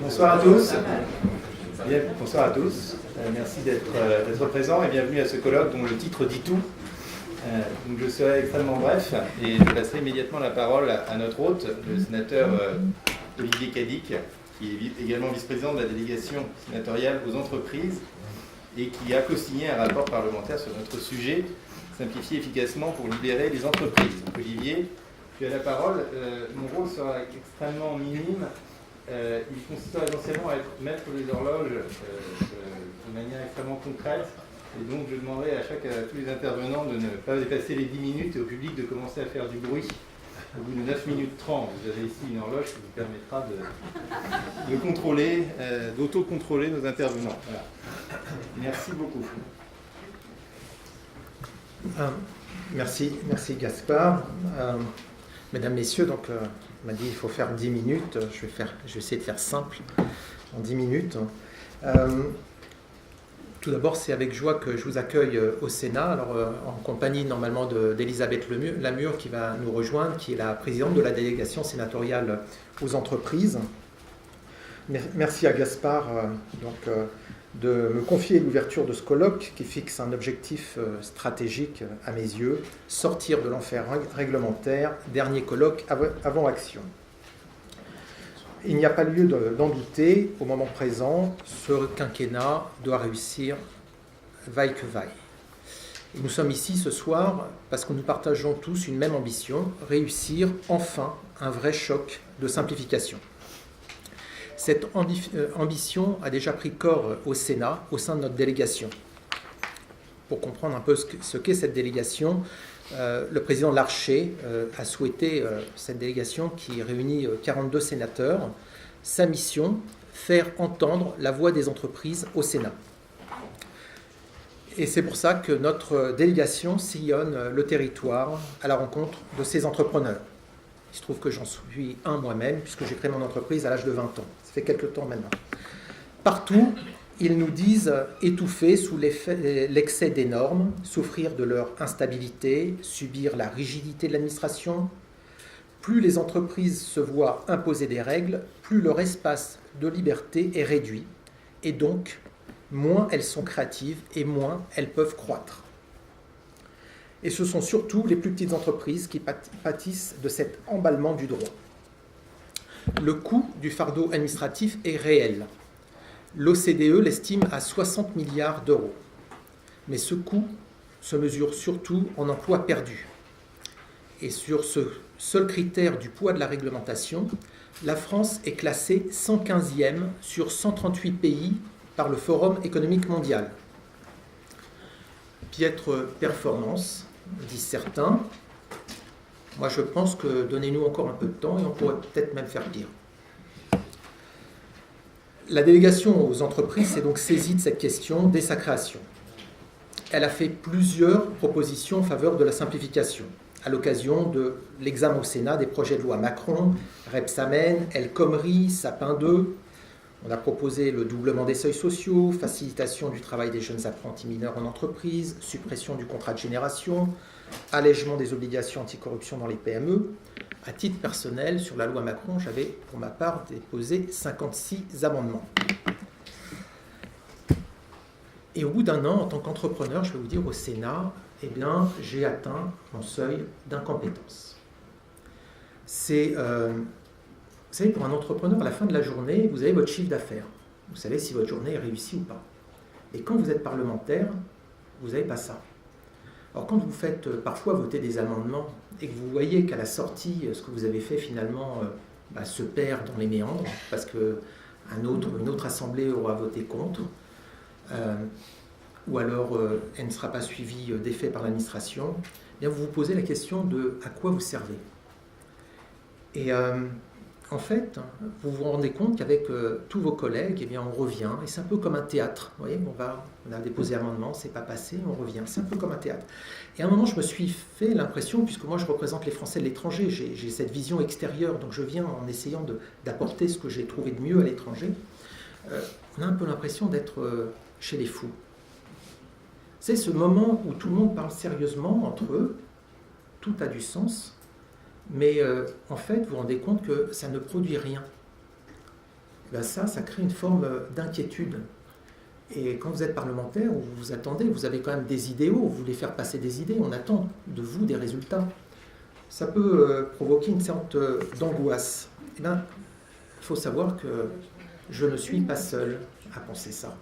Bonsoir à tous. Bien, bonsoir à tous. Merci d'être présents et bienvenue à ce colloque dont le titre dit tout. Donc je serai extrêmement bref et je passerai immédiatement la parole à notre hôte, le sénateur Olivier Cadic, qui est également vice-président de la délégation sénatoriale aux entreprises et qui a co-signé un rapport parlementaire sur notre sujet, simplifier efficacement pour libérer les entreprises. Donc Olivier, tu as la parole. Mon rôle sera extrêmement minime. Il consistera essentiellement à être maître des horloges de manière extrêmement concrète. Et donc je demanderai à tous les intervenants de ne pas dépasser les 10 minutes et au public de commencer à faire du bruit au bout de 9 minutes 30. Vous avez ici une horloge qui vous permettra de contrôler, d'auto-contrôler nos intervenants. Voilà. Merci beaucoup. Merci Gaspard. Mesdames, Messieurs, donc, on m'a dit qu'il faut faire 10 minutes. Je vais essayer de faire simple en 10 minutes. Tout d'abord, c'est avec joie que je vous accueille au Sénat, alors, en compagnie normalement d'Elisabeth Lamure qui va nous rejoindre, qui est la présidente de la délégation sénatoriale aux entreprises. Merci à Gaspard de me confier l'ouverture de ce colloque qui fixe un objectif stratégique à mes yeux, sortir de l'enfer réglementaire, dernier colloque avant action. Il n'y a pas lieu d'en douter, au moment présent, ce quinquennat doit réussir vaille que vaille. Et nous sommes ici ce soir parce que nous partageons tous une même ambition, réussir enfin un vrai choc de simplification. Cette ambition a déjà pris corps au Sénat, au sein de notre délégation. Pour comprendre un peu ce qu'est cette délégation, le président Larcher a souhaité cette délégation qui réunit 42 sénateurs. Sa mission, faire entendre la voix des entreprises au Sénat. Et c'est pour ça que notre délégation sillonne le territoire à la rencontre de ces entrepreneurs. Il se trouve que j'en suis un moi-même, puisque j'ai créé mon entreprise à l'âge de 20 ans. Ça fait quelques temps maintenant. Partout, ils nous disent étouffer sous l'excès des normes, souffrir de leur instabilité, subir la rigidité de l'administration. Plus les entreprises se voient imposer des règles, plus leur espace de liberté est réduit. Et donc, moins elles sont créatives et moins elles peuvent croître. Et ce sont surtout les plus petites entreprises qui pâtissent de cet emballement du droit. Le coût du fardeau administratif est réel. L'OCDE l'estime à 60 milliards d'euros. Mais ce coût se mesure surtout en emplois perdus. Et sur ce seul critère du poids de la réglementation, la France est classée 115e sur 138 pays par le Forum économique mondial. Piètre performance, disent certains. Moi, je pense que donnez-nous encore un peu de temps et on pourrait peut-être même faire pire. La délégation aux entreprises s'est donc saisie de cette question dès sa création. Elle a fait plusieurs propositions en faveur de la simplification, à l'occasion de l'examen au Sénat des projets de loi Macron, Rebsamen, El Khomri, Sapin 2. On a proposé le doublement des seuils sociaux, facilitation du travail des jeunes apprentis mineurs en entreprise, suppression du contrat de génération, allègement des obligations anticorruption dans les PME. À titre personnel, sur la loi Macron, j'avais pour ma part déposé 56 amendements. Et au bout d'un an, en tant qu'entrepreneur, je vais vous dire au Sénat, j'ai atteint mon seuil d'incompétence. Vous savez, pour un entrepreneur, à la fin de la journée, vous avez votre chiffre d'affaires. Vous savez si votre journée est réussie ou pas. Et quand vous êtes parlementaire, vous n'avez pas ça. Alors quand vous faites parfois voter des amendements et que vous voyez qu'à la sortie, ce que vous avez fait finalement se perd dans les méandres, parce qu'une autre assemblée aura voté contre, ou alors elle ne sera pas suivie d'effet par l'administration, bien vous vous posez la question de à quoi vous servez. Et en fait, vous vous rendez compte qu'avec tous vos collègues, on revient, et c'est un peu comme un théâtre. Vous voyez, on a déposé un amendement, c'est pas passé, on revient. C'est un peu comme un théâtre. Et à un moment, je me suis fait l'impression, puisque moi je représente les Français de l'étranger, j'ai cette vision extérieure, donc je viens en essayant d'apporter ce que j'ai trouvé de mieux à l'étranger. On a un peu l'impression d'être chez les fous. C'est ce moment où tout le monde parle sérieusement entre eux, tout a du sens, mais en fait, vous vous rendez compte que ça ne produit rien. ben ça crée une forme d'inquiétude. Et quand vous êtes parlementaire, vous vous attendez, vous avez quand même des idéaux, vous voulez faire passer des idées, on attend de vous des résultats. Ça peut provoquer une sorte d'angoisse. Eh bien, il faut savoir que je ne suis pas seul à penser ça.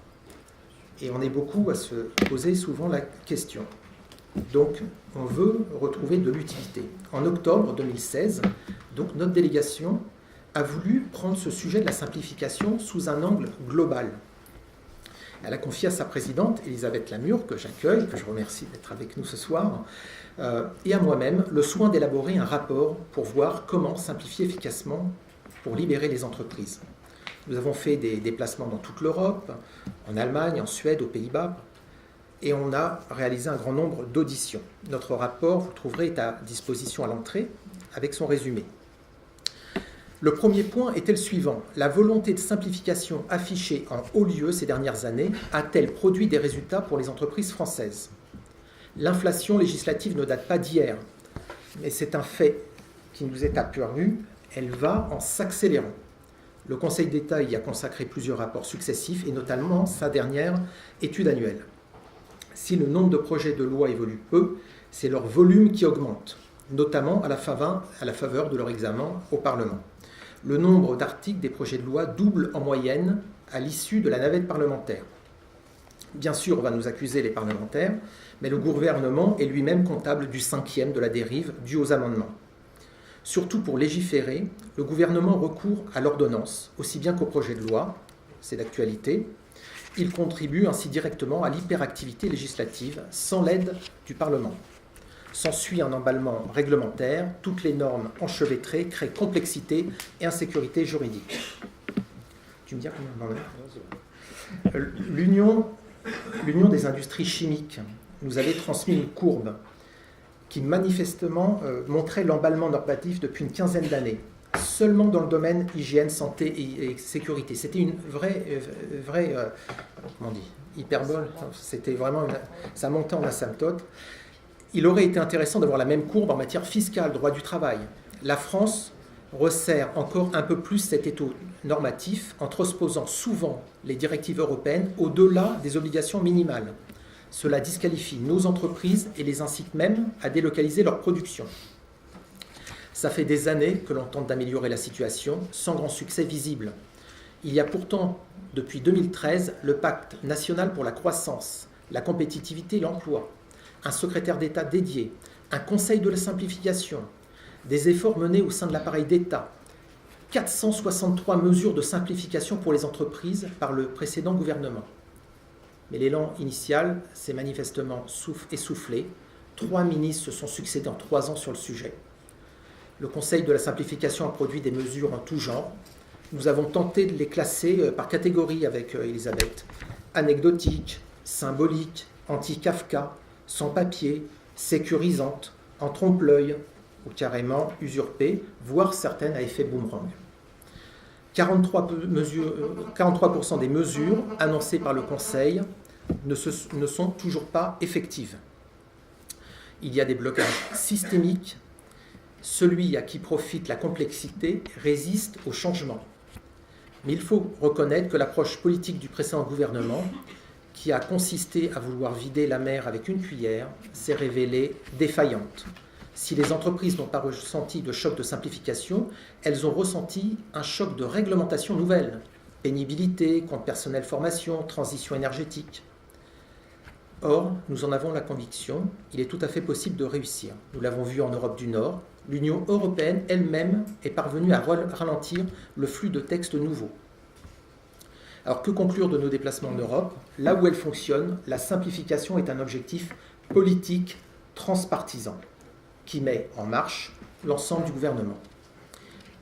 Et on est beaucoup à se poser souvent la question. Donc, on veut retrouver de l'utilité. En octobre 2016, donc, notre délégation a voulu prendre ce sujet de la simplification sous un angle global. Elle a confié à sa présidente, Elisabeth Lamure, que j'accueille, que je remercie d'être avec nous ce soir, et à moi-même, le soin d'élaborer un rapport pour voir comment simplifier efficacement pour libérer les entreprises. Nous avons fait des déplacements dans toute l'Europe, en Allemagne, en Suède, aux Pays-Bas, et on a réalisé un grand nombre d'auditions. Notre rapport, vous le trouverez, est à disposition à l'entrée avec son résumé. Le premier point était le suivant. La volonté de simplification affichée en haut lieu ces dernières années a-t-elle produit des résultats pour les entreprises françaises ? L'inflation législative ne date pas d'hier, mais c'est un fait qui nous est apparu. Elle va en s'accélérant. Le Conseil d'État y a consacré plusieurs rapports successifs et notamment sa dernière étude annuelle. Si le nombre de projets de loi évolue peu, c'est leur volume qui augmente, notamment à la faveur de leur examen au Parlement. Le nombre d'articles des projets de loi double en moyenne à l'issue de la navette parlementaire. Bien sûr, on va nous accuser les parlementaires, mais le gouvernement est lui-même comptable du cinquième de la dérive due aux amendements. Surtout pour légiférer, le gouvernement recourt à l'ordonnance, aussi bien qu'au projet de loi, c'est d'actualité. Il contribue ainsi directement à l'hyperactivité législative sans l'aide du Parlement. S'ensuit un emballement réglementaire, toutes les normes enchevêtrées créent complexité et insécurité juridique. Tu me dis combien on en a ? L'Union des industries chimiques nous avait transmis une courbe qui manifestement montrait l'emballement normatif depuis une quinzaine d'années, seulement dans le domaine hygiène, santé et sécurité. C'était une vraie comment on dit, hyperbole, c'était vraiment ça montait en asymptote. Il aurait été intéressant d'avoir la même courbe en matière fiscale, droit du travail. La France resserre encore un peu plus cet étau normatif en transposant souvent les directives européennes au-delà des obligations minimales. Cela disqualifie nos entreprises et les incite même à délocaliser leur production. Ça fait des années que l'on tente d'améliorer la situation sans grand succès visible. Il y a pourtant, depuis 2013, le Pacte national pour la croissance, la compétitivité et l'emploi, un secrétaire d'État dédié, un conseil de la simplification, des efforts menés au sein de l'appareil d'État, 463 mesures de simplification pour les entreprises par le précédent gouvernement. Mais l'élan initial s'est manifestement essoufflé. 3 ministres se sont succédés en 3 ans sur le sujet. Le Conseil de la simplification a produit des mesures en tout genre. Nous avons tenté de les classer par catégorie avec Elisabeth. Anecdotiques, symboliques, anti-Kafka, sans papier, sécurisantes, en trompe-l'œil ou carrément usurpées, voire certaines à effet boomerang. 43% des mesures annoncées par le Conseil ne sont toujours pas effectives. Il y a des blocages systémiques. Celui à qui profite la complexité résiste au changement. Mais il faut reconnaître que l'approche politique du précédent gouvernement, qui a consisté à vouloir vider la mer avec une cuillère, s'est révélée défaillante. Si les entreprises n'ont pas ressenti de choc de simplification, elles ont ressenti un choc de réglementation nouvelle. Pénibilité, compte personnel formation, transition énergétique. Or, nous en avons la conviction, il est tout à fait possible de réussir. Nous l'avons vu en Europe du Nord, l'Union européenne elle-même est parvenue à ralentir le flux de textes nouveaux. Alors que conclure de nos déplacements en Europe ? Là où elle fonctionne, la simplification est un objectif politique transpartisan qui met en marche l'ensemble du gouvernement.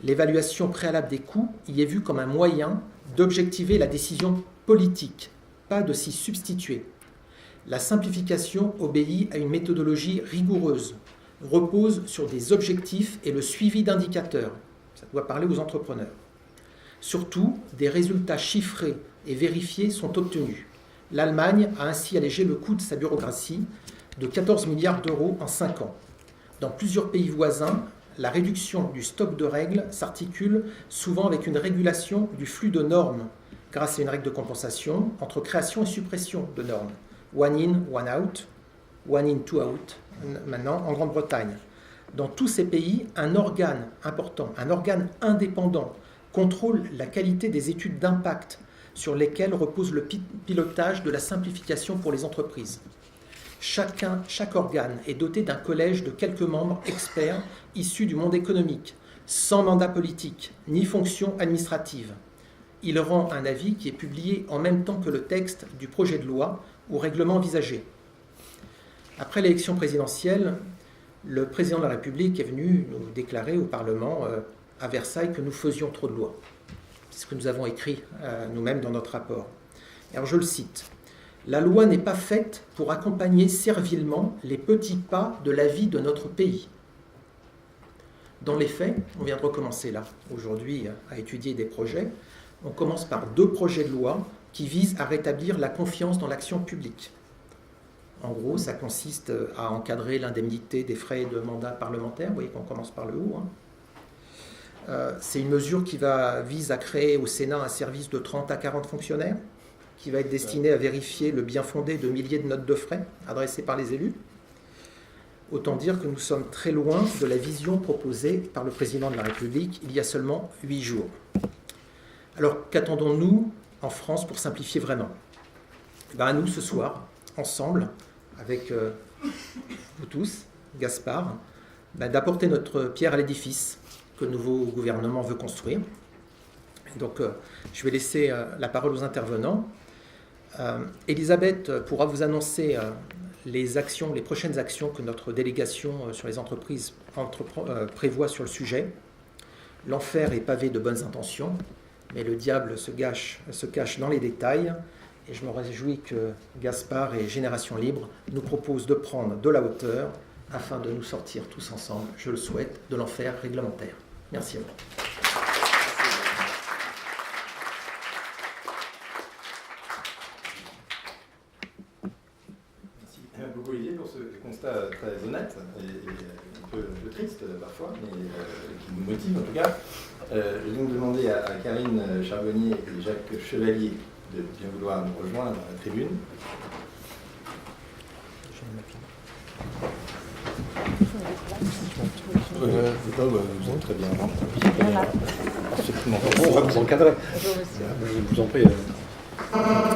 L'évaluation préalable des coûts y est vue comme un moyen d'objectiver la décision politique, pas de s'y substituer. La simplification obéit à une méthodologie rigoureuse, repose sur des objectifs et le suivi d'indicateurs. Ça doit parler aux entrepreneurs. Surtout, des résultats chiffrés et vérifiés sont obtenus. L'Allemagne a ainsi allégé le coût de sa bureaucratie de 14 milliards d'euros en 5 ans. Dans plusieurs pays voisins, la réduction du stock de règles s'articule souvent avec une régulation du flux de normes grâce à une règle de compensation entre création et suppression de normes. One in, one out, one in, two out, maintenant en Grande-Bretagne. Dans tous ces pays, un organe important, un organe indépendant, contrôle la qualité des études d'impact sur lesquelles repose le pilotage de la simplification pour les entreprises. Chaque organe est doté d'un collège de quelques membres experts issus du monde économique, sans mandat politique ni fonction administrative. Il rend un avis qui est publié en même temps que le texte du projet de loi ou règlement envisagé. Après l'élection présidentielle, le président de la République est venu nous déclarer au Parlement à Versailles que nous faisions trop de lois. C'est ce que nous avons écrit nous-mêmes dans notre rapport. Alors je le cite. « La loi n'est pas faite pour accompagner servilement les petits pas de la vie de notre pays. » Dans les faits, on vient de recommencer là, aujourd'hui, à étudier des projets. On commence par 2 projets de loi qui visent à rétablir la confiance dans l'action publique. En gros, ça consiste à encadrer l'indemnité des frais de mandat parlementaire. Vous voyez qu'on commence par le haut. C'est une mesure qui vise à créer au Sénat un service de 30 à 40 fonctionnaires qui va être destiné à vérifier le bien fondé de milliers de notes de frais adressées par les élus. Autant dire que nous sommes très loin de la vision proposée par le président de la République il y a seulement 8 jours. Alors, qu'attendons-nous en France pour simplifier vraiment ? À nous, ce soir, ensemble, avec vous tous, Gaspard, d'apporter notre pierre à l'édifice que le nouveau gouvernement veut construire. Donc, je vais laisser la parole aux intervenants. Elisabeth pourra vous annoncer les prochaines actions que notre délégation sur les entreprises prévoit sur le sujet. L'enfer est pavé de bonnes intentions, mais le diable se cache dans les détails. Et je me réjouis que Gaspard et Génération Libre nous proposent de prendre de la hauteur afin de nous sortir tous ensemble, je le souhaite, de l'enfer réglementaire. Merci à vous. Merci beaucoup Olivier pour ce constat très honnête et un peu triste parfois, mais qui nous motive en tout cas. Je vais donc demander à Karine Charbonnier et Jacques Chevalier de bien vouloir nous rejoindre à la tribune. Très bien. Parfaitement. On va vous encadrer. Je vous en prie.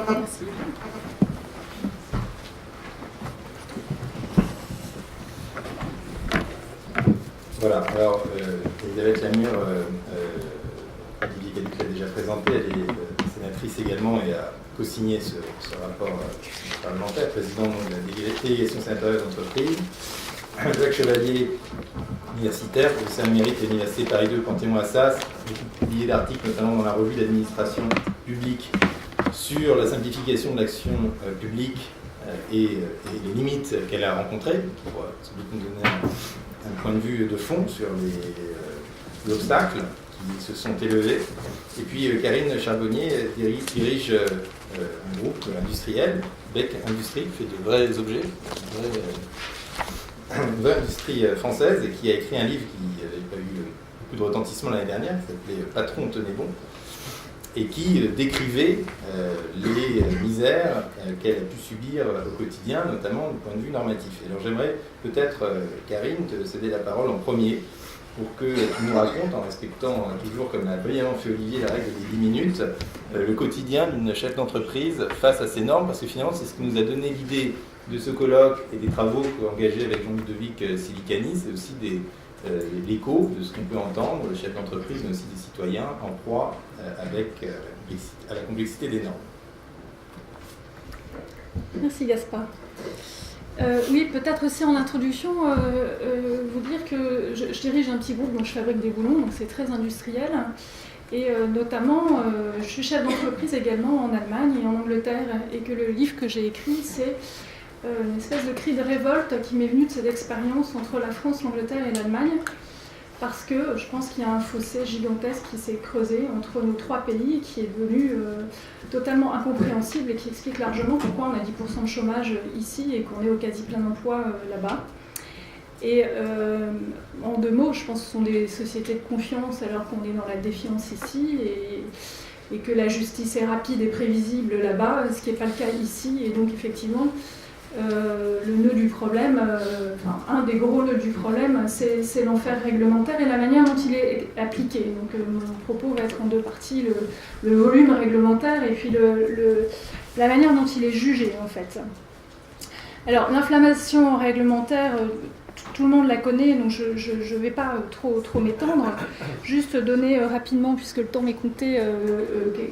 Merci. Voilà, alors Elisabeth Lamure, Olivier Caduc l'a déjà présenté, elle est sénatrice également et a co-signé ce rapport parlementaire, président de la délégation sénatoriale d'entreprise. Jacques Chevalier, universitaire, professeur émérite de l'Université Paris 2 Panthéon-Assas, beaucoup publié d'articles, notamment dans la revue d'administration publique, sur la simplification de l'action publique et les limites qu'elle a rencontrées, pour sans doute nous donner un point de vue de fond sur les obstacles qui se sont élevés. Et puis Karine Charbonnier dirige un groupe industriel, Bec Industrie, qui fait de vrais objets, une vraie industrie française, et qui a écrit un livre qui n'avait pas eu beaucoup de retentissement l'année dernière, qui s'appelait « Patron, tenez bon », et qui décrivait les misères qu'elle a pu subir au quotidien, notamment du point de vue normatif. Et alors j'aimerais peut-être, Karine, te céder la parole en premier, pour que tu nous racontes, en respectant toujours, comme l'a brillamment fait Olivier, la règle des 10 minutes, le quotidien d'une chef d'entreprise face à ces normes, parce que finalement c'est ce qui nous a donné l'idée de ce colloque et des travaux engagés avec Jean-Ludovic Silicani, c'est aussi l'écho de ce qu'on peut entendre, le chef d'entreprise, mais aussi des citoyens en proie à la complexité des normes. Merci Gaspard. Oui, peut-être aussi en introduction, vous dire que je dirige un petit groupe dont je fabrique des boulons, donc c'est très industriel. Et notamment, je suis chef d'entreprise également en Allemagne et en Angleterre, et que le livre que j'ai écrit, c'est une espèce de cri de révolte qui m'est venu de cette expérience entre la France, l'Angleterre et l'Allemagne, parce que je pense qu'il y a un fossé gigantesque qui s'est creusé entre nos 3 pays, qui est devenu totalement incompréhensible et qui explique largement pourquoi on a 10% de chômage ici et qu'on est au quasi plein emploi là-bas. Et en 2 mots, je pense que ce sont des sociétés de confiance alors qu'on est dans la défiance ici et que la justice est rapide et prévisible là-bas, ce qui n'est pas le cas ici. Et donc effectivement, le nœud du problème, un des gros nœuds du problème, c'est l'enfer réglementaire et la manière dont il est appliqué. Donc mon propos va être en 2 parties, le volume réglementaire et puis la manière dont il est jugé en fait. Alors l'inflammation réglementaire, tout le monde la connaît, donc je ne vais pas trop m'étendre. Juste donner rapidement, puisque le temps m'est compté,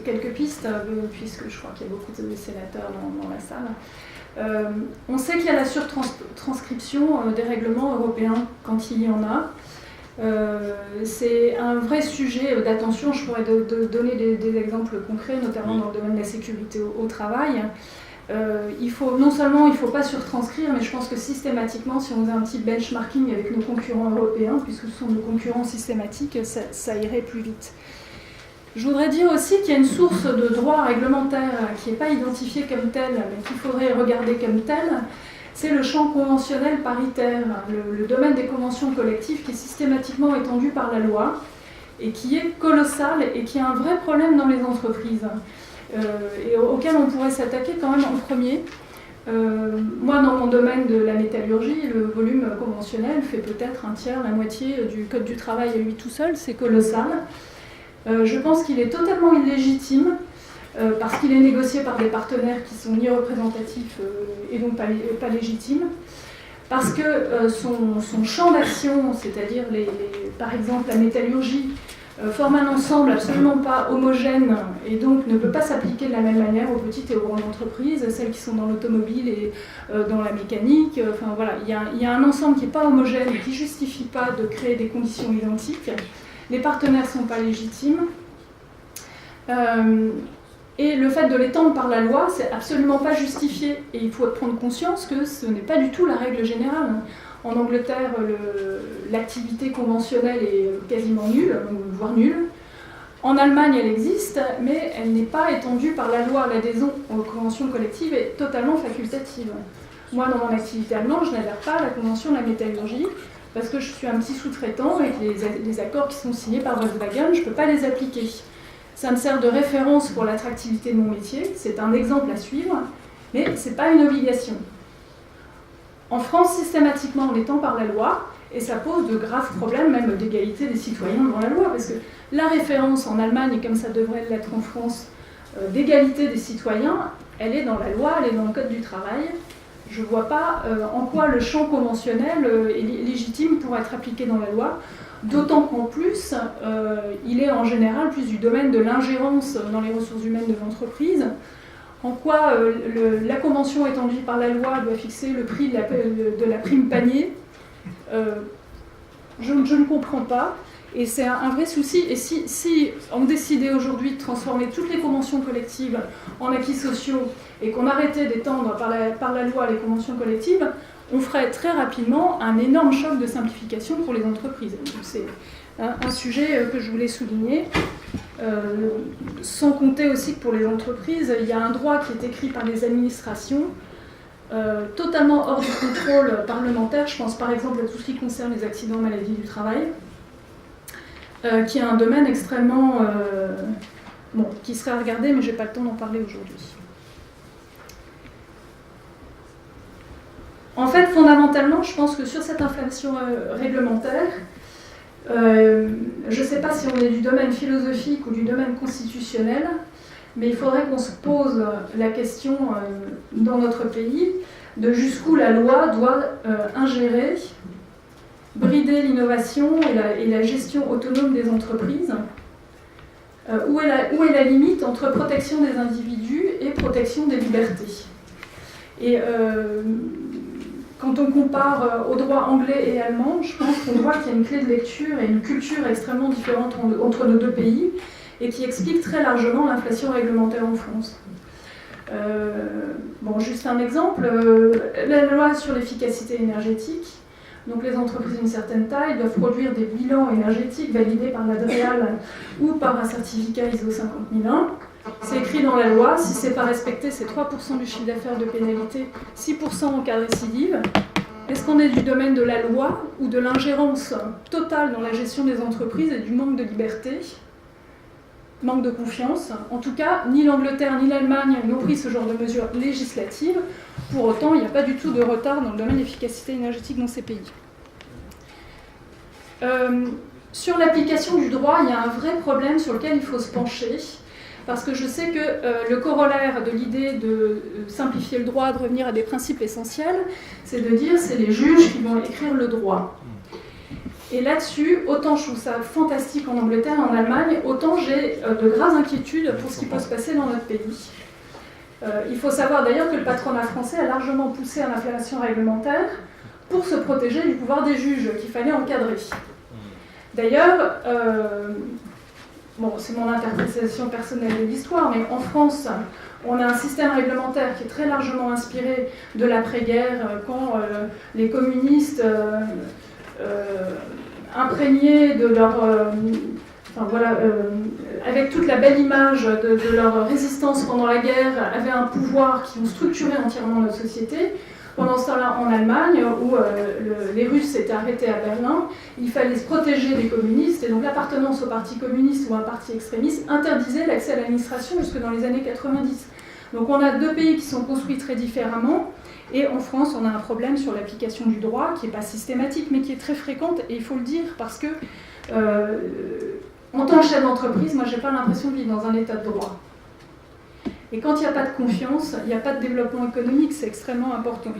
quelques pistes, puisque je crois qu'il y a beaucoup de sénateurs dans la salle. On sait qu'il y a la surtranscription des règlements européens quand il y en a. C'est un vrai sujet d'attention. Je pourrais donner des exemples concrets, notamment dans le domaine de la sécurité au travail. Non seulement il ne faut pas surtranscrire, mais je pense que systématiquement, si on faisait un petit benchmarking avec nos concurrents européens, puisque ce sont nos concurrents systématiques, ça irait plus vite. Je voudrais dire aussi qu'il y a une source de droit réglementaire qui n'est pas identifiée comme telle, mais qu'il faudrait regarder comme telle. C'est le champ conventionnel paritaire, le domaine des conventions collectives qui est systématiquement étendu par la loi et qui est colossal et qui a un vrai problème dans les entreprises. Et auquel on pourrait s'attaquer quand même en premier. Moi, dans mon domaine de la métallurgie, le volume conventionnel fait peut-être 1/3, la moitié du Code du travail à lui tout seul, c'est colossal. Je pense qu'il est totalement illégitime, parce qu'il est négocié par des partenaires qui sont ni représentatifs et donc pas légitimes, parce que son champ d'action, c'est-à-dire par exemple la métallurgie, forme un ensemble absolument pas homogène et donc ne peut pas s'appliquer de la même manière aux petites et aux grandes entreprises, celles qui sont dans l'automobile et dans la mécanique. Enfin voilà, il y a un ensemble qui n'est pas homogène et qui ne justifie pas de créer des conditions identiques. Les partenaires ne sont pas légitimes. Et le fait de l'étendre par la loi, c'est absolument pas justifié. Et il faut prendre conscience que ce n'est pas du tout la règle générale. En Angleterre, l'activité conventionnelle est quasiment nulle, voire nulle. En Allemagne, elle existe, mais elle n'est pas étendue par la loi. L'adhésion aux conventions collectives est totalement facultative. Moi, dans mon activité allemande, je n'adhère pas à la convention de la métallurgie, parce que je suis un petit sous-traitant et que les accords qui sont signés par Volkswagen, je ne peux pas les appliquer. Ça me sert de référence pour l'attractivité de mon métier, c'est un exemple à suivre, mais ce n'est pas une obligation. En France, systématiquement, on étend par la loi, et ça pose de graves problèmes, même d'égalité des citoyens devant la loi, parce que la référence en Allemagne, et comme ça devrait l'être en France, d'égalité des citoyens, elle est dans la loi, elle est dans le Code du travail. Je ne vois pas en quoi le champ conventionnel est légitime pour être appliqué dans la loi, d'autant qu'en plus, il est en général plus du domaine de l'ingérence dans les ressources humaines de l'entreprise. En quoi la convention étendue par la loi doit fixer le prix de la prime panier, je ne comprends pas. Et c'est un vrai souci. Et si on décidait aujourd'hui de transformer toutes les conventions collectives en acquis sociaux et qu'on arrêtait d'étendre par la loi les conventions collectives, on ferait très rapidement un énorme choc de simplification pour les entreprises. Donc c'est un sujet que je voulais souligner. Sans compter aussi que pour les entreprises, il y a un droit qui est écrit par les administrations, totalement hors du contrôle parlementaire. Je pense par exemple à tout ce qui concerne les accidents maladie du travail, qui est un domaine extrêmement... qui serait à regarder, mais je n'ai pas le temps d'en parler aujourd'hui. En fait, fondamentalement, je pense que sur cette inflation réglementaire, je ne sais pas si on est du domaine philosophique ou du domaine constitutionnel, mais il faudrait qu'on se pose la question dans notre pays de jusqu'où la loi doit ingérer, brider l'innovation et la gestion autonome des entreprises. Où est la limite entre protection des individus et protection des libertés. Et quand on compare au droit anglais et allemand, je pense qu'on voit qu'il y a une clé de lecture et une culture extrêmement différente entre nos deux pays et qui explique très largement l'inflation réglementaire en France. Juste un exemple, la loi sur l'efficacité énergétique. Donc les entreprises d'une certaine taille doivent produire des bilans énergétiques validés par l'ADREAL ou par un certificat ISO 50001. C'est écrit dans la loi, si ce n'est pas respecté, c'est 3% du chiffre d'affaires de pénalité, 6% en cas de récidive. Est-ce qu'on est du domaine de la loi ou de l'ingérence totale dans la gestion des entreprises et du manque de liberté, manque de confiance? En tout cas, ni l'Angleterre ni l'Allemagne n'ont pris ce genre de mesures législatives. Pour autant, il n'y a pas du tout de retard dans le domaine de l'efficacité énergétique dans ces pays. Sur l'application du droit, il y a un vrai problème sur lequel il faut se pencher, parce que je sais que le corollaire de l'idée de simplifier le droit, de revenir à des principes essentiels, c'est de dire c'est les juges qui vont écrire le droit. Et là-dessus, autant je trouve ça fantastique en Angleterre et en Allemagne, autant j'ai de graves inquiétudes pour ce qui peut se passer dans notre pays. Il faut savoir d'ailleurs que le patronat français a largement poussé à l'inflation réglementaire pour se protéger du pouvoir des juges, qu'il fallait encadrer. D'ailleurs, bon, c'est mon interprétation personnelle de l'histoire, mais en France, on a un système réglementaire qui est très largement inspiré de l'après-guerre, quand les communistes, imprégnés de leur... avec toute la belle image de leur résistance pendant la guerre, avaient un pouvoir qui ont structuré entièrement notre société. Pendant ce temps-là, en Allemagne, où les Russes s'étaient arrêtés à Berlin, il fallait se protéger des communistes, et donc l'appartenance au parti communiste ou à un parti extrémiste interdisait l'accès à l'administration jusque dans les années 90. Donc on a deux pays qui sont construits très différemment, et en France, on a un problème sur l'application du droit, qui n'est pas systématique, mais qui est très fréquente, et il faut le dire, parce que, en tant que chef d'entreprise, moi, je n'ai pas l'impression de vivre dans un état de droit. Et quand il n'y a pas de confiance, il n'y a pas de développement économique, c'est extrêmement important.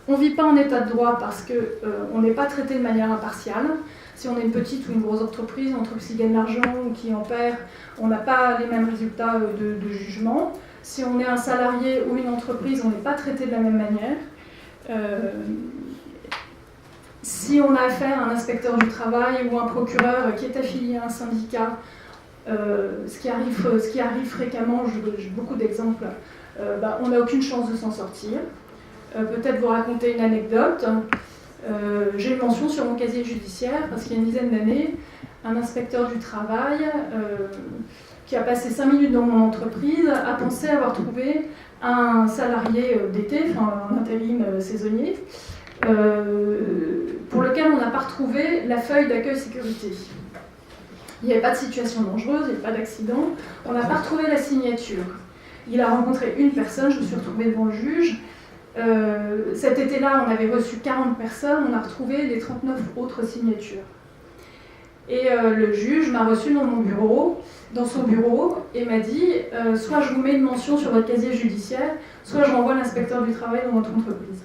On ne vit pas en état de droit parce qu'on n'est pas traité de manière impartiale. Si on est une petite ou une grosse entreprise qui gagne de l'argent ou qui en perd, on n'a pas les mêmes résultats de jugement. Si on est un salarié ou une entreprise, on n'est pas traité de la même manière. Si on a affaire à un inspecteur du travail ou un procureur qui est affilié à un syndicat, ce qui arrive fréquemment, j'ai beaucoup d'exemples, on n'a aucune chance de s'en sortir. Peut-être vous raconter une anecdote. J'ai une mention sur mon casier judiciaire parce qu'il y a une dizaine d'années, un inspecteur du travail qui a passé 5 minutes dans mon entreprise a pensé avoir trouvé un salarié d'été, enfin un intérim saisonnier, pour lequel on n'a pas retrouvé la feuille d'accueil sécurité. Il n'y avait pas de situation dangereuse, il n'y avait pas d'accident, on n'a pas retrouvé la signature. Il a rencontré une personne, je me suis retrouvée devant le juge. Cet été-là, on avait reçu 40 personnes, on a retrouvé les 39 autres signatures. Et le juge m'a reçu dans son bureau, et m'a dit soit je vous mets une mention sur votre casier judiciaire, soit je renvoie l'inspecteur du travail dans votre entreprise.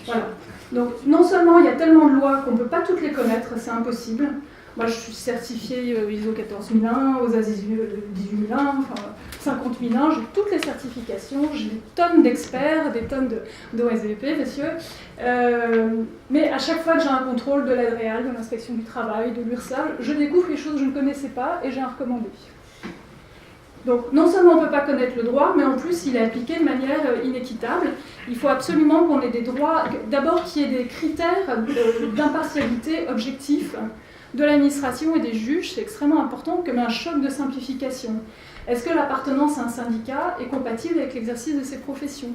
Voilà. Donc non seulement il y a tellement de lois qu'on ne peut pas toutes les connaître, c'est impossible. Moi je suis certifiée ISO 14001, OSA 18001, enfin 50001, j'ai toutes les certifications, j'ai des tonnes d'experts, des tonnes d'OSVP, messieurs. Mais à chaque fois que j'ai un contrôle de l'ADREAL, de l'inspection du travail, de l'URSSAF, je découvre les choses que je ne connaissais pas et j'ai un recommandé. Donc non seulement on ne peut pas connaître le droit, mais en plus il est appliqué de manière inéquitable. Il faut absolument qu'on ait des droits, d'abord qu'il y ait des critères d'impartialité objectifs de l'administration et des juges, c'est extrêmement important, comme un choc de simplification. Est-ce que l'appartenance à un syndicat est compatible avec l'exercice de ses professions?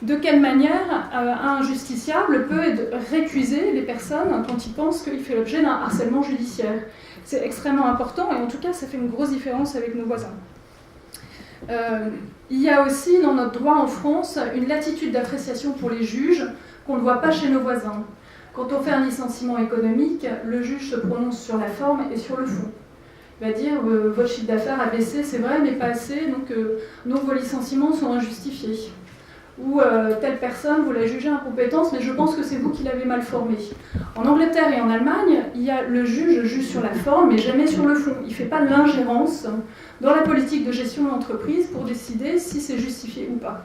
De quelle manière un justiciable peut récuser les personnes quand il pense qu'il fait l'objet d'un harcèlement judiciaire? C'est extrêmement important et en tout cas ça fait une grosse différence avec nos voisins. Il y a aussi dans notre droit en France une latitude d'appréciation pour les juges qu'on ne voit pas chez nos voisins. Quand on fait un licenciement économique, le juge se prononce sur la forme et sur le fond. Il va dire votre chiffre d'affaires a baissé, c'est vrai, mais pas assez, donc vos licenciements sont injustifiés. Ou telle personne, vous la jugez incompétente, mais je pense que c'est vous qui l'avez mal formée. En Angleterre et en Allemagne, le juge juge sur la forme, mais jamais sur le fond. Il ne fait pas l'ingérence dans la politique de gestion de l'entreprise pour décider si c'est justifié ou pas.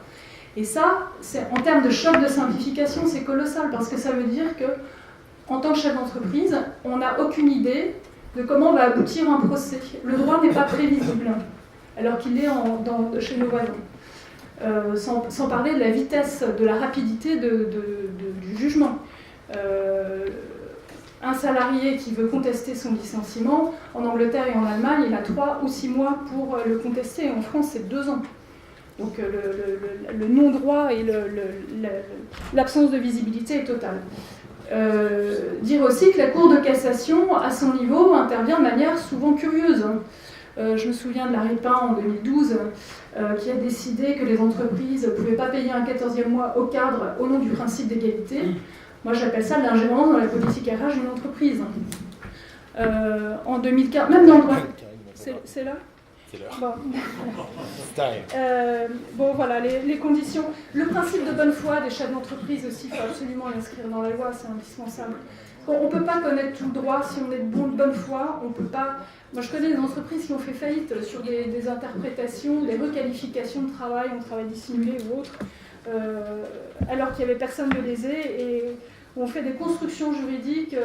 Et ça, en termes de choc de simplification, c'est colossal, parce que ça veut dire que, en tant que chef d'entreprise, on n'a aucune idée de comment va aboutir un procès. Le droit n'est pas prévisible, alors qu'il est chez nos voisins. Sans parler de la vitesse, de la rapidité du jugement. Un salarié qui veut contester son licenciement, en Angleterre et en Allemagne, il a 3 ou 6 mois pour le contester. En France, c'est 2 ans. Donc le non-droit et l'absence de visibilité est totale. Dire aussi que la Cour de cassation, à son niveau, intervient de manière souvent curieuse. Je me souviens de l'arrêt Pain en 2012, qui a décidé que les entreprises ne pouvaient pas payer un 14e mois au cadre au nom du principe d'égalité. Moi, j'appelle ça l'ingérence dans la politique RH d'une entreprise. En 2015, même dans le droit... C'est là ? C'est l'heure. Bon, voilà, les conditions. Le principe de bonne foi des chefs d'entreprise aussi, il faut absolument l'inscrire dans la loi, c'est indispensable. On ne peut pas connaître tout le droit si on est de bonne foi, on peut pas... Moi, je connais des entreprises qui ont fait faillite sur des interprétations, des requalifications de travail, en travail dissimulé ou autre, alors qu'il n'y avait personne de lésé, et on fait des constructions juridiques,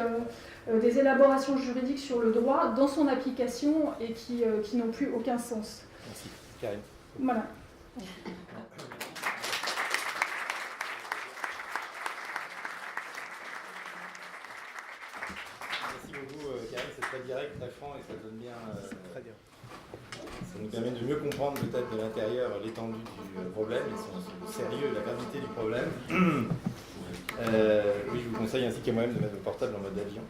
des élaborations juridiques sur le droit dans son application et qui n'ont plus aucun sens. Merci. Karine. Voilà. Merci beaucoup, Karine, c'est très direct, très franc et ça donne bien. Très bien. Ça nous permet de mieux comprendre peut-être de l'intérieur l'étendue du problème et son sérieux, la gravité du problème. Oui, je vous conseille ainsi qu'à moi-même de mettre le portable en mode avion.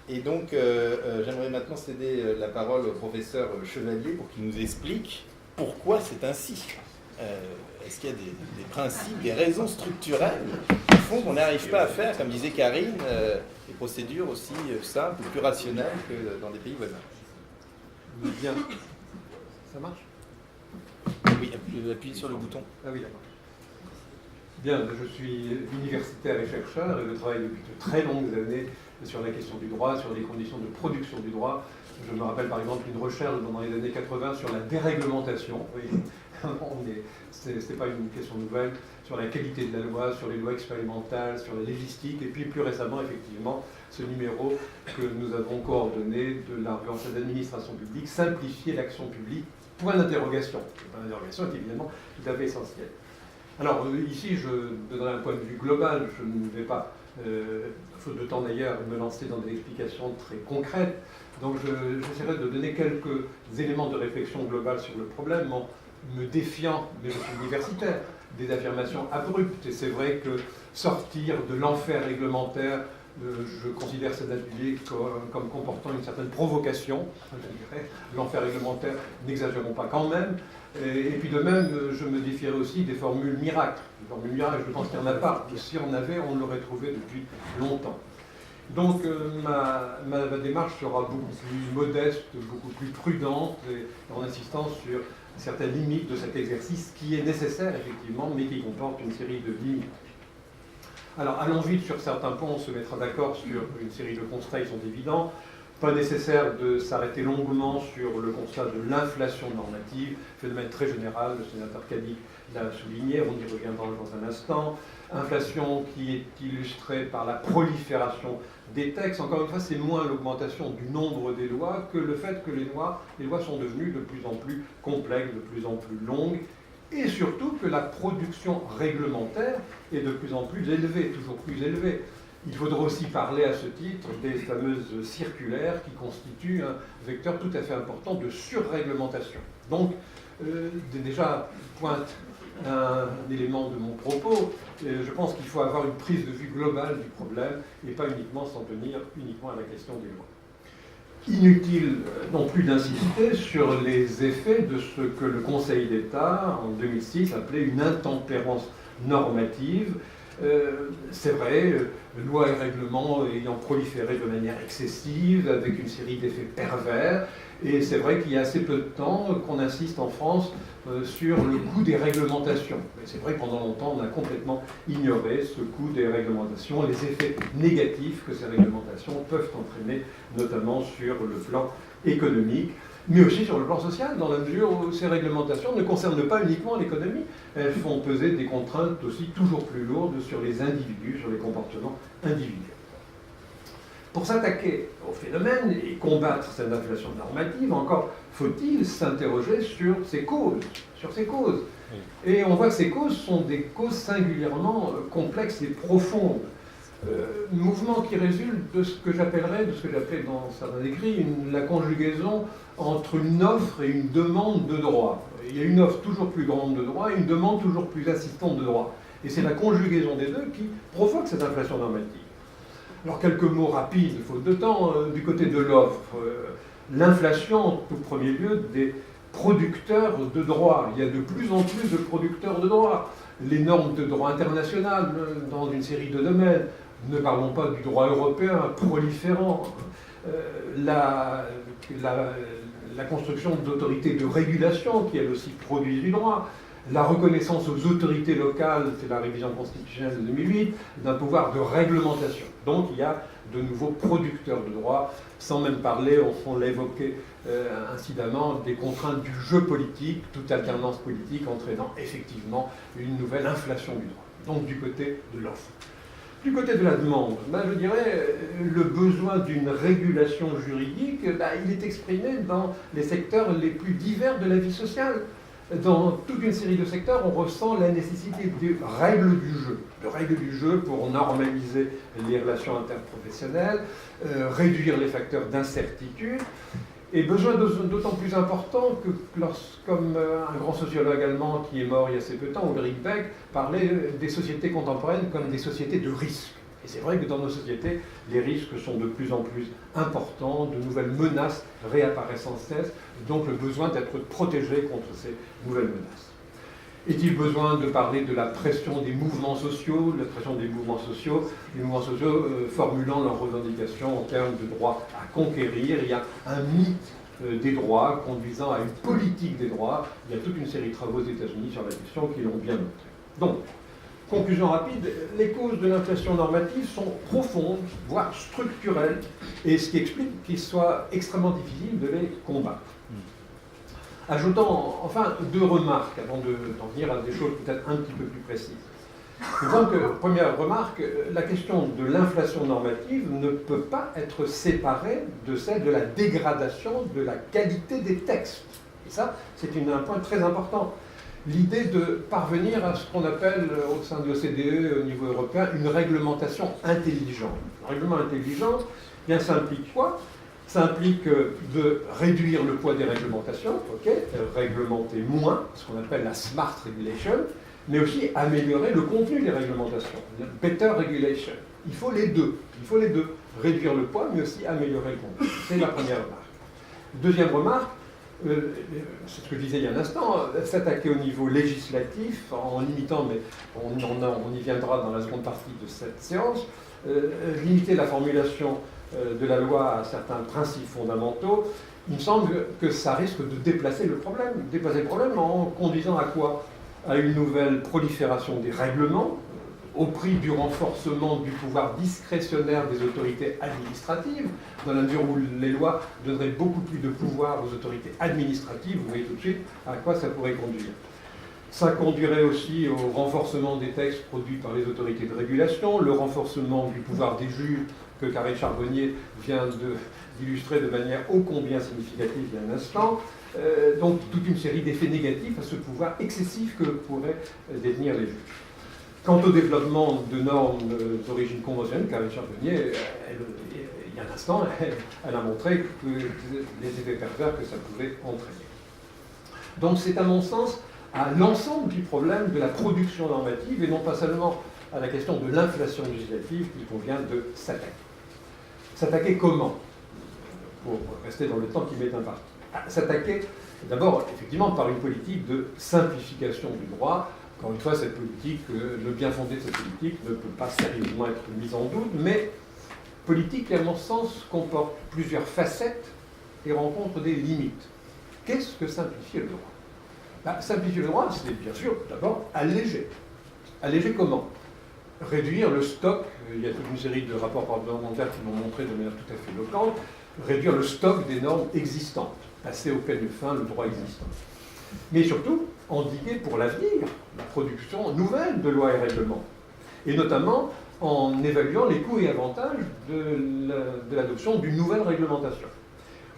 Et donc, j'aimerais maintenant céder la parole au professeur Chevalier pour qu'il nous explique pourquoi c'est ainsi. Est-ce qu'il y a des principes, des raisons structurelles qui font qu'on n'arrive pas à faire, comme disait Karine, des procédures aussi simples ou plus rationnelles que dans des pays voisins? Bien. Ça marche? Oui, appuyez sur le bouton. Ah oui, d'accord. Bien, je suis universitaire et chercheur et je travaille depuis de très longues années sur la question du droit, sur les conditions de production du droit. Je me rappelle par exemple une recherche dans les années 80 sur la déréglementation. Oui. Ce n'est pas une question nouvelle, sur la qualité de la loi, sur les lois expérimentales, sur la légistique, et puis plus récemment, effectivement, ce numéro que nous avons coordonné de la revue française d'administration publique, simplifier l'action publique, point d'interrogation. Le point d'interrogation est évidemment tout à fait essentiel. Alors ici, je donnerai un point de vue global, je ne vais pas, faute de temps d'ailleurs, me lancer dans des explications très concrètes, donc j'essaierai de donner quelques éléments de réflexion globale sur le problème, en me défiant, mais je suis universitaire, des affirmations abruptes. Et c'est vrai que sortir de l'enfer réglementaire, je considère cet atelier comme comportant une certaine provocation, je dirais. L'enfer réglementaire, n'exagérons pas quand même. Et puis de même, je me défierai aussi des formules miracles. Les formules miracles, je pense qu'il n'y en a pas. Et si on avait, on l'aurait trouvé depuis longtemps. Donc ma démarche sera beaucoup plus modeste, beaucoup plus prudente, et en insistant sur certaines limites de cet exercice qui est nécessaire, effectivement, mais qui comporte une série de limites. Alors, allons vite sur certains points, on se mettra d'accord sur une série de constats, ils sont évidents. Pas nécessaire de s'arrêter longuement sur le constat de l'inflation normative, phénomène très général, le sénateur Cadic l'a souligné, on y reviendra dans un instant. Inflation qui est illustrée par la prolifération des textes. Encore une fois, c'est moins l'augmentation du nombre des lois que le fait que les lois sont devenues de plus en plus complexes, de plus en plus longues, et surtout que la production réglementaire est de plus en plus élevée, toujours plus élevée. Il faudra aussi parler à ce titre des fameuses circulaires qui constituent un vecteur tout à fait important de surréglementation. Donc, déjà, pointe un élément de mon propos, je pense qu'il faut avoir une prise de vue globale du problème et pas uniquement s'en tenir uniquement à la question des lois. Inutile non plus d'insister sur les effets de ce que le Conseil d'État, en 2006, appelait une intempérance normative. C'est vrai, lois et règlements ayant proliféré de manière excessive, avec une série d'effets pervers, et c'est vrai qu'il y a assez peu de temps qu'on insiste en France sur le coût des réglementations. Et c'est vrai que pendant longtemps, on a complètement ignoré ce coût des réglementations, les effets négatifs que ces réglementations peuvent entraîner, notamment sur le plan économique, mais aussi sur le plan social, dans la mesure où ces réglementations ne concernent pas uniquement l'économie, elles font peser des contraintes aussi toujours plus lourdes sur les individus, sur les comportements individuels. Pour s'attaquer au phénomène et combattre cette inflation normative, encore faut-il s'interroger sur ses causes. Et on voit que ces causes sont des causes singulièrement complexes et profondes. Mouvement qui résulte de ce que j'appellerais, de ce que j'appelais dans certains écrits, la conjugaison entre une offre et une demande de droit. Il y a une offre toujours plus grande de droit et une demande toujours plus insistante de droit. Et c'est la conjugaison des deux qui provoque cette inflation normative. Alors quelques mots rapides, faute de temps, du côté de l'offre. L'inflation, en tout premier lieu, des producteurs de droit. Il y a de plus en plus de producteurs de droit. Les normes de droit international dans une série de domaines, ne parlons pas du droit européen proliférant, la construction d'autorités de régulation qui elles aussi produisent du droit, la reconnaissance aux autorités locales, c'est la révision constitutionnelle de 2008, d'un pouvoir de réglementation. Donc il y a de nouveaux producteurs de droit, sans même parler, on l'a évoqué incidemment, des contraintes du jeu politique, toute alternance politique entraînant effectivement une nouvelle inflation du droit. Donc du côté de l'offre. Du côté de la demande, je dirais le besoin d'une régulation juridique, il est exprimé dans les secteurs les plus divers de la vie sociale. Dans toute une série de secteurs, on ressent la nécessité de règles du jeu pour normaliser les relations interprofessionnelles, réduire les facteurs d'incertitude, et besoin d'autant plus important que, comme un grand sociologue allemand qui est mort il y a assez peu de temps, Ulrich Beck, parlait des sociétés contemporaines comme des sociétés de risques. Et c'est vrai que dans nos sociétés, les risques sont de plus en plus importants, de nouvelles menaces réapparaissent sans cesse, donc le besoin d'être protégé contre ces nouvelles menaces. Est-il besoin de parler de la pression des mouvements sociaux, les mouvements sociaux formulant leurs revendications en termes de droit à conquérir? Il y a un mythe des droits conduisant à une politique des droits. Il y a toute une série de travaux aux États-Unis sur la question qui l'ont bien montré. Donc, conclusion rapide, les causes de l'inflation normative sont profondes, voire structurelles, et ce qui explique qu'il soit extrêmement difficile de les combattre. Ajoutons enfin deux remarques avant d'en venir à des choses peut-être un petit peu plus précises. Donc, première remarque, la question de l'inflation normative ne peut pas être séparée de celle de la dégradation de la qualité des textes. Et ça, c'est un point très important. L'idée de parvenir à ce qu'on appelle au sein de l'OCDE au niveau européen une réglementation intelligente. Un règlement intelligent, bien, ça implique quoi? Ça implique de réduire le poids des réglementations, réglementer moins, ce qu'on appelle la smart regulation, mais aussi améliorer le contenu des réglementations, better regulation. Il faut les deux. Réduire le poids, mais aussi améliorer le contenu. C'est la première remarque. Deuxième remarque, c'est ce que je disais il y a un instant, s'attaquer au niveau législatif en limitant, mais on y viendra dans la seconde partie de cette séance, limiter la formulation de la loi à certains principes fondamentaux, il me semble que ça risque de déplacer le problème. Déplacer le problème en conduisant à quoi? À une nouvelle prolifération des règlements, au prix du renforcement du pouvoir discrétionnaire des autorités administratives, dans la mesure où les lois donneraient beaucoup plus de pouvoir aux autorités administratives, vous voyez tout de suite à quoi ça pourrait conduire. Ça conduirait aussi au renforcement des textes produits par les autorités de régulation, le renforcement du pouvoir des juges que Karel Charbonnier vient d'illustrer de manière ô combien significative il y a un instant. Donc toute une série d'effets négatifs à ce pouvoir excessif que pourraient détenir les juges. Quant au développement de normes d'origine conventionnelle, Karel Charbonnier, il y a un instant, elle a montré les effets pervers que ça pouvait entraîner. Donc c'est à mon sens à l'ensemble du problème de la production normative et non pas seulement à la question de l'inflation législative qu'il convient de s'attaquer. S'attaquer comment? Pour rester dans le temps qui m'est imparti. S'attaquer d'abord effectivement par une politique de simplification du droit. Encore une fois, cette politique, le bien fondé de cette politique ne peut pas sérieusement être mis en doute, mais politique qui, à mon sens, comporte plusieurs facettes et rencontre des limites. Qu'est-ce que simplifier le droit? Simplifier le droit, c'est bien sûr d'abord alléger. Alléger comment? Réduire le stock, il y a toute une série de rapports parlementaires qui l'ont montré de manière tout à fait éloquente, réduire le stock des normes existantes, passer au peigne fin le droit existant. Mais surtout, endiguer pour l'avenir la production nouvelle de lois et règlements, et notamment en évaluant les coûts et avantages de l'adoption d'une nouvelle réglementation.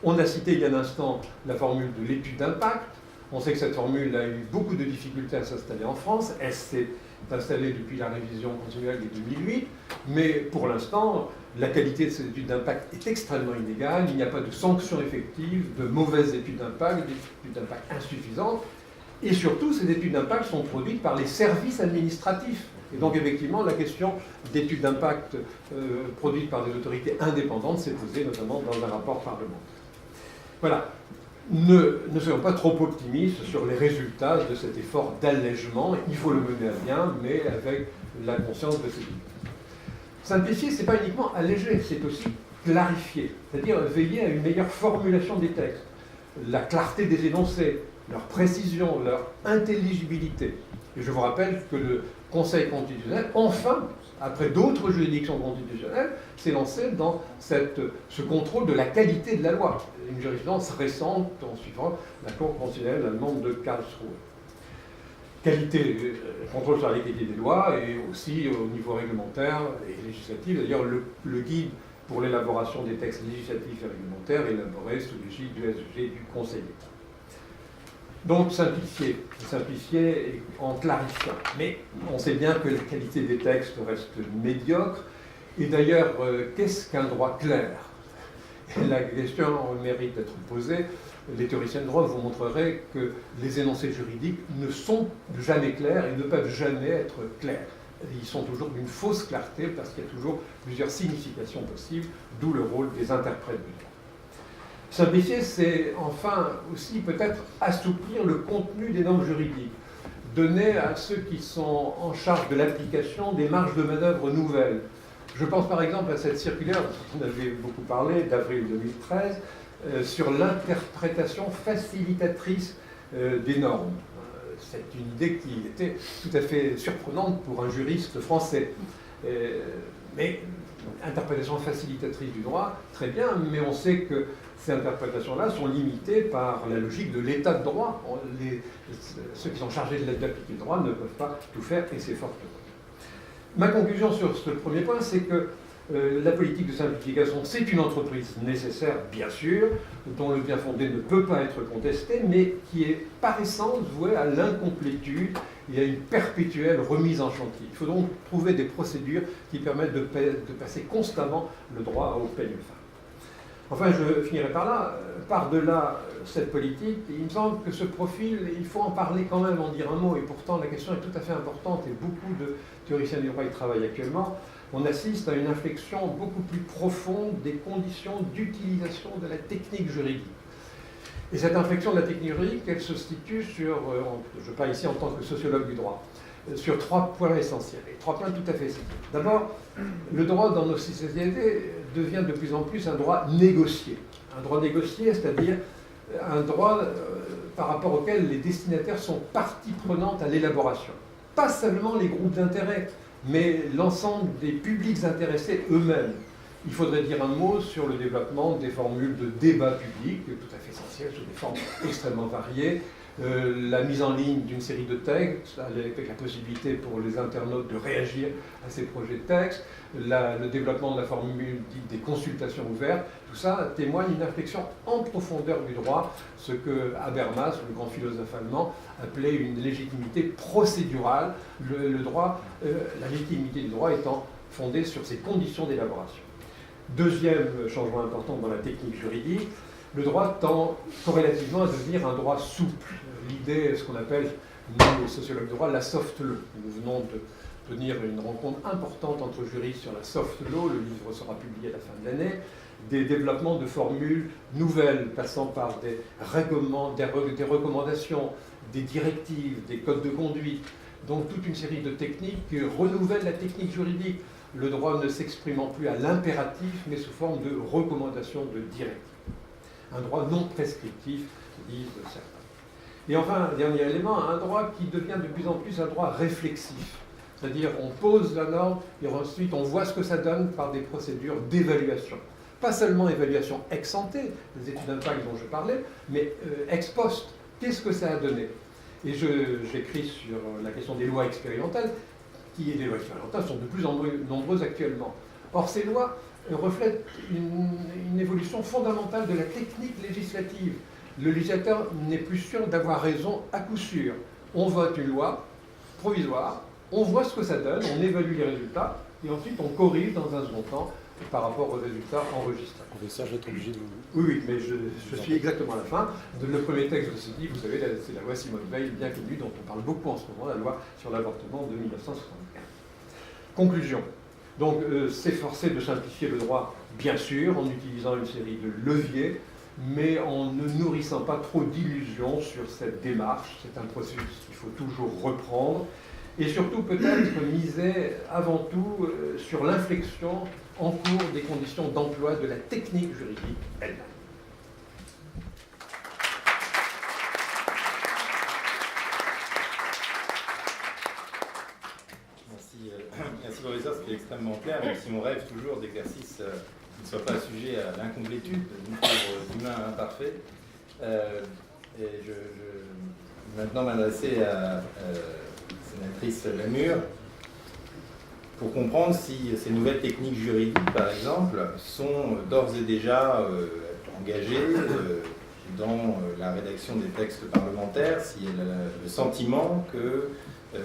On a cité il y a un instant la formule de l'étude d'impact. On sait que cette formule a eu beaucoup de difficultés à s'installer en France. Elle s'est installée depuis la révision continuelle de 2008, mais pour l'instant, la qualité de ces études d'impact est extrêmement inégale. Il n'y a pas de sanctions effectives, de mauvaises études d'impact, d'études d'impact insuffisantes. Et surtout, ces études d'impact sont produites par les services administratifs. Et donc, effectivement, la question d'études d'impact produites par des autorités indépendantes s'est posée, notamment dans un rapport parlementaire. Voilà. Ne soyons pas trop optimistes sur les résultats de cet effort d'allègement. Il faut le mener à bien, mais avec la conscience de ses limites. Simplifier, ce n'est pas uniquement alléger, c'est aussi clarifier, c'est-à-dire veiller à une meilleure formulation des textes, la clarté des énoncés, leur précision, leur intelligibilité. Et je vous rappelle que le Conseil constitutionnel, enfin, après d'autres juridictions constitutionnelles, s'est lancé dans ce contrôle de la qualité de la loi. Une jurisprudence récente en suivant la Cour constitutionnelle allemande de Karlsruhe. Contrôle sur la qualité des lois et aussi au niveau réglementaire et législatif. D'ailleurs, le guide pour l'élaboration des textes législatifs et réglementaires est élaboré sous l'égide du SG du Conseil d'État. Donc simplifier en clarifiant. Mais on sait bien que la qualité des textes reste médiocre. Et d'ailleurs, qu'est-ce qu'un droit clair? La question mérite d'être posée. Les théoriciens de droit vous montreraient que les énoncés juridiques ne sont jamais clairs et ne peuvent jamais être clairs. Ils sont toujours d'une fausse clarté parce qu'il y a toujours plusieurs significations possibles, d'où le rôle des interprètes du droit. Simplifier, c'est enfin aussi peut-être assouplir le contenu des normes juridiques, donner à ceux qui sont en charge de l'application des marges de manœuvre nouvelles. Je pense par exemple à cette circulaire dont on avait beaucoup parlé, d'avril 2013, sur l'interprétation facilitatrice des normes. C'est une idée qui était tout à fait surprenante pour un juriste français. Mais interprétation facilitatrice du droit, très bien, mais on sait que ces interprétations-là sont limitées par la logique de l'état de droit. Ceux qui sont chargés d'appliquer le droit ne peuvent pas tout faire, et c'est fort heureux. Ma conclusion sur ce premier point, c'est que la politique de simplification, c'est une entreprise nécessaire, bien sûr, dont le bien fondé ne peut pas être contesté, mais qui est par essence vouée à l'incomplétude et à une perpétuelle remise en chantier. Il faut donc trouver des procédures qui permettent de passer constamment le droit au peigne fin. Enfin, je finirai par là. Par-delà cette politique, il me semble que ce profil, il faut en parler quand même, en dire un mot, et pourtant la question est tout à fait importante, et beaucoup de théoriciens du droit y travaillent actuellement. On assiste à une inflexion beaucoup plus profonde des conditions d'utilisation de la technique juridique. Et cette inflexion de la technique juridique, elle se situe sur, je parle ici en tant que sociologue du droit, sur 3 points essentiels, et 3 points tout à fait essentiels. D'abord, le droit dans nos sociétés devient de plus en plus un droit négocié. Un droit négocié, c'est-à-dire un droit par rapport auquel les destinataires sont partie prenante à l'élaboration. Pas seulement les groupes d'intérêt, mais l'ensemble des publics intéressés eux-mêmes. Il faudrait dire un mot sur le développement des formules de débat public, tout à fait essentielles, sous des formes extrêmement variées, la mise en ligne d'une série de textes, avec la possibilité pour les internautes de réagir à ces projets de textes, le développement de la formule dite des consultations ouvertes, tout ça témoigne d'une réflexion en profondeur du droit, ce que Habermas, le grand philosophe allemand, appelait une légitimité procédurale, la légitimité du droit étant fondée sur ses conditions d'élaboration. Deuxième changement important dans la technique juridique, le droit tend corrélativement à devenir un droit souple. L'idée, ce qu'on appelle, nous, les sociologues de droit, la soft law. Nous venons de tenir une rencontre importante entre juristes sur la soft law, le livre sera publié à la fin de l'année, des développements de formules nouvelles, passant par des recommandations, des directives, des codes de conduite, donc toute une série de techniques qui renouvellent la technique juridique. Le droit ne s'exprimant plus à l'impératif, mais sous forme de recommandations, de directives. Un droit non prescriptif, disent certains. Et enfin, dernier élément, un droit qui devient de plus en plus un droit réflexif. C'est-à-dire, on pose la norme et ensuite on voit ce que ça donne par des procédures d'évaluation. Pas seulement évaluation ex ante, les études d'impact dont je parlais, mais ex post. Qu'est-ce que ça a donné? Et j'écris sur la question des lois expérimentales, les lois expérimentales sont de plus en plus nombreuses actuellement. Or, ces lois reflètent une évolution fondamentale de la technique législative. le législateur n'est plus sûr d'avoir raison à coup sûr. On vote une loi provisoire, on voit ce que ça donne, on évalue les résultats, et ensuite on corrige dans un second temps par rapport aux résultats enregistrés. Professeur, je vais être obligé de vous... Oui, oui, mais je suis exactement à la fin. Le premier texte de ce livre, vous savez, c'est la loi Simone Veil, bien connue, dont on parle beaucoup en ce moment, la loi sur l'avortement de 1975. Conclusion. Donc, s'efforcer de simplifier le droit, bien sûr, en utilisant une série de leviers, mais en ne nourrissant pas trop d'illusions sur cette démarche. C'est un processus qu'il faut toujours reprendre, et surtout peut-être miser avant tout sur l'inflexion en cours des conditions d'emploi de la technique juridique elle-même. Merci professeur, c'était extrêmement clair, même si on rêve toujours d'exercices qui ne soient pas sujets à l'incomplétude, nous pauvres humains imparfaits. Et je vais maintenant m'adresser à la sénatrice Lamure pour comprendre si ces nouvelles techniques juridiques, par exemple, sont d'ores et déjà engagées dans la rédaction des textes parlementaires, si elle a le sentiment que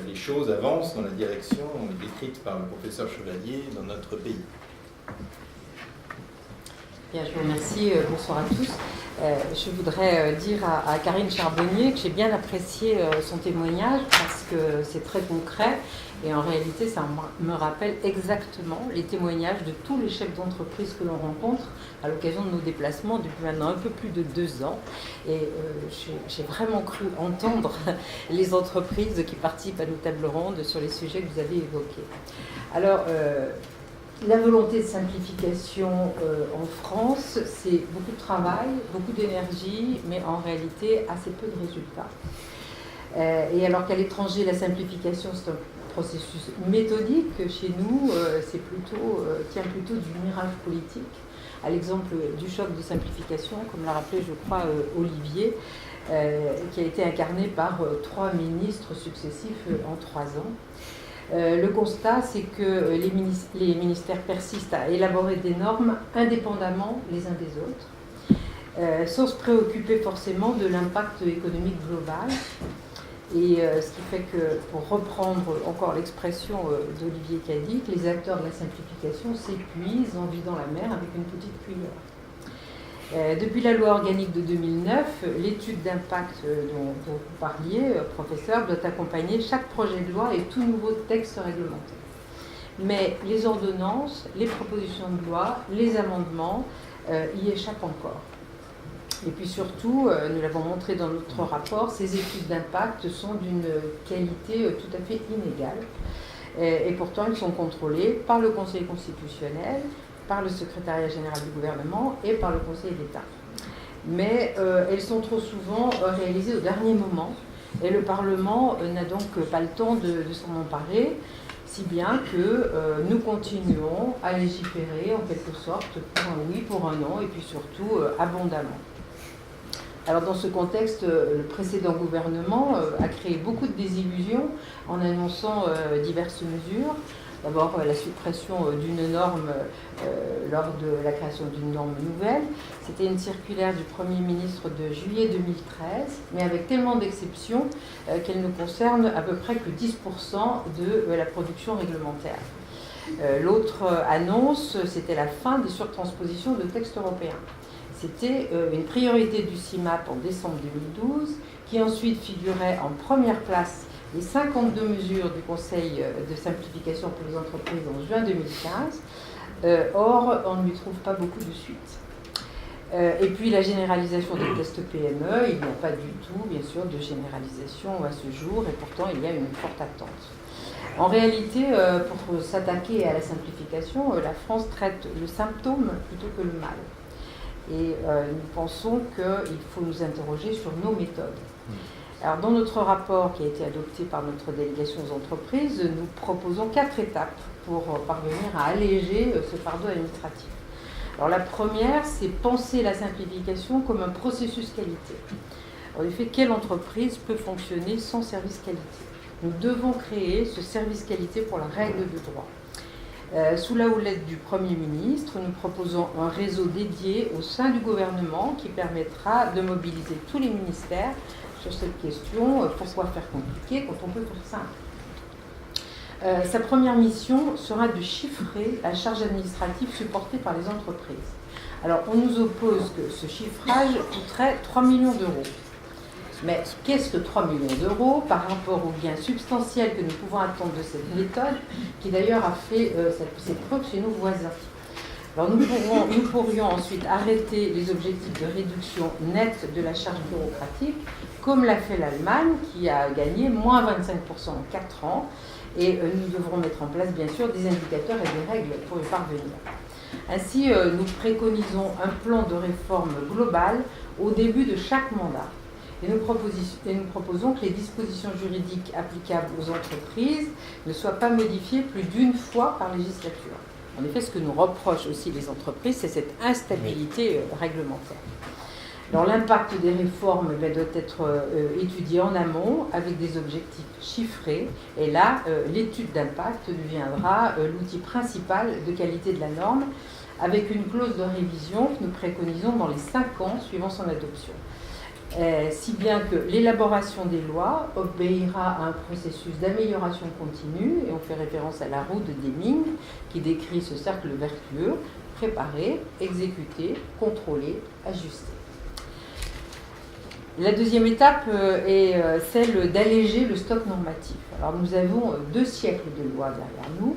les choses avancent dans la direction décrite par le professeur Chevalier dans notre pays. Bien, je vous remercie. Bonsoir à tous. Je voudrais dire à Karine Charbonnier que j'ai bien apprécié son témoignage parce que c'est très concret et en réalité ça me rappelle exactement les témoignages de tous les chefs d'entreprise que l'on rencontre à l'occasion de nos déplacements depuis maintenant un peu plus de 2 ans. Et j'ai vraiment cru entendre les entreprises qui participent à nos tables rondes sur les sujets que vous avez évoqués. Alors, la volonté de simplification en France, c'est beaucoup de travail, beaucoup d'énergie, mais en réalité assez peu de résultats. Et alors qu'à l'étranger, la simplification, c'est un processus méthodique, chez nous, tient plutôt du mirage politique, à l'exemple du choc de simplification, comme l'a rappelé, je crois, Olivier, qui a été incarné par 3 ministres successifs en 3 ans. Le constat, c'est que les ministères persistent à élaborer des normes indépendamment les uns des autres, sans se préoccuper forcément de l'impact économique global. Et ce qui fait que, pour reprendre encore l'expression d'Olivier Cadic, les acteurs de la simplification s'épuisent en vidant la mer avec une petite cuillère. Depuis la loi organique de 2009, l'étude d'impact dont vous parliez, professeur, doit accompagner chaque projet de loi et tout nouveau texte réglementaire. Mais les ordonnances, les propositions de loi, les amendements y échappent encore. Et puis surtout, nous l'avons montré dans notre rapport, ces études d'impact sont d'une qualité tout à fait inégale. Et pourtant, elles sont contrôlées par le Conseil constitutionnel, par le secrétariat général du gouvernement et par le Conseil d'État. Mais elles sont trop souvent réalisées au dernier moment et le Parlement n'a donc pas le temps de s'en emparer, si bien que nous continuons à légiférer en quelque sorte pour un oui, pour un non et puis surtout abondamment. Alors dans ce contexte, le précédent gouvernement a créé beaucoup de désillusions en annonçant diverses mesures. D'abord, la suppression d'une norme lors de la création d'une norme nouvelle. C'était une circulaire du Premier ministre de juillet 2013, mais avec tellement d'exceptions qu'elle ne concerne à peu près que 10% de la production réglementaire. L'autre annonce, c'était la fin des surtranspositions de textes européens. C'était une priorité du CIMAP en décembre 2012, qui ensuite figurait en première place les 52 mesures du Conseil de simplification pour les entreprises en juin 2015. Or, on ne lui trouve pas beaucoup de suite. Et puis la généralisation des tests PME, il n'y a pas du tout, bien sûr, de généralisation à ce jour, et pourtant il y a une forte attente. En réalité, pour s'attaquer à la simplification, la France traite le symptôme plutôt que le mal. Et nous pensons qu'il faut nous interroger sur nos méthodes. Alors, dans notre rapport qui a été adopté par notre délégation aux entreprises, nous proposons 4 étapes pour parvenir à alléger ce fardeau administratif. Alors, la première, c'est penser la simplification comme un processus qualité. En effet, quelle entreprise peut fonctionner sans service qualité ? Nous devons créer ce service qualité pour la règle de droit. Sous la houlette du Premier ministre, nous proposons un réseau dédié au sein du gouvernement qui permettra de mobiliser tous les ministères sur cette question. Pourquoi faire compliqué quand on peut faire simple? Sa première mission sera de chiffrer la charge administrative supportée par les entreprises. Alors, on nous oppose que ce chiffrage coûterait 3 millions d'euros. Mais qu'est-ce que 3 millions d'euros par rapport aux gains substantiels que nous pouvons attendre de cette méthode, qui d'ailleurs a fait ses preuves chez nos voisins? Alors nous pourrions ensuite arrêter les objectifs de réduction nette de la charge bureaucratique, comme l'a fait l'Allemagne, qui a gagné moins 25% en 4 ans. Et nous devrons mettre en place, bien sûr, des indicateurs et des règles pour y parvenir. Ainsi, nous préconisons un plan de réforme global au début de chaque mandat. Et nous proposons que les dispositions juridiques applicables aux entreprises ne soient pas modifiées plus d'une fois par législature. En effet, ce que nous reprochent aussi les entreprises, c'est cette instabilité réglementaire. Alors, l'impact des réformes doit être étudié en amont avec des objectifs chiffrés. Et là, l'étude d'impact deviendra l'outil principal de qualité de la norme, avec une clause de révision que nous préconisons dans les 5 ans suivant son adoption. Si bien que l'élaboration des lois obéira à un processus d'amélioration continue, et on fait référence à la roue de Deming qui décrit ce cercle vertueux: préparer, exécuter, contrôler, ajuster. La deuxième étape est celle d'alléger le stock normatif. Alors nous avons 2 siècles de lois derrière nous.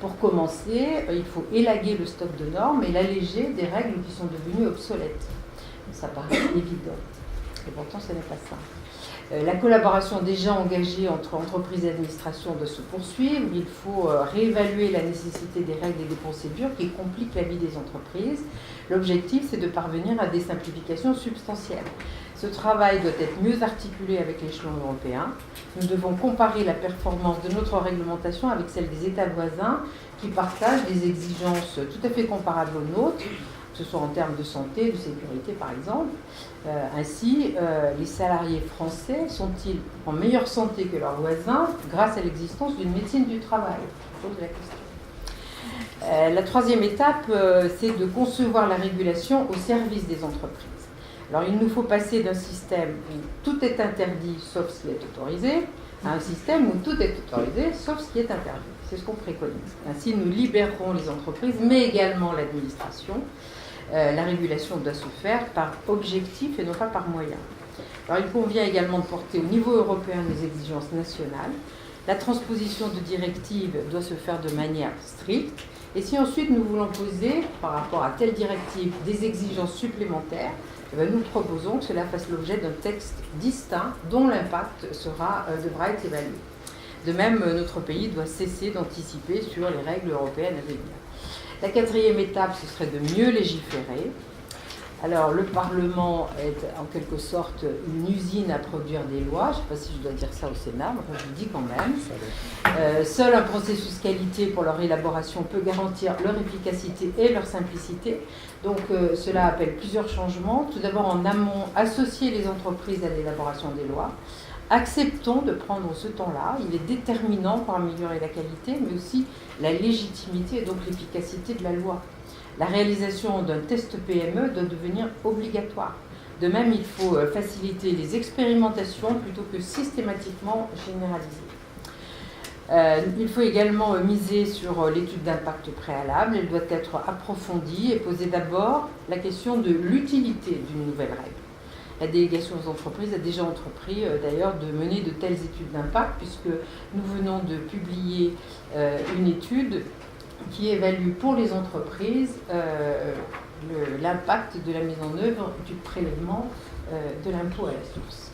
Pour commencer, il faut élaguer le stock de normes et l'alléger des règles qui sont devenues obsolètes. Ça paraît évident. Et pourtant, ce n'est pas ça. La collaboration déjà engagée entre entreprises et administration doit se poursuivre. Il faut réévaluer la nécessité des règles et des procédures qui compliquent la vie des entreprises. L'objectif, c'est de parvenir à des simplifications substantielles. Ce travail doit être mieux articulé avec l'échelon européen. Nous devons comparer la performance de notre réglementation avec celle des États voisins qui partagent des exigences tout à fait comparables aux nôtres, que ce soit en termes de santé, de sécurité par exemple. Ainsi, les salariés français sont-ils en meilleure santé que leurs voisins grâce à l'existence d'une médecine du travail? Je pose la question. La troisième étape, c'est de concevoir la régulation au service des entreprises. Alors, il nous faut passer d'un système où tout est interdit sauf ce qui est autorisé, à un système où tout est autorisé sauf ce qui est interdit. C'est ce qu'on préconise. Ainsi, nous libérerons les entreprises, mais également l'administration. La régulation doit se faire par objectif et non pas par moyen. Alors, il convient également de porter au niveau européen les exigences nationales. La transposition de directives doit se faire de manière stricte. Et si ensuite nous voulons poser, par rapport à telle directive, des exigences supplémentaires, nous proposons que cela fasse l'objet d'un texte distinct dont l'impact devra être évalué. De même, notre pays doit cesser d'anticiper sur les règles européennes à venir. La quatrième étape, ce serait de mieux légiférer. Alors, le Parlement est en quelque sorte une usine à produire des lois. Je ne sais pas si je dois dire ça au Sénat, mais je le dis quand même. Seul un processus qualité pour leur élaboration peut garantir leur efficacité et leur simplicité. Donc, cela appelle plusieurs changements. Tout d'abord, en amont, associer les entreprises à l'élaboration des lois. Acceptons de prendre ce temps-là. Il est déterminant pour améliorer la qualité, mais aussi la légitimité et donc l'efficacité de la loi. La réalisation d'un test PME doit devenir obligatoire. De même, il faut faciliter les expérimentations plutôt que systématiquement généraliser. Il faut également miser sur l'étude d'impact préalable. Elle doit être approfondie et poser d'abord la question de l'utilité d'une nouvelle règle. La délégation aux entreprises a déjà entrepris d'ailleurs de mener de telles études d'impact puisque nous venons de publier une étude qui évalue pour les entreprises l'impact de la mise en œuvre du prélèvement de l'impôt à la source.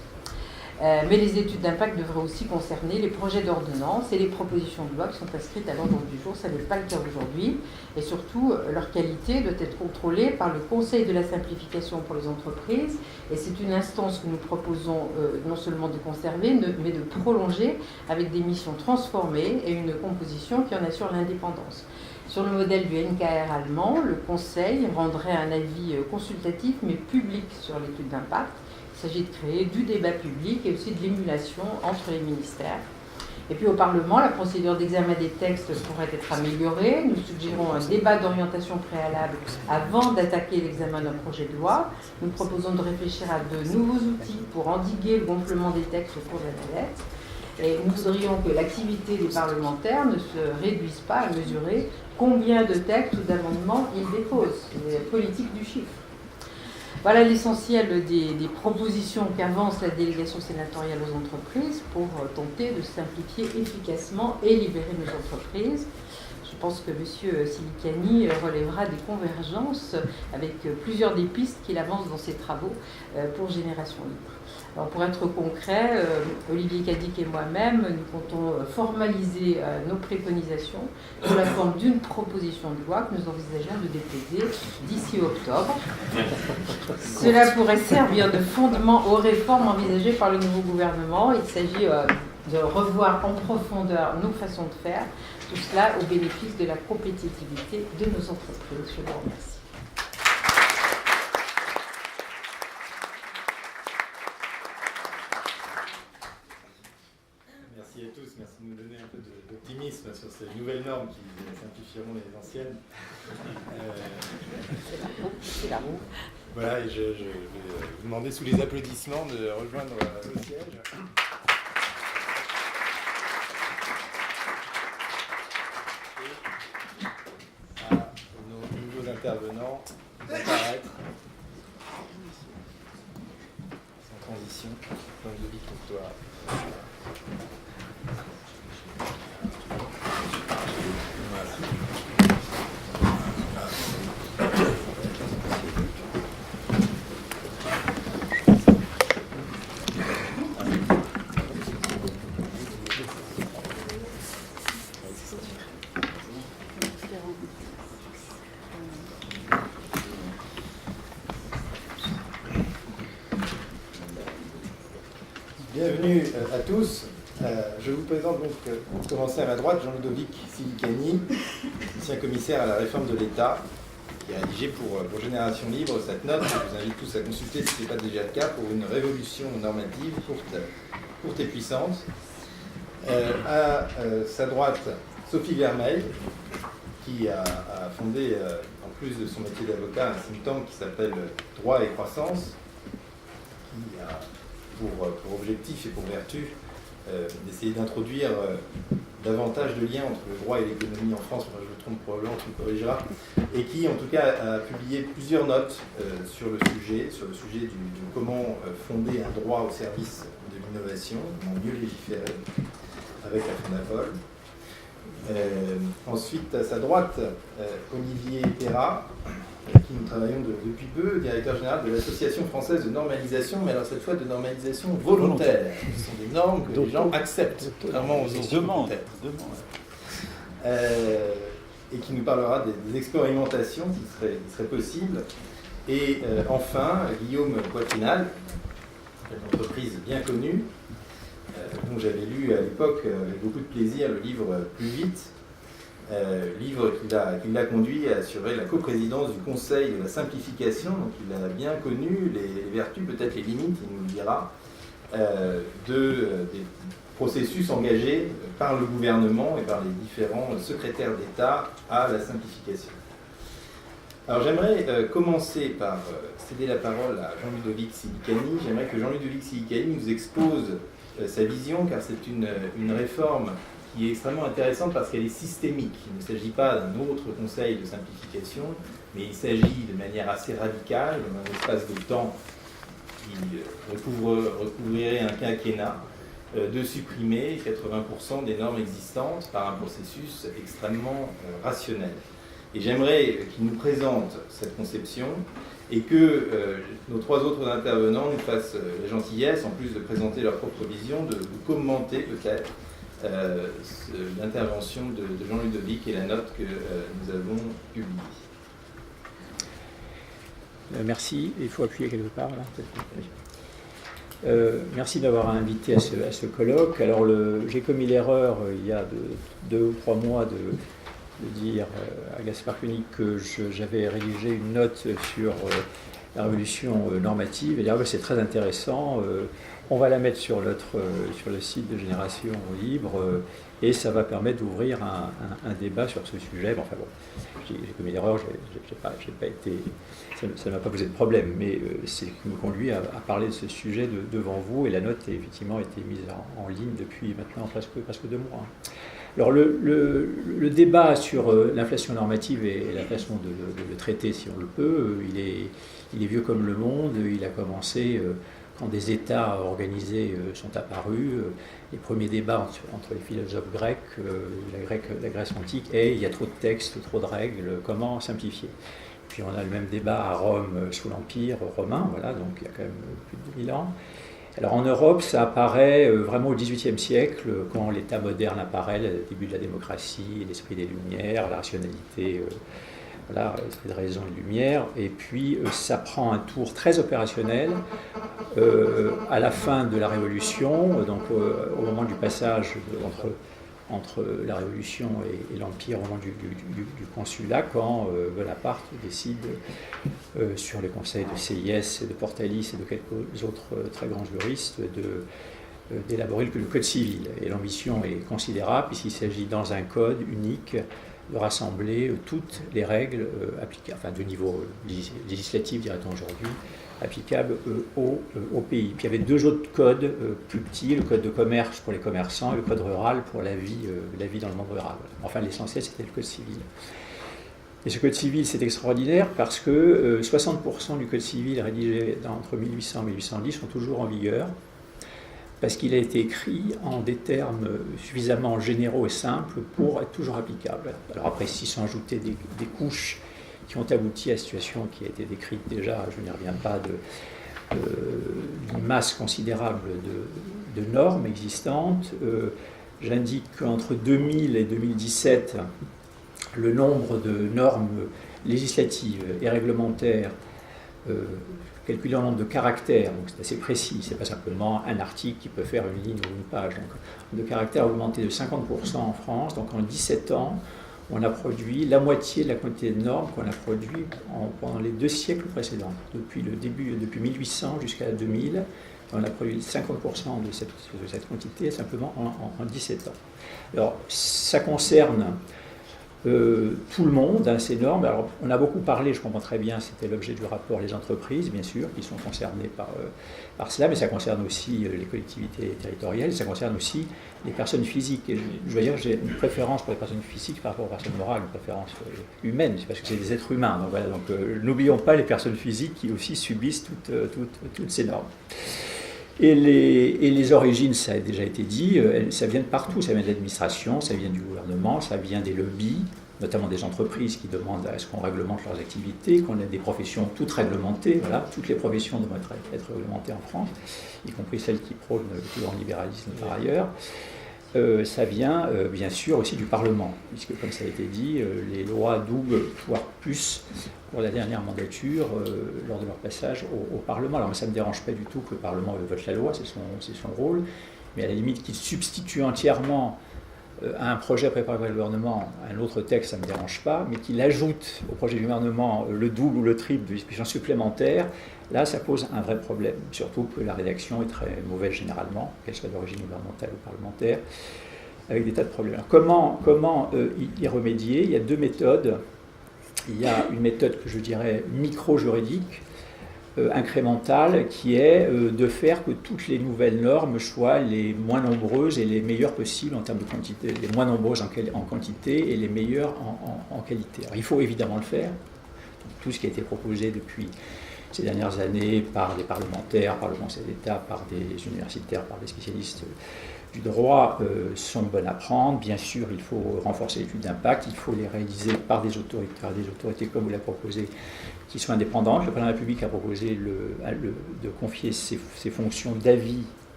Mais les études d'impact devraient aussi concerner les projets d'ordonnance et les propositions de loi qui sont inscrites à l'ordre du jour. Ça n'est pas le cas aujourd'hui. Et surtout, leur qualité doit être contrôlée par le Conseil de la simplification pour les entreprises. Et c'est une instance que nous proposons non seulement de conserver, mais de prolonger avec des missions transformées et une composition qui en assure l'indépendance. Sur le modèle du NKR allemand, le Conseil rendrait un avis consultatif mais public sur l'étude d'impact. Il s'agit de créer du débat public et aussi de l'émulation entre les ministères. Et puis au Parlement, la procédure d'examen des textes pourrait être améliorée. Nous suggérons un débat d'orientation préalable avant d'attaquer l'examen d'un projet de loi. Nous proposons de réfléchir à de nouveaux outils pour endiguer le gonflement des textes au cours de la navette. Et nous voudrions que l'activité des parlementaires ne se réduise pas à mesurer combien de textes ou d'amendements ils déposent. C'est la politique du chiffre. Voilà l'essentiel des propositions qu'avance la délégation sénatoriale aux entreprises pour tenter de simplifier efficacement et libérer nos entreprises. Je pense que M. Silicani relèvera des convergences avec plusieurs des pistes qu'il avance dans ses travaux pour Génération Libre. Alors pour être concret, Olivier Cadic et moi-même, nous comptons formaliser nos préconisations sous la forme d'une proposition de loi que nous envisageons de déposer d'ici octobre. Cela pourrait servir de fondement aux réformes envisagées par le nouveau gouvernement. Il s'agit de revoir en profondeur nos façons de faire, tout cela au bénéfice de la compétitivité de nos entreprises. Je vous remercie. Merci à tous, merci de nous donner un peu d'optimisme sur ces nouvelles normes qui simplifieront les anciennes. C'est la roue. Voilà, et je vais vous demander sous les applaudissements de rejoindre le siège. Et à nos nouveaux intervenants d'apparaître sans transition. Donc de vite pour toi. Bienvenue à tous. Je vous présente donc, pour commencer à ma droite, Jean-Ludovic Silicani, ancien commissaire à la réforme de l'État, qui a rédigé pour Génération Libre cette note. Je vous invite tous à consulter si ce n'est pas déjà le cas pour une révolution normative courte et puissante. À sa droite, Sophie Vermeil, qui a fondé, en plus de son métier d'avocat, un think tank qui s'appelle Droit et Croissance, qui a pour objectif et pour vertu d'essayer d'introduire davantage de liens entre le droit et l'économie en France. Moi, je me trompe probablement, tu me corrigeras, et qui en tout cas a publié plusieurs notes sur le sujet de comment fonder un droit au service de l'innovation, comment mieux légiférer avec la Fondapol. Ensuite, à sa droite, Olivier Perra, qui nous travaillons depuis peu, directeur général de l'Association française de normalisation, mais alors cette fois de normalisation volontaire. Ce sont des normes que les gens acceptent, contrairement aux autres volontaires. Et qui nous parlera des expérimentations qui seraient possibles. Et enfin, Guillaume Poitrinal, une entreprise bien connue, dont j'avais lu à l'époque avec beaucoup de plaisir le livre Plus vite, livre qui l'a conduit à assurer la coprésidence du Conseil de la simplification. Donc il a bien connu les vertus, peut-être les limites, il nous le dira, des processus engagés par le gouvernement et par les différents secrétaires d'État à la simplification. Alors j'aimerais commencer par céder la parole à Jean-Ludovic Silicani. J'aimerais que Jean-Ludovic Silicani nous expose sa vision, car c'est une réforme qui est extrêmement intéressante parce qu'elle est systémique. Il ne s'agit pas d'un autre conseil de simplification, mais il s'agit de manière assez radicale, dans un espace de temps qui recouvrirait un quinquennat, de supprimer 80% des normes existantes par un processus extrêmement rationnel. Et j'aimerais qu'il nous présente cette conception et que nos trois autres intervenants nous fassent la gentillesse, en plus de présenter leur propre vision, de commenter peut-être l'intervention de Jean-Ludovic et la note que nous avons publiée. Merci, il faut appuyer quelque part là. Merci d'avoir invité à ce colloque. Alors j'ai commis l'erreur il y a 2 ou 3 mois de dire à Gaspard Koenig que j'avais rédigé une note sur la révolution normative. Et dire, c'est très intéressant, on va la mettre sur le site de Génération Libre, et ça va permettre d'ouvrir un débat sur ce sujet. Bon, enfin bon, j'ai commis l'erreur, j'ai pas été, ça ne m'a pas posé de problème, mais c'est ce qui me conduit à parler de ce sujet devant vous, et la note a effectivement été mise en ligne depuis maintenant presque 2 mois. Alors le débat sur l'inflation normative et la façon de le traiter, si on le peut, il est vieux comme le monde. Il a commencé quand des États organisés sont apparus. Les premiers débats entre les philosophes grecs, la Grèce antique, et il y a trop de textes, trop de règles, comment simplifier. Puis on a le même débat à Rome sous l'Empire romain, voilà, donc il y a quand même plus de 2000 ans. Alors en Europe, ça apparaît vraiment au XVIIIe siècle, quand l'État moderne apparaît, le début de la démocratie, l'esprit des Lumières, la rationalité, voilà, l'esprit de raison et de lumière. Et puis ça prend un tour très opérationnel à la fin de la Révolution, donc au moment du passage entre la Révolution et l'Empire, au moment du Consulat, quand Bonaparte décide, sur les conseils de Sieyès, de Portalis et de quelques autres très grands juristes, d'élaborer le Code civil. Et l'ambition est considérable, puisqu'il s'agit dans un code unique de rassembler toutes les règles applicables, enfin de niveau législatif, dirait-on aujourd'hui, applicables au pays. Puis il y avait 2 autres codes plus petits, le code de commerce pour les commerçants et le code rural pour la vie dans le monde rural. Enfin, l'essentiel, c'était le code civil. Et ce code civil, c'est extraordinaire parce que 60% du code civil rédigé entre 1800 et 1810 sont toujours en vigueur, parce qu'il a été écrit en des termes suffisamment généraux et simples pour être toujours applicable. Alors après, s'ils sont ajoutés des couches qui ont abouti à la situation qui a été décrite déjà, je n'y reviens pas, d'une masse considérable de normes existantes. J'indique qu'entre 2000 et 2017, le nombre de normes législatives et réglementaires, calculé en nombre de caractères, donc c'est assez précis, c'est pas simplement un article qui peut faire une ligne ou une page, donc de caractères a augmenté de 50% en France, donc en 17 ans, on a produit la moitié de la quantité de normes qu'on a produit pendant les 2 siècles précédents. Depuis 1800 jusqu'à 2000, on a produit 50% de cette quantité simplement en 17 ans. Alors, ça concerne tout le monde, hein, ces normes. Alors, on a beaucoup parlé, je comprends très bien, c'était l'objet du rapport, les entreprises, bien sûr, qui sont concernées par cela, mais ça concerne aussi les collectivités territoriales, ça concerne aussi les personnes physiques. Et je veux dire, j'ai une préférence pour les personnes physiques par rapport aux personnes morales, une préférence humaine, c'est parce que c'est des êtres humains. Donc voilà, n'oublions pas les personnes physiques qui aussi subissent toutes ces normes. Et les origines, ça a déjà été dit, ça vient de partout, ça vient de l'administration, ça vient du gouvernement, ça vient des lobbies, notamment des entreprises qui demandent à ce qu'on réglemente leurs activités, qu'on ait des professions toutes réglementées, voilà, toutes les professions devraient être réglementées en France, y compris celles qui prônent le plus grand libéralisme par ailleurs. Ça vient bien sûr aussi du Parlement, puisque comme ça a été dit, les lois doublent, voire plus, pour la dernière mandature, lors de leur passage au Parlement. Alors ça ne me dérange pas du tout que le Parlement vote la loi, c'est son rôle, mais à la limite qu'il substitue entièrement à un projet préparé par le gouvernement un autre texte, ça ne me dérange pas, mais qu'il ajoute au projet du gouvernement le double ou le triple de dispositions supplémentaires, là ça pose un vrai problème, surtout que la rédaction est très mauvaise généralement, qu'elle soit d'origine gouvernementale ou parlementaire, avec des tas de problèmes. Alors, comment y remédier ? Il y a 2 méthodes. Il y a une méthode que je dirais micro-juridique, incrémentale, qui est de faire que toutes les nouvelles normes soient les moins nombreuses et les meilleures possibles en termes de quantité, les moins nombreuses en quantité et les meilleures en qualité. Alors, il faut évidemment le faire. Tout ce qui a été proposé depuis ces dernières années par des parlementaires, par le Conseil d'État, par des universitaires, par des spécialistes du droit sont bonnes à prendre. Bien sûr, il faut renforcer l'étude d'impact, il faut les réaliser par des autorités comme vous l'avez proposé, qui sont indépendantes. Le président de la République a proposé de confier ses fonctions d'avis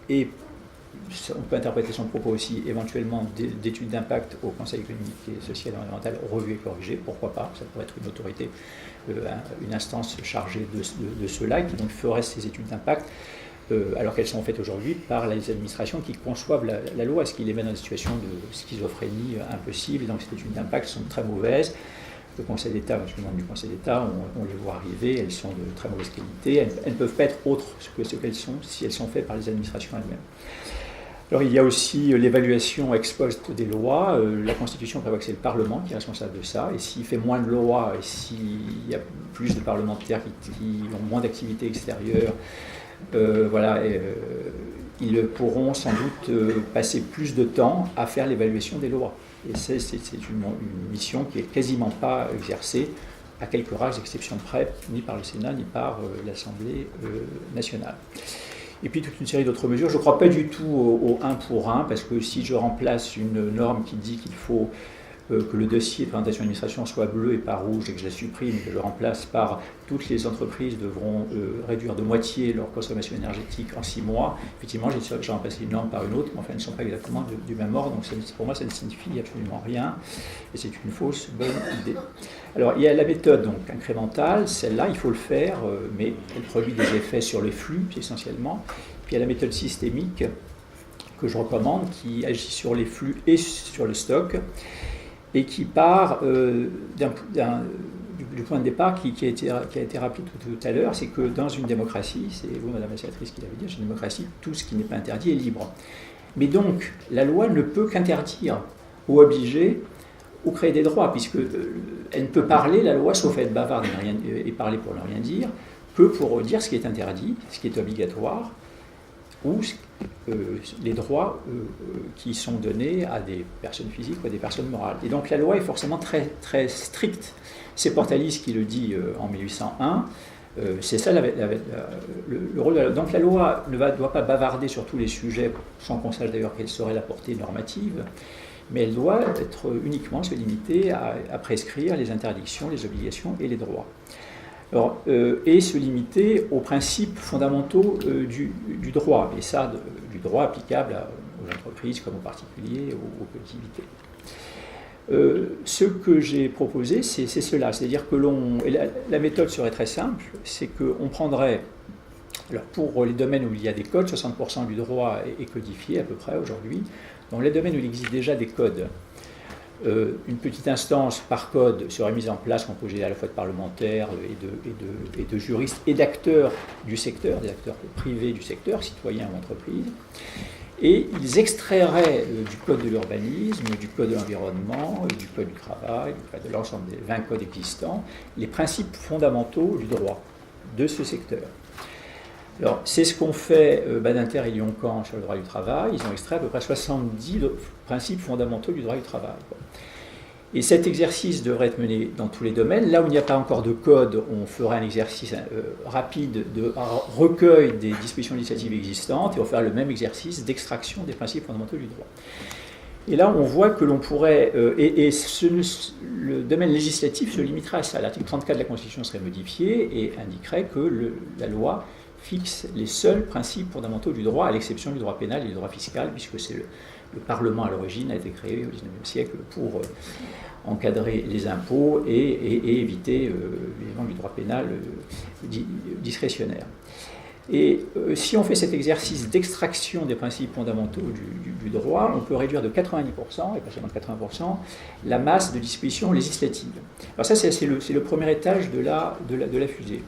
et on peut interpréter son propos aussi éventuellement d'études d'impact au Conseil économique et social et environnemental revu et corrigé, pourquoi pas, ça pourrait être une autorité, une instance chargée de cela, qui donc ferait ces études d'impact, alors qu'elles sont faites aujourd'hui par les administrations qui conçoivent la loi, ce qui les met dans une situation de schizophrénie impossible, et donc ces études d'impact sont très mauvaises. le Conseil d'État, je suis membre du Conseil d'État, on les voit arriver, elles sont de très mauvaise qualité, elles ne peuvent pas être autres que ce qu'elles sont si elles sont faites par les administrations elles-mêmes. Alors il y a aussi l'évaluation ex post des lois. La Constitution prévoit que c'est le Parlement qui est responsable de ça, et s'il fait moins de lois, et s'il y a plus de parlementaires qui ont moins d'activités extérieures, ils pourront sans doute passer plus de temps à faire l'évaluation des lois. Et c'est une mission qui est quasiment pas exercée, à quelques rares exceptions près, ni par le Sénat, ni par l'Assemblée nationale. Et puis toute une série d'autres mesures. Je ne crois pas du tout au 1 pour 1, parce que si je remplace une norme qui dit qu'il faut que le dossier de présentation d'administration soit bleu et pas rouge, et que je la supprime, que je le remplace par toutes les entreprises devront réduire de moitié leur consommation énergétique en 6 mois, effectivement j'ai remplacé une norme par une autre, mais enfin elles ne sont pas exactement du même ordre, donc pour moi ça ne signifie absolument rien, et c'est une fausse bonne idée. Alors il y a la méthode donc incrémentale, celle-là il faut le faire, mais elle produit des effets sur les flux essentiellement. Puis il y a la méthode systémique que je recommande, qui agit sur les flux et sur le stock, et qui part du point de départ qui a été rappelé tout à l'heure, c'est que dans une démocratie, c'est vous, Madame la sénatrice, qui l'avez dit, dans une démocratie, tout ce qui n'est pas interdit est libre. Mais donc, la loi ne peut qu'interdire ou obliger ou créer des droits, puisqu'elle ne peut parler, la loi, sauf être bavarde et parler pour ne rien dire, que pour dire ce qui est interdit, ce qui est obligatoire, ou les droits qui sont donnés à des personnes physiques ou à des personnes morales. Et donc la loi est forcément très, très stricte. C'est Portalis qui le dit en 1801. C'est ça le rôle de la loi. Donc la loi ne doit pas bavarder sur tous les sujets, sans qu'on sache d'ailleurs quelle serait la portée normative, mais elle doit uniquement se limiter à prescrire les interdictions, les obligations et les droits. Alors, et se limiter aux principes fondamentaux du droit, et ça, du droit applicable aux entreprises comme aux particuliers, aux collectivités. Ce que j'ai proposé, c'est cela, c'est-à-dire que la méthode serait très simple, c'est qu'on prendrait, alors pour les domaines où il y a des codes, 60% du droit est codifié à peu près aujourd'hui, dans les domaines où il existe déjà des codes, une petite instance par code serait mise en place, composée à la fois de parlementaires et de juristes et d'acteurs du secteur, des acteurs privés du secteur, citoyens ou entreprises, et ils extrairaient du code de l'urbanisme, du code de l'environnement, du code du travail, de l'ensemble des 20 codes existants, les principes fondamentaux du droit de ce secteur. Alors, c'est ce qu'ont fait Badinter et Lyon-Camp sur le droit du travail. Ils ont extrait à peu près 70 principes fondamentaux du droit du travail. Et cet exercice devrait être mené dans tous les domaines. Là où il n'y a pas encore de code, on ferait un exercice rapide de recueil des dispositions législatives existantes et on ferait le même exercice d'extraction des principes fondamentaux du droit. Et là, on voit que l'on pourrait, le domaine législatif se limiterait à ça. L'article 34 de la Constitution serait modifié et indiquerait que la loi fixe les seuls principes fondamentaux du droit, à l'exception du droit pénal et du droit fiscal, puisque c'est le Parlement à l'origine a été créé au XIXe siècle pour encadrer les impôts et éviter évidemment du droit pénal discrétionnaire. Et si on fait cet exercice d'extraction des principes fondamentaux du droit, on peut réduire de 90%, et pas seulement de 80%, la masse de dispositions législatives. Alors ça, c'est le premier étage de la fusée.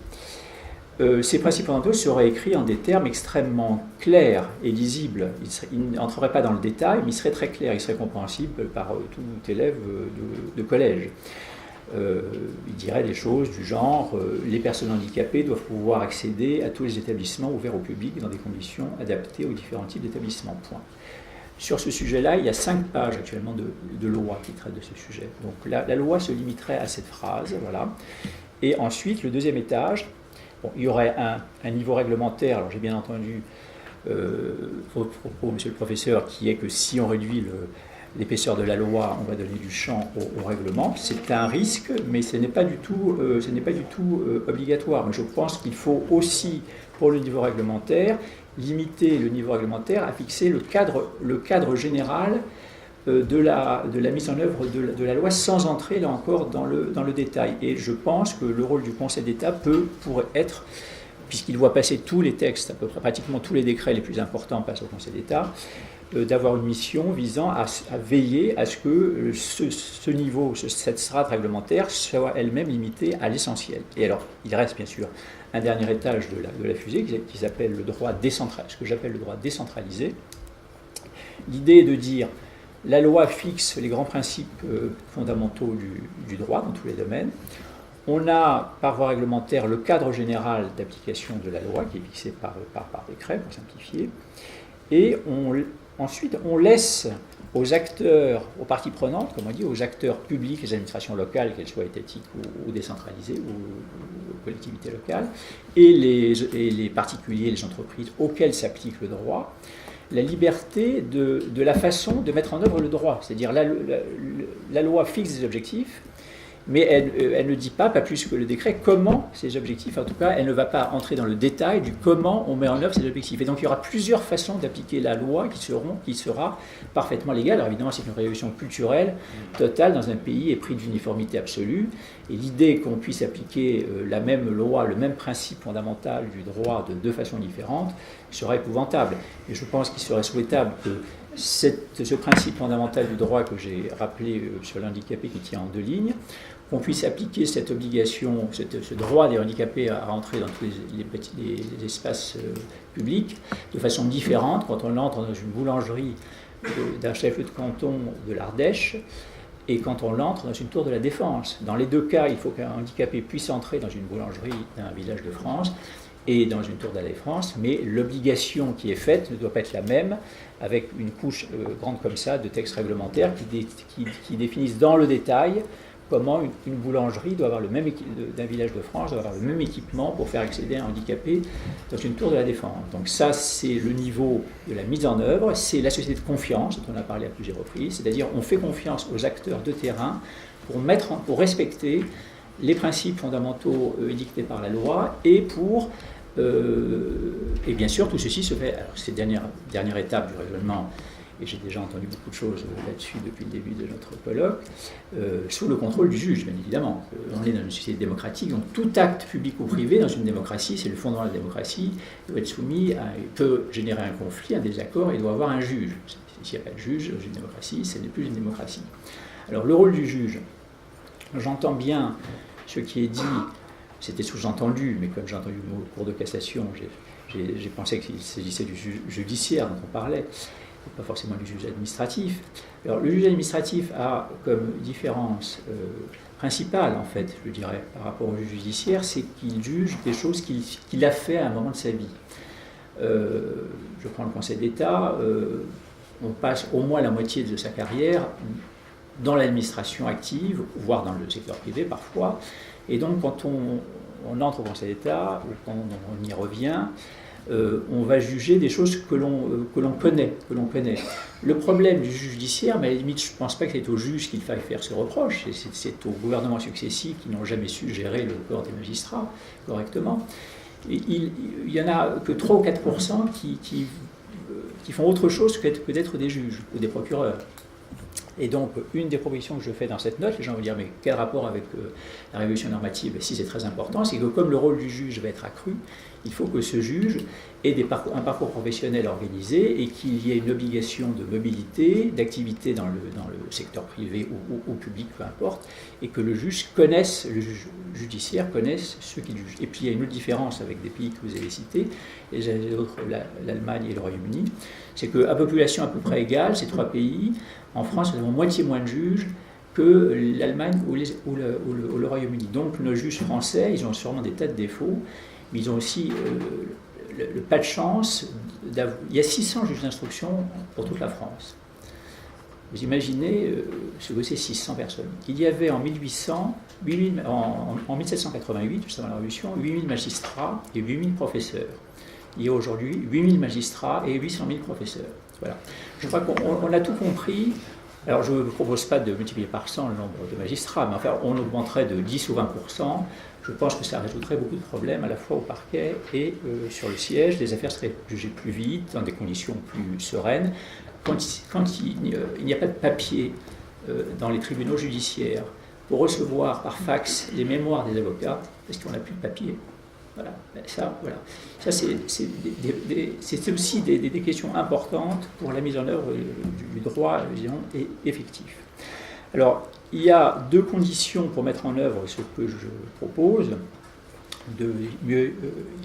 Ces principes fondamentaux seraient écrits en des termes extrêmement clairs et lisibles. Ils n'entreraient pas dans le détail, mais ils seraient très clairs, ils seraient compréhensibles par tout élève de collège. Il dirait des choses du genre les personnes handicapées doivent pouvoir accéder à tous les établissements ouverts au public dans des conditions adaptées aux différents types d'établissements. Point. Sur ce sujet-là, il y a 5 pages actuellement de loi qui traitent de ce sujet. Donc la loi se limiterait à cette phrase, voilà. Et ensuite, le deuxième étage, il y aurait un niveau réglementaire. Alors j'ai bien entendu votre propos, monsieur le professeur, qui est que si on réduit l'épaisseur de la loi, on va donner du champ au règlement. C'est un risque, mais ce n'est pas du tout, obligatoire. Mais je pense qu'il faut aussi, pour le niveau réglementaire, limiter le niveau réglementaire à fixer le cadre général de la mise en œuvre de la loi, sans entrer là encore dans le détail. Et je pense que le rôle du Conseil d'État pourrait être, puisqu'il voit passer tous les textes, à peu près pratiquement tous les décrets les plus importants passent au Conseil d'État, d'avoir une mission visant à veiller à ce que ce niveau, cette strate réglementaire soit elle-même limitée à l'essentiel. Et alors, il reste bien sûr un dernier étage de la fusée qui s'appelle le droit décentralisé, ce que j'appelle le droit décentralisé. L'idée est de dire la loi fixe les grands principes fondamentaux du droit dans tous les domaines. On a, par voie réglementaire, le cadre général d'application de la loi qui est fixé par décret, pour simplifier. Et ensuite, on laisse aux acteurs, aux parties prenantes, comme on dit, aux acteurs publics, les administrations locales, qu'elles soient étatiques ou décentralisées, ou collectivités locales, et les particuliers, les entreprises auxquelles s'applique le droit, la liberté de la façon de mettre en œuvre le droit. C'est-à-dire la loi fixe des objectifs, mais elle ne dit pas plus que le décret, comment ces objectifs, en tout cas, elle ne va pas entrer dans le détail du comment on met en œuvre ces objectifs. Et donc il y aura plusieurs façons d'appliquer la loi qui sera parfaitement légale. Alors évidemment, c'est une révolution culturelle totale dans un pays épris d'uniformité absolue. Et l'idée qu'on puisse appliquer la même loi, le même principe fondamental du droit de deux façons différentes, serait épouvantable. Et je pense qu'il serait souhaitable que ce principe fondamental du droit que j'ai rappelé sur l'handicapé qui tient en deux lignes, qu'on puisse appliquer cette obligation, ce droit des handicapés à rentrer dans tous les espaces publics de façon différente quand on entre dans une boulangerie d'un chef-lieu de canton de l'Ardèche et quand on entre dans une tour de la Défense. Dans les deux cas, il faut qu'un handicapé puisse entrer dans une boulangerie d'un village de France et dans une tour de la Défense, mais l'obligation qui est faite ne doit pas être la même, avec une couche grande comme ça de textes réglementaires qui définissent dans le détail comment une boulangerie doit avoir le même d'un village de France doit avoir le même équipement pour faire accéder un handicapé dans une tour de la Défense. Donc ça, c'est le niveau de la mise en œuvre, c'est la société de confiance dont on a parlé à plusieurs reprises, c'est-à-dire on fait confiance aux acteurs de terrain pour respecter les principes fondamentaux édictés par la loi et et bien sûr tout ceci se fait, alors c'est la dernière étape du raisonnement, et j'ai déjà entendu beaucoup de choses là-dessus depuis le début de notre colloque, sous le contrôle du juge, bien évidemment. On est dans une société démocratique, donc tout acte public ou privé dans une démocratie, c'est le fondement de la démocratie, doit être soumis il peut générer un conflit, un désaccord, et doit avoir un juge. S'il n'y a pas de juge dans une démocratie, ce n'est plus une démocratie. Alors le rôle du juge, j'entends bien ce qui est dit, c'était sous-entendu, mais comme j'ai entendu le mot cour de cassation, j'ai pensé qu'il s'agissait du juge judiciaire dont on parlait, pas forcément du juge administratif. Alors le juge administratif a comme différence principale, en fait, je dirais, par rapport au juge judiciaire, c'est qu'il juge des choses qu'il a fait à un moment de sa vie. Je prends le Conseil d'État, on passe au moins la moitié de sa carrière dans l'administration active, voire dans le secteur privé parfois, et donc quand on entre au Conseil d'État, ou quand on y revient, on va juger des choses que l'on connaît. Le problème du juge judiciaire, mais à la limite, je ne pense pas que c'est au juge qu'il faille faire ce reproche, c'est aux gouvernements successifs qui n'ont jamais su gérer le corps des magistrats correctement. Et il n'y en a que 3 ou 4% qui font autre chose que d'être des juges ou des procureurs. Et donc, une des propositions que je fais dans cette note, les gens vont dire, mais quel rapport avec la révolution normative? Si c'est très important, c'est que comme le rôle du juge va être accru, il faut que ce juge ait un parcours professionnel organisé et qu'il y ait une obligation de mobilité, d'activité dans le secteur privé ou public, peu importe, et que le juge judiciaire connaisse ceux qui jugent. Et puis il y a une autre différence avec des pays que vous avez cités, les autres, l'Allemagne et le Royaume-Uni, c'est qu'à population à peu près égale, ces trois pays, en France, nous avons moitié moins de juges que l'Allemagne ou le Royaume-Uni. Donc nos juges français, ils ont sûrement des tas de défauts, mais ils ont aussi le pas de chance. Il y a 600 juges d'instruction pour toute la France. Vous imaginez ce que c'est 600 personnes. Il y avait en 1788, juste avant la Révolution, 8000 magistrats et 8000 professeurs. Il y a aujourd'hui 8000 magistrats et 800 000 professeurs. Voilà. Je crois qu'on a tout compris. Alors, je ne vous propose pas de multiplier par 100 le nombre de magistrats, mais enfin, on augmenterait de 10 ou 20%. Je pense que ça résoudrait beaucoup de problèmes, à la fois au parquet et sur le siège. Les affaires seraient jugées plus vite, dans des conditions plus sereines. Quand il n'y a pas de papier dans les tribunaux judiciaires pour recevoir par fax les mémoires des avocats, parce qu'on n'a plus de papier. Voilà. Ça, c'est aussi des questions importantes pour la mise en œuvre du droit, disons, effectif. Alors, il y a 2 conditions pour mettre en œuvre ce que je propose, de mieux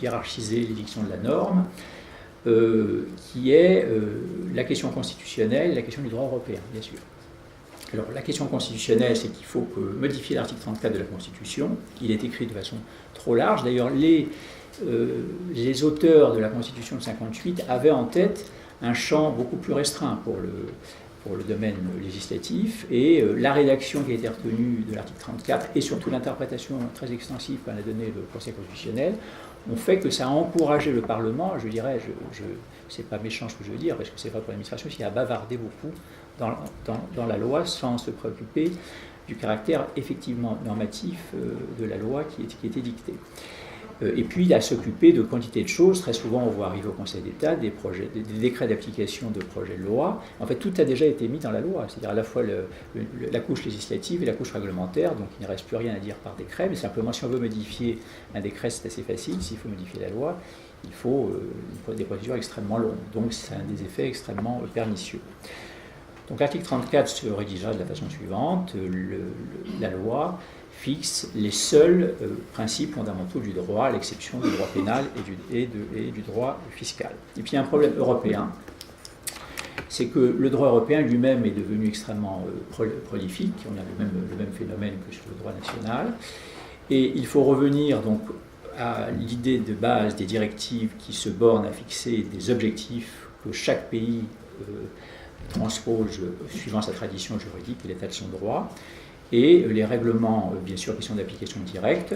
hiérarchiser l'édiction de la norme, qui est la question constitutionnelle et la question du droit européen, bien sûr. Alors, la question constitutionnelle, c'est qu'il faut modifier l'article 34 de la Constitution. Il est écrit de façon trop large. D'ailleurs, les auteurs de la Constitution de 58 avaient en tête un champ beaucoup plus restreint pour le domaine législatif, et la rédaction qui a été retenue de l'article 34, et surtout l'interprétation très extensive qu'en a donnée le Conseil constitutionnel, ont fait que ça a encouragé le Parlement, je dirais, c'est pas méchant ce que je veux dire, parce que c'est vrai pour l'administration, c'est à bavarder beaucoup dans la loi sans se préoccuper du caractère effectivement normatif de la loi qui était dictée. Et puis à s'occuper de quantité de choses. Très souvent, on voit arriver au Conseil d'État des décrets d'application de projets de loi. En fait, tout a déjà été mis dans la loi, c'est-à-dire à la fois la couche législative et la couche réglementaire, donc il ne reste plus rien à dire par décret, mais simplement si on veut modifier un décret, c'est assez facile. S'il faut modifier la loi, il faut des procédures extrêmement longues, donc c'est un des effets extrêmement pernicieux. Donc l'article 34 se rédigera de la façon suivante. La loi fixe les seuls principes fondamentaux du droit, à l'exception du droit pénal et du droit fiscal. Et puis il y a un problème européen, c'est que le droit européen lui-même est devenu extrêmement prolifique. On a le même phénomène que sur le droit national. Et il faut revenir donc à l'idée de base des directives qui se bornent à fixer des objectifs que chaque pays transpose suivant sa tradition juridique et l'état de son droit. Et les règlements, bien sûr, qui sont d'application directe,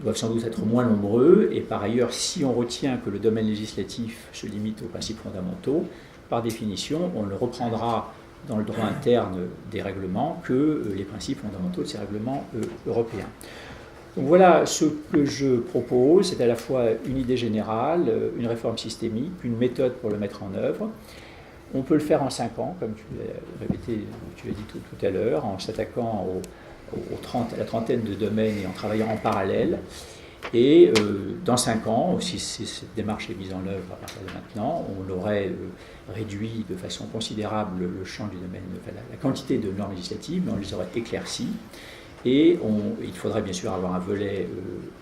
doivent sans doute être moins nombreux. Et par ailleurs, si on retient que le domaine législatif se limite aux principes fondamentaux, par définition, on ne reprendra dans le droit interne des règlements que les principes fondamentaux de ces règlements européens. Donc voilà ce que je propose. C'est à la fois une idée générale, une réforme systémique, une méthode pour le mettre en œuvre. On peut le faire en 5 ans, comme tu l'as dit tout à l'heure, en s'attaquant à la trentaine de domaines et en travaillant en parallèle. Et dans 5 ans, si cette démarche est mise en œuvre à partir de maintenant, on aurait réduit de façon considérable le champ du domaine, la quantité de normes législatives, mais on les aurait éclaircies. Et il faudrait bien sûr avoir un volet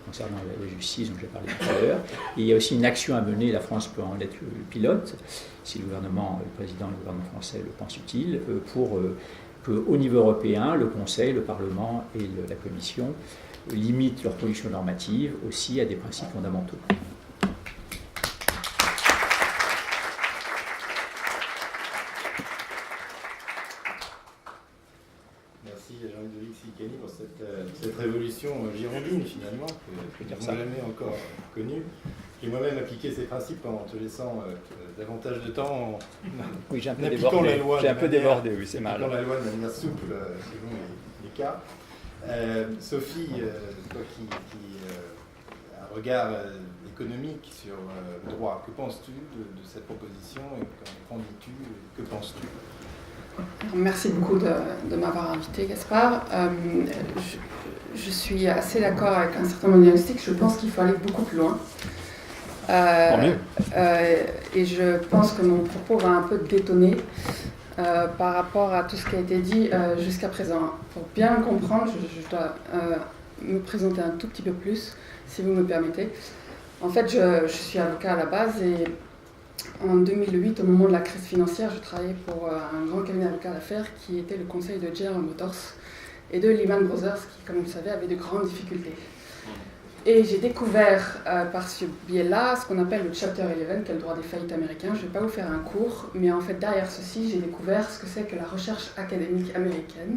concernant la justice dont j'ai parlé tout à l'heure. Et il y a aussi une action à mener, la France peut en être le pilote, si le gouvernement français le pense utile, pour qu'au niveau européen, le Conseil, le Parlement et la Commission limitent leur production normative aussi à des principes fondamentaux. Merci Jean-Luc Siccani pour cette révolution girondine finalement que nous n'avons jamais encore connue. J'ai moi-même appliqué ces principes en te laissant davantage de temps oui, j'ai un peu appliquant la loi. J'ai un peu débordé, oui, c'est mal. Appliquant la loi de manière souple selon les cas. Sophie, toi qui as un regard économique sur le droit, que penses-tu de cette proposition et qu'en dis-tu? Que penses-tu? Merci beaucoup de m'avoir invité, Gaspard. Je suis assez d'accord avec un certain nombre de diagnostics. Je pense qu'il faut aller beaucoup plus loin. Et je pense que mon propos va un peu détonner par rapport à tout ce qui a été dit jusqu'à présent. Pour bien le comprendre, je dois me présenter un tout petit peu plus, si vous me permettez. En fait, je suis avocat à la base et en 2008, au moment de la crise financière, je travaillais pour un grand cabinet d'avocats d'affaires qui était le conseil de General Motors et de Lehman Brothers, qui, comme vous le savez, avait de grandes difficultés. Et j'ai découvert par ce biais-là ce qu'on appelle le Chapter 11, qui est le droit des faillites américain. Je ne vais pas vous faire un cours, mais en fait, derrière ceci, j'ai découvert ce que c'est que la recherche académique américaine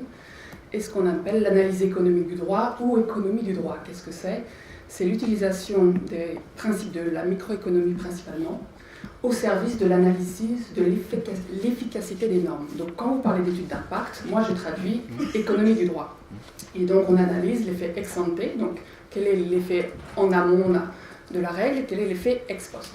et ce qu'on appelle l'analyse économique du droit ou économie du droit. Qu'est-ce que c'est? C'est l'utilisation des principes de la microéconomie principalement au service de l'analyse de l'efficacité des normes. Donc quand vous parlez d'études d'impact, moi je traduis économie du droit. Et donc on analyse l'effet ex ante, donc quel est l'effet en amont de la règle et quel est l'effet ex post.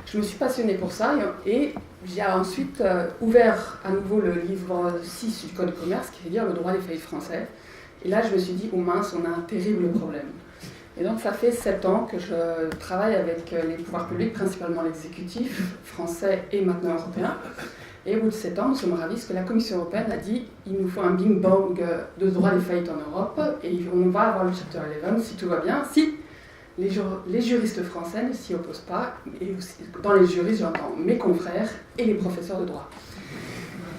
Je me suis passionnée pour ça et j'ai ensuite ouvert à nouveau le livre 6 du Code de commerce qui veut dire le droit des faillites français. Et là je me suis dit, oh mince, on a un terrible problème. Et donc ça fait 7 ans que je travaille avec les pouvoirs publics, principalement l'exécutif français et maintenant européen. Et au bout de 7 ans, nous sommes ravis que la Commission européenne a dit il nous faut un bing bang de droit des faillites en Europe et on va avoir le Chapter 11 si tout va bien, si les juristes français ne s'y opposent pas. Et aussi, dans les juristes, j'entends mes confrères et les professeurs de droit.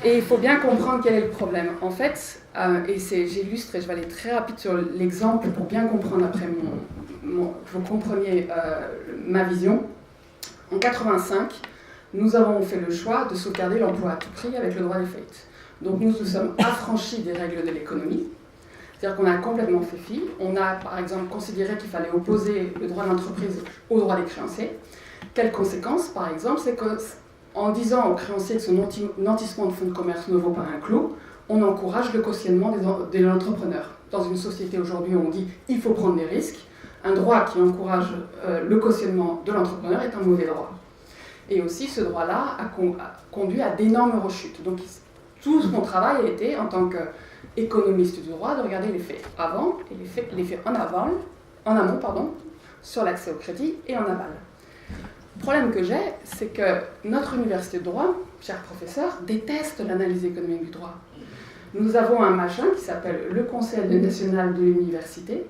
Et il faut bien comprendre quel est le problème. En fait, j'illustre et je vais aller très rapide sur l'exemple pour bien comprendre après vous compreniez ma vision. En 85, nous avons fait le choix de sauvegarder l'emploi à tout prix avec le droit des faillites. Donc nous nous sommes affranchis des règles de l'économie. C'est-à-dire qu'on a complètement fait fi. On a par exemple considéré qu'il fallait opposer le droit de l'entreprise au droit des créanciers. Quelle conséquence par exemple, c'est qu'en disant aux créanciers que son nantissement de fonds de commerce ne vaut pas un clou, on encourage le cautionnement de l'entrepreneur. Dans une société aujourd'hui où on dit il faut prendre des risques, un droit qui encourage le cautionnement de l'entrepreneur est un mauvais droit. Et aussi ce droit-là a conduit à d'énormes rechutes. Donc tout mon travail a été en tant que économiste du droit, de regarder les faits avant et les faits en amont, sur l'accès au crédit et en aval. Le problème que j'ai, c'est que notre université de droit, chers professeurs, déteste l'analyse économique du droit. Nous avons un machin qui s'appelle le Conseil national de l'université,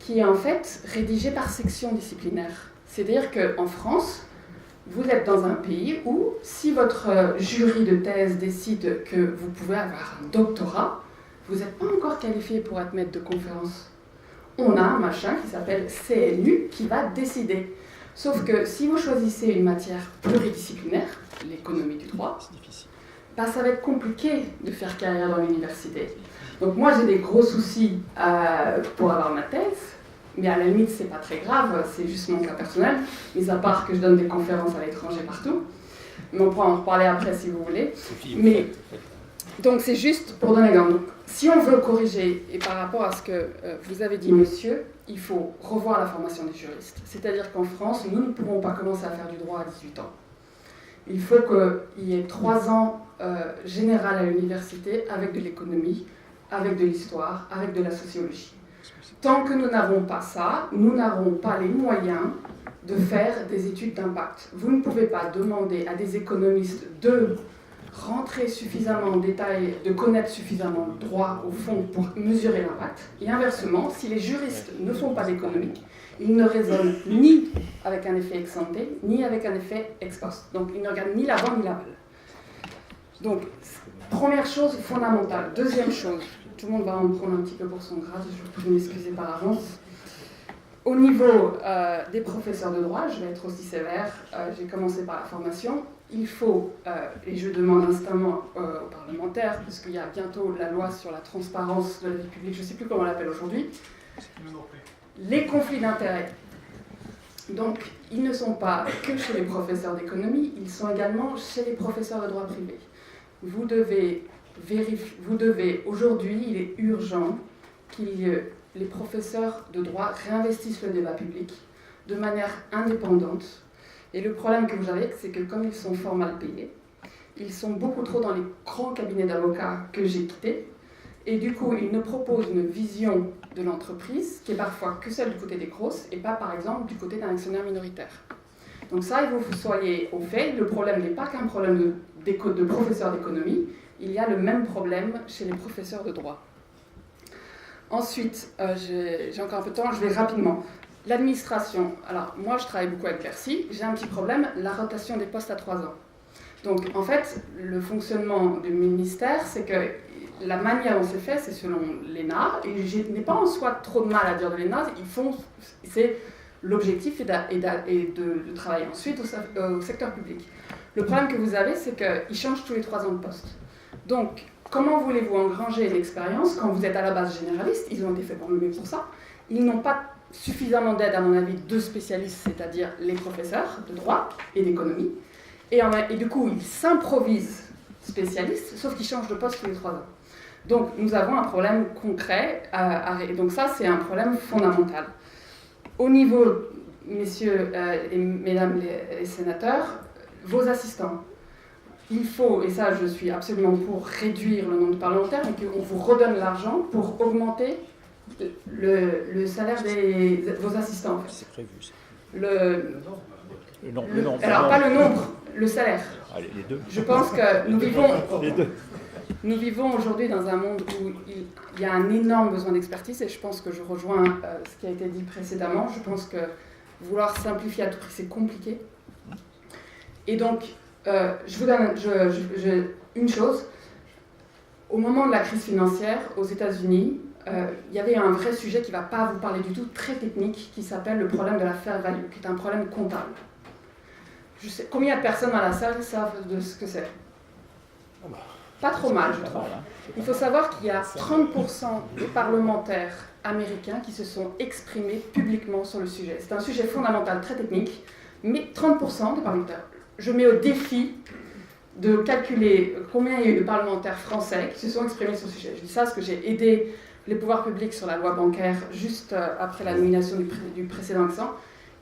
qui est en fait rédigé par section disciplinaire. C'est-à-dire qu'en France, vous êtes dans un pays où, si votre jury de thèse décide que vous pouvez avoir un doctorat, vous n'êtes pas encore qualifié pour être maître de conférence. On a un machin qui s'appelle CNU qui va décider. Sauf que si vous choisissez une matière pluridisciplinaire, l'économie du droit, bah, ça va être compliqué de faire carrière dans l'université. Donc moi j'ai des gros soucis pour avoir ma thèse, mais à la limite c'est pas très grave, c'est juste mon cas personnel, mis à part que je donne des conférences à l'étranger partout. Mais on pourra en reparler après si vous voulez. Mais donc c'est juste pour donner l'exemple. Si on veut corriger, et par rapport à ce que vous avez dit, monsieur, il faut revoir la formation des juristes. C'est-à-dire qu'en France, nous ne pourrons pas commencer à faire du droit à 18 ans. Il faut qu'il y ait 3 ans général à l'université avec de l'économie, avec de l'histoire, avec de la sociologie. Tant que nous n'avons pas ça, nous n'aurons pas les moyens de faire des études d'impact. Vous ne pouvez pas demander à des économistes de rentrer suffisamment en détail, de connaître suffisamment le droit au fond pour mesurer l'impact. Et inversement, si les juristes ne font pas d'économie, ils ne raisonnent ni avec un effet ex ante, ni avec un effet ex post. Donc ils ne regardent ni l'avant ni l'aval. Donc, première chose fondamentale. Deuxième chose, tout le monde va en prendre un petit peu pour son grade, je vous prie de m'excuser par avance. Au niveau des professeurs de droit, je vais être aussi sévère, j'ai commencé par la formation. Il faut, et je demande instamment aux parlementaires, parce qu'il y a bientôt la loi sur la transparence de la vie publique, je ne sais plus comment on l'appelle aujourd'hui, les conflits d'intérêts. Donc, ils ne sont pas que chez les professeurs d'économie, ils sont également chez les professeurs de droit privé. Vous devez, aujourd'hui, il est urgent les professeurs de droit réinvestissent le débat public de manière indépendante. Et le problème que vous avez, c'est que comme ils sont fort mal payés, ils sont beaucoup trop dans les grands cabinets d'avocats que j'ai quittés. Et du coup, ils nous proposent une vision de l'entreprise qui est parfois que celle du côté des grosses et pas, par exemple, du côté d'un actionnaire minoritaire. Donc ça, il faut que vous soyez au fait. Le problème n'est pas qu'un problème de professeurs d'économie. Il y a le même problème chez les professeurs de droit. Ensuite, j'ai encore un peu de temps, je vais rapidement. L'administration. Alors, moi, je travaille beaucoup avec Bercy. J'ai un petit problème, la rotation des postes à 3 ans. Donc, en fait, le fonctionnement du ministère, c'est que la manière dont c'est fait, c'est selon l'ENA. Et je n'ai pas en soi trop de mal à dire de l'ENA. C'est l'objectif est de travailler ensuite au secteur public. Le problème que vous avez, c'est qu'ils changent tous les 3 ans de poste. Donc, comment voulez-vous engranger l'expérience quand vous êtes à la base généraliste? Ils ont été faits pour ça. Ils n'ont pas suffisamment d'aide, à mon avis, de spécialistes, c'est-à-dire les professeurs de droit et d'économie. Et du coup, ils s'improvisent spécialistes, sauf qu'ils changent de poste tous les 3 ans. Donc, nous avons un problème concret. Donc ça, c'est un problème fondamental. Au niveau, messieurs et mesdames les sénateurs, vos assistants. Il faut, et ça je suis absolument pour réduire le nombre de parlementaires, mais qu'on vous redonne l'argent pour augmenter Le salaire de vos assistants, en fait. C'est prévu, ça. Le nombre. Alors, pas le nombre, le salaire. Allez, les deux. Je pense que nous vivons... Les deux. Nous vivons aujourd'hui dans un monde où il y a un énorme besoin d'expertise et je pense que je rejoins ce qui a été dit précédemment. Je pense que vouloir simplifier à tout prix, c'est compliqué. Et donc, je vous donne une chose. Au moment de la crise financière aux États-Unis, il y avait un vrai sujet qui ne va pas vous parler du tout, très technique, qui s'appelle le problème de la fair value, qui est un problème comptable. Je sais, combien de personnes dans la salle savent de ce que c'est ? Pas trop mal, je trouve. Il faut savoir qu'il y a 30% des parlementaires américains qui se sont exprimés publiquement sur le sujet. C'est un sujet fondamental, très technique, mais 30% des parlementaires. Je mets au défi de calculer combien il y a eu de parlementaires français qui se sont exprimés sur le sujet. Je dis ça parce que j'ai aidé les pouvoirs publics sur la loi bancaire juste après la nomination du précédent accent.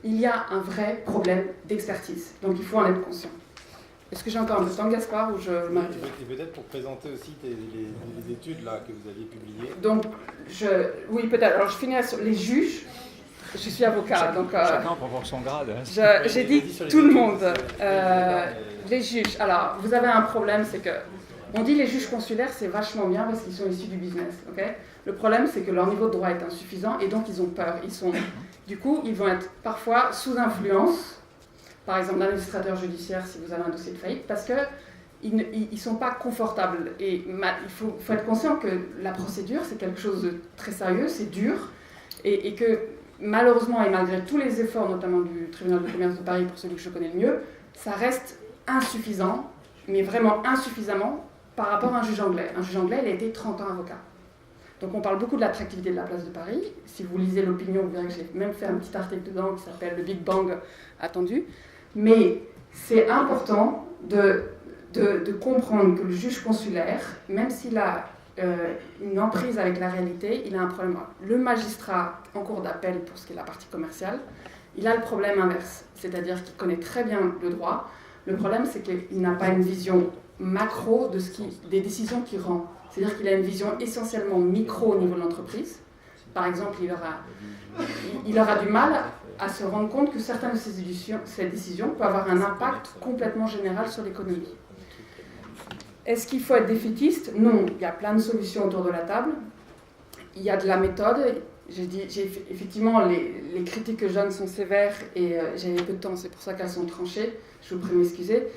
Il y a un vrai problème d'expertise, donc il faut en être conscient. Est-ce que j'ai encore un peu de temps, Gaspard, ou je m'arrête ? Et peut-être pour présenter aussi les études là, que vous aviez publiées. Donc, oui, peut-être. Alors, je finirai sur les juges. Je suis avocat, donc... Chacun pour son grade. Hein. J'ai dit tout le monde. Les juges. Alors, vous avez un problème, c'est que... On dit les juges consulaires, c'est vachement bien parce qu'ils sont issus du business. Okay ? Le problème, c'est que leur niveau de droit est insuffisant et donc ils ont peur. Du coup, ils vont être parfois sous influence, par exemple l'administrateur judiciaire si vous avez un dossier de faillite, parce qu'ils ne sont pas confortables. Et il faut être conscient que la procédure, c'est quelque chose de très sérieux, c'est dur, et que malheureusement, et malgré tous les efforts, notamment du tribunal de commerce de Paris, pour celui que je connais le mieux, ça reste insuffisant, mais vraiment insuffisamment, par rapport à un juge anglais. Un juge anglais, il a été 30 ans avocat. Donc on parle beaucoup de l'attractivité de la place de Paris. Si vous lisez l'opinion, vous verrez que j'ai même fait un petit article dedans qui s'appelle « Le Big Bang attendu ». Mais c'est important de comprendre que le juge consulaire, même s'il a une emprise avec la réalité, il a un problème. Le magistrat en cours d'appel, pour ce qui est la partie commerciale, il a le problème inverse, c'est-à-dire qu'il connaît très bien le droit. Le problème, c'est qu'il n'a pas une vision macro des décisions qu'il rend. C'est-à-dire qu'il a une vision essentiellement micro au niveau de l'entreprise. Par exemple, il aura du mal à se rendre compte que certaines de ces décisions peuvent avoir un impact complètement général sur l'économie. Est-ce qu'il faut être défaitiste ? Non, il y a plein de solutions autour de la table. Il y a de la méthode. Effectivement, les critiques que je donne sont sévères et j'avais peu de temps, c'est pour ça qu'elles sont tranchées. Je vous prie de m'excuser.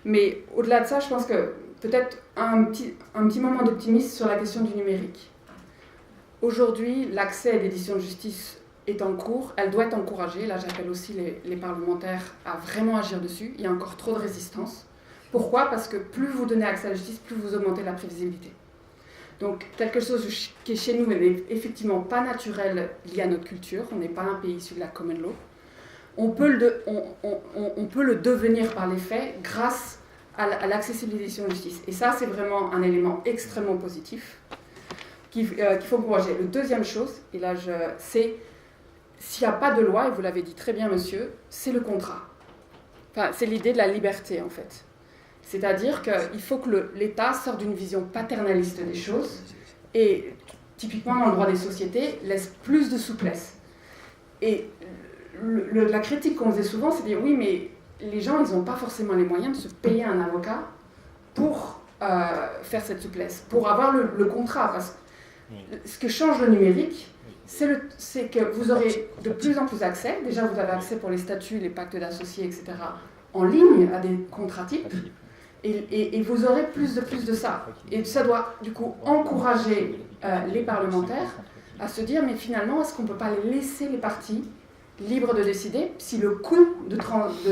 Mais au-delà de ça, je pense que peut-être un petit moment d'optimisme sur la question du numérique. Aujourd'hui, l'accès à l'édition de justice est en cours, elle doit être encouragée. Là, j'appelle aussi les parlementaires à vraiment agir dessus. Il y a encore trop de résistance. Pourquoi ? Parce que plus vous donnez accès à la justice, plus vous augmentez la prévisibilité. Donc, quelque chose qui est chez nous, mais n'est effectivement pas naturel lié à notre culture. On n'est pas un pays issu de la common law. On peut le devenir par les faits grâce à l'accessibilité de la justice. Et ça, c'est vraiment un élément extrêmement positif qu'il faut encourager. La deuxième chose, et là, c'est s'il n'y a pas de loi, et vous l'avez dit très bien, monsieur, c'est le contrat. Enfin, c'est l'idée de la liberté, en fait. C'est-à-dire qu'il faut que l'État sorte d'une vision paternaliste des choses et, typiquement dans le droit des sociétés, laisse plus de souplesse. Et la critique qu'on faisait souvent, c'est de dire, oui, mais les gens, ils n'ont pas forcément les moyens de se payer un avocat pour faire cette souplesse, pour avoir le contrat. Parce que ce que change le numérique, c'est que vous aurez de plus en plus accès. Déjà, vous avez accès pour les statuts, les pactes d'associés, etc., en ligne à des contrats types. Et vous aurez plus de ça. Et ça doit, du coup, encourager les parlementaires à se dire, mais finalement, est-ce qu'on ne peut pas laisser les partis libres de décider si le coût de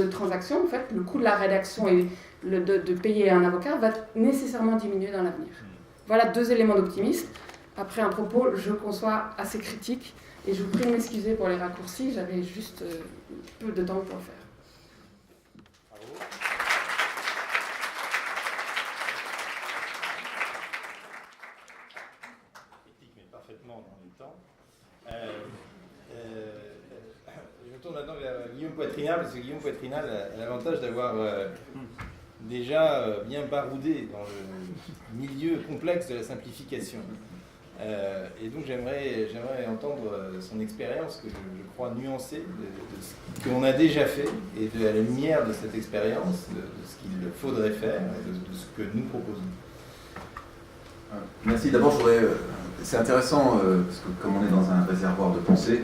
transaction, en fait, le coût de la rédaction et de payer un avocat va nécessairement diminuer dans l'avenir. Voilà 2 éléments d'optimisme. Après un propos, je conçois assez critique et je vous prie de m'excuser pour les raccourcis, j'avais juste peu de temps pour le faire. Bravo. Critique, mais parfaitement dans les temps. Je me tourne maintenant vers Guillaume Poitrinal, parce que Guillaume Poitrinal a l'avantage d'avoir déjà bien baroudé dans le milieu complexe de la simplification. Et donc j'aimerais entendre son expérience, que je crois nuancée, de ce qu'on a déjà fait, et à la lumière de cette expérience, de ce qu'il faudrait faire, et de ce que nous proposons. Merci. D'abord, c'est intéressant, parce que comme on est dans un réservoir de pensée,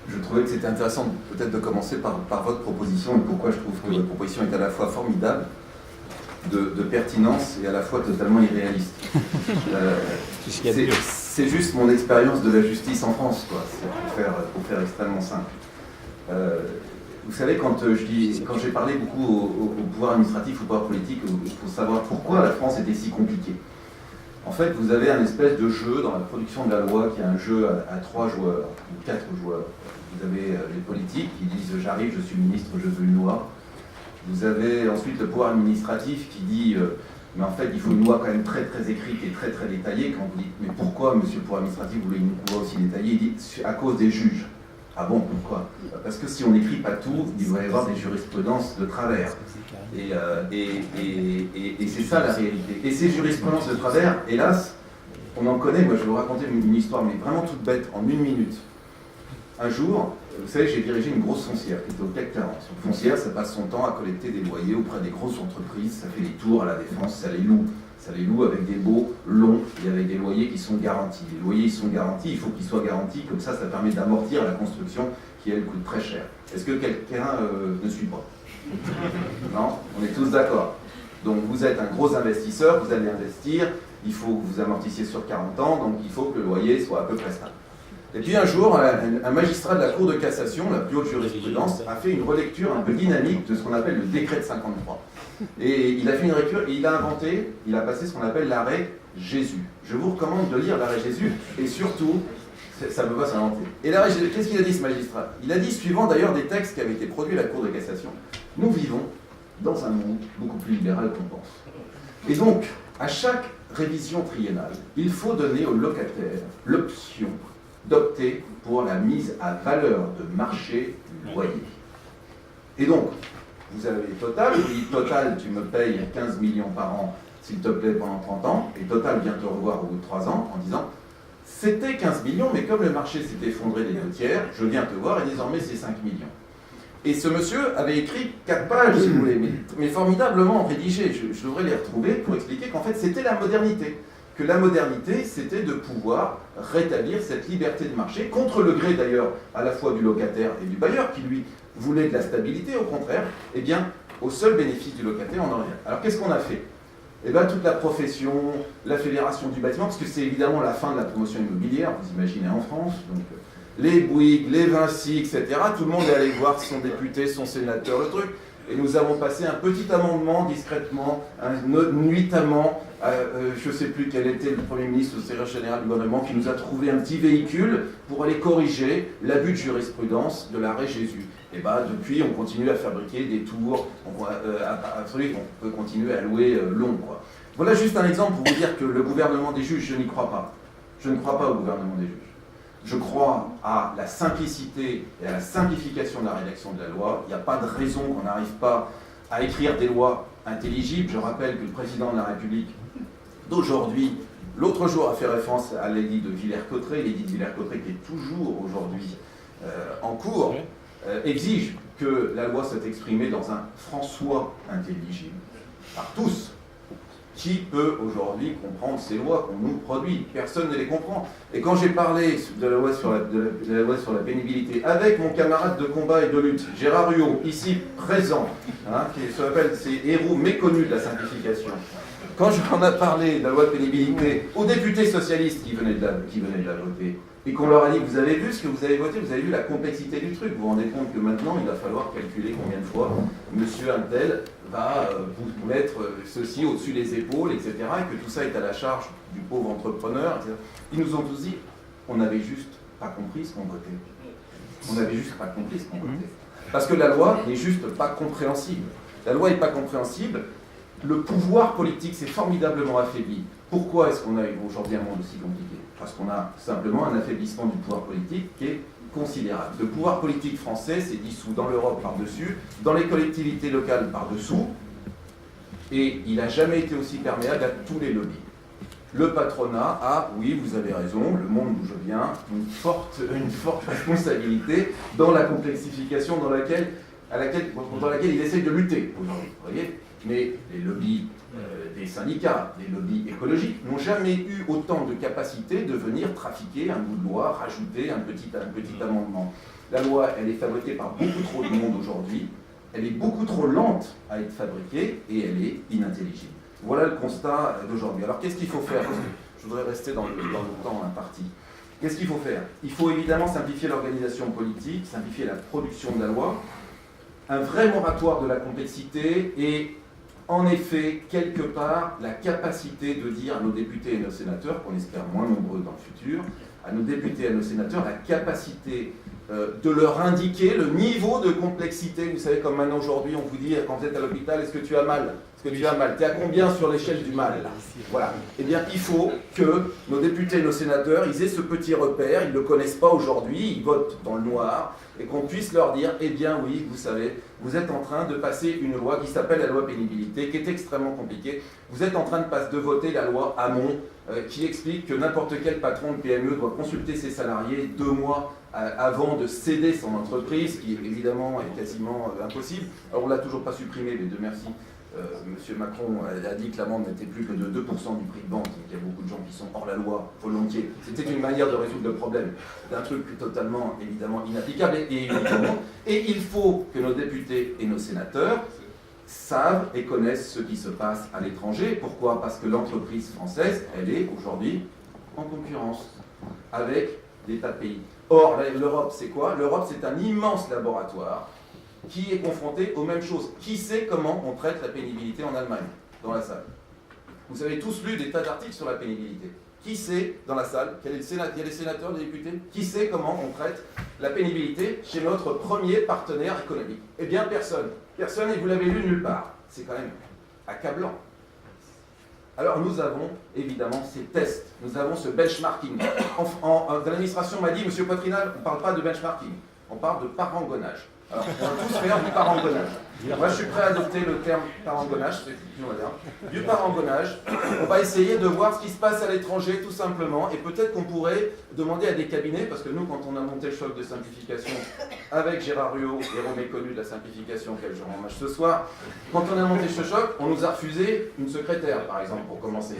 je trouvais que c'était intéressant peut-être de commencer par votre proposition, et pourquoi je trouve que votre proposition est à la fois formidable, de pertinence, et à la fois totalement irréaliste. C'est juste mon expérience de la justice en France, quoi. C'est pour faire extrêmement simple. Vous savez, quand j'ai parlé beaucoup au pouvoir administratif, au pouvoir politique, pour savoir pourquoi la France était si compliquée. En fait, vous avez un espèce de jeu dans la production de la loi qui est un jeu à 3 joueurs ou 4 joueurs. Vous avez les politiques qui disent « j'arrive, je suis ministre, je veux une loi ». Vous avez ensuite le pouvoir administratif qui dit mais en fait il faut une loi quand même très très écrite et très très détaillée. Quand vous dites mais pourquoi monsieur le pouvoir administratif voulez une loi aussi détaillée, il dit à cause des juges. Ah bon, pourquoi? Parce que si on n'écrit pas tout, il va y avoir des jurisprudences de travers. Et c'est ça la réalité. Et ces jurisprudences de travers, hélas, on en connaît. Moi je vais vous raconter une histoire, mais vraiment toute bête, en 1 minute. Un jour, vous savez, j'ai dirigé une grosse foncière qui était au CAC 40. Une foncière, ça passe son temps à collecter des loyers auprès des grosses entreprises, ça fait des tours à la Défense, ça les loue. Ça les loue avec des baux longs et avec des loyers qui sont garantis. Les loyers ils sont garantis, il faut qu'ils soient garantis, comme ça permet d'amortir la construction qui, elle, coûte très cher. Est-ce que quelqu'un ne suit pas? Non? On est tous d'accord. Donc vous êtes un gros investisseur, vous allez investir, il faut que vous amortissiez sur 40 ans, donc il faut que le loyer soit à peu près stable. Et puis un jour, un magistrat de la Cour de cassation, la plus haute jurisprudence, a fait une relecture un peu dynamique de ce qu'on appelle le décret de 53. Et il a fait une relecture et il a passé ce qu'on appelle l'arrêt Jésus. Je vous recommande de lire l'arrêt Jésus et surtout, ça ne peut pas s'inventer. Et l'arrêt Jésus, qu'est-ce qu'il a dit ce magistrat? Il a dit, suivant d'ailleurs des textes qui avaient été produits à la Cour de cassation, nous vivons dans un monde beaucoup plus libéral qu'on pense. Et donc, à chaque révision triennale, il faut donner aux locataires l'option d'opter pour la mise à valeur de marché du loyer. Et donc, vous avez Total, vous dites Total, tu me payes 15 millions par an, s'il te plaît, pendant 30 ans, et Total vient te revoir au bout de 3 ans en disant c'était 15 millions, mais comme le marché s'est effondré des 2 tiers, je viens te voir et désormais c'est 5 millions. Et ce monsieur avait écrit 4 pages, si vous voulez, mais formidablement rédigées. Je devrais les retrouver pour expliquer qu'en fait c'était la modernité. Que la modernité, c'était de pouvoir rétablir cette liberté de marché, contre le gré d'ailleurs à la fois du locataire et du bailleur, qui lui voulait de la stabilité, au contraire, eh bien, au seul bénéfice du locataire, on en revient. Alors qu'est-ce qu'on a fait? Eh bien, toute la profession, la fédération du bâtiment, parce que c'est évidemment la fin de la promotion immobilière, vous imaginez en France, donc les Bouygues, les Vinci, etc., tout le monde est allé voir son député, son sénateur, le truc. Et nous avons passé un petit amendement discrètement, nuitamment, je ne sais plus quel était le Premier ministre ou le secrétaire général du gouvernement, qui nous a trouvé un petit véhicule pour aller corriger l'abus de jurisprudence de l'arrêt Jésus. Et bien depuis, on continue à fabriquer des tours, on peut continuer à louer long, quoi. Voilà juste un exemple pour vous dire que le gouvernement des juges, je n'y crois pas. Je ne crois pas au gouvernement des juges. Je crois à la simplicité et à la simplification de la rédaction de la loi. Il n'y a pas de raison qu'on n'arrive pas à écrire des lois intelligibles. Je rappelle que le président de la République d'aujourd'hui, l'autre jour, a fait référence à l'édit de Villers-Cotterêts. L'édit de Villers-Cotterêts, qui est toujours aujourd'hui en cours, exige que la loi soit exprimée dans un François intelligible par tous. Qui peut aujourd'hui comprendre ces lois qu'on nous produit? Personne ne les comprend. Et quand j'ai parlé de la loi sur la pénibilité avec mon camarade de combat et de lutte, Gérard Huot, ici présent, qui se rappelle ces héros méconnus de la simplification, quand j'en ai parlé de la loi de pénibilité aux députés socialistes qui venaient de la voter, et qu'on leur a dit, vous avez vu ce que vous avez voté, vous avez vu la complexité du truc, vous vous rendez compte que maintenant il va falloir calculer combien de fois monsieur Untel va vous mettre ceci au-dessus des épaules, etc., et que tout ça est à la charge du pauvre entrepreneur, etc. Ils nous ont tous dit, on n'avait juste pas compris ce qu'on votait. On n'avait juste pas compris ce qu'on votait. Parce que la loi n'est juste pas compréhensible. La loi n'est pas compréhensible, le pouvoir politique s'est formidablement affaibli. Pourquoi est-ce qu'on a aujourd'hui un monde aussi compliqué? Parce qu'on a simplement un affaiblissement du pouvoir politique qui est considérable. Le pouvoir politique français s'est dissous dans l'Europe par-dessus, dans les collectivités locales par-dessous, et il n'a jamais été aussi perméable à tous les lobbies. Le patronat a, oui, vous avez raison, le monde d'où je viens, une forte responsabilité dans la complexification dans laquelle il essaye de lutter aujourd'hui. Vous voyez ? Mais les lobbies des syndicats, les lobbies écologiques n'ont jamais eu autant de capacité de venir trafiquer un bout de loi, rajouter un petit amendement. La loi, elle est fabriquée par beaucoup trop de monde aujourd'hui, elle est beaucoup trop lente à être fabriquée et elle est inintelligible. Voilà le constat d'aujourd'hui. Alors qu'est-ce qu'il faut faire ? Je voudrais rester dans le temps imparti. Qu'est-ce qu'il faut faire ? Il faut évidemment simplifier l'organisation politique, simplifier la production de la loi, un vrai moratoire de la complexité et en effet, quelque part, la capacité de dire à nos députés et nos sénateurs, qu'on espère moins nombreux dans le futur, à nos députés et à nos sénateurs, la capacité de leur indiquer le niveau de complexité. Vous savez, comme maintenant aujourd'hui, on vous dit, quand vous êtes à l'hôpital, est-ce que tu as mal ? Est-ce que tu as mal ? Tu es à combien sur l'échelle du mal ? Voilà. Eh bien, il faut que nos députés et nos sénateurs, ils aient ce petit repère, ils ne le connaissent pas aujourd'hui, ils votent dans le noir, et qu'on puisse leur dire, eh bien oui, vous savez, vous êtes en train de passer une loi qui s'appelle la loi pénibilité, qui est extrêmement compliquée. Vous êtes en train de voter la loi Hamon, qui explique que n'importe quel patron de PME doit consulter ses salariés 2 mois avant de céder son entreprise, qui évidemment est quasiment impossible. Alors on ne l'a toujours pas supprimé, mais Dieu merci. Monsieur Macron a dit que l'amende n'était plus que de 2% du prix de vente, donc il y a beaucoup de gens qui sont hors la loi volontiers. C'était une manière de résoudre le problème d'un truc totalement, évidemment, inapplicable. Et il faut que nos députés et nos sénateurs savent et connaissent ce qui se passe à l'étranger. Pourquoi ? Parce que l'entreprise française, elle est aujourd'hui en concurrence avec des tas de pays. Or, l'Europe, c'est quoi ? L'Europe, c'est un immense laboratoire qui est confronté aux mêmes choses. Qui sait comment on traite la pénibilité en Allemagne, dans la salle ? Vous avez tous lu des tas d'articles sur la pénibilité. Qui sait, dans la salle, il y a les sénateurs, les députés, qui sait comment on traite la pénibilité chez notre premier partenaire économique ? Eh bien, personne. Personne, et vous l'avez lu nulle part. C'est quand même accablant. Alors, nous avons, évidemment, ces tests. Nous avons ce benchmarking. Dans l'administration m'a dit, Monsieur Poitrinal, on ne parle pas de benchmarking, on parle de parangonnage. Alors, on va tous faire du parangonnage. Moi, je suis prêt à adopter le terme parangonnage, c'est plus moderne. Du parangonnage, on va essayer de voir ce qui se passe à l'étranger, tout simplement, et peut-être qu'on pourrait demander à des cabinets, parce que nous, quand on a monté le choc de simplification avec Gérard Ruot, héros méconnu de la simplification, auquel je rends hommage ce soir, quand on a monté ce choc, on nous a refusé une secrétaire, par exemple, pour commencer.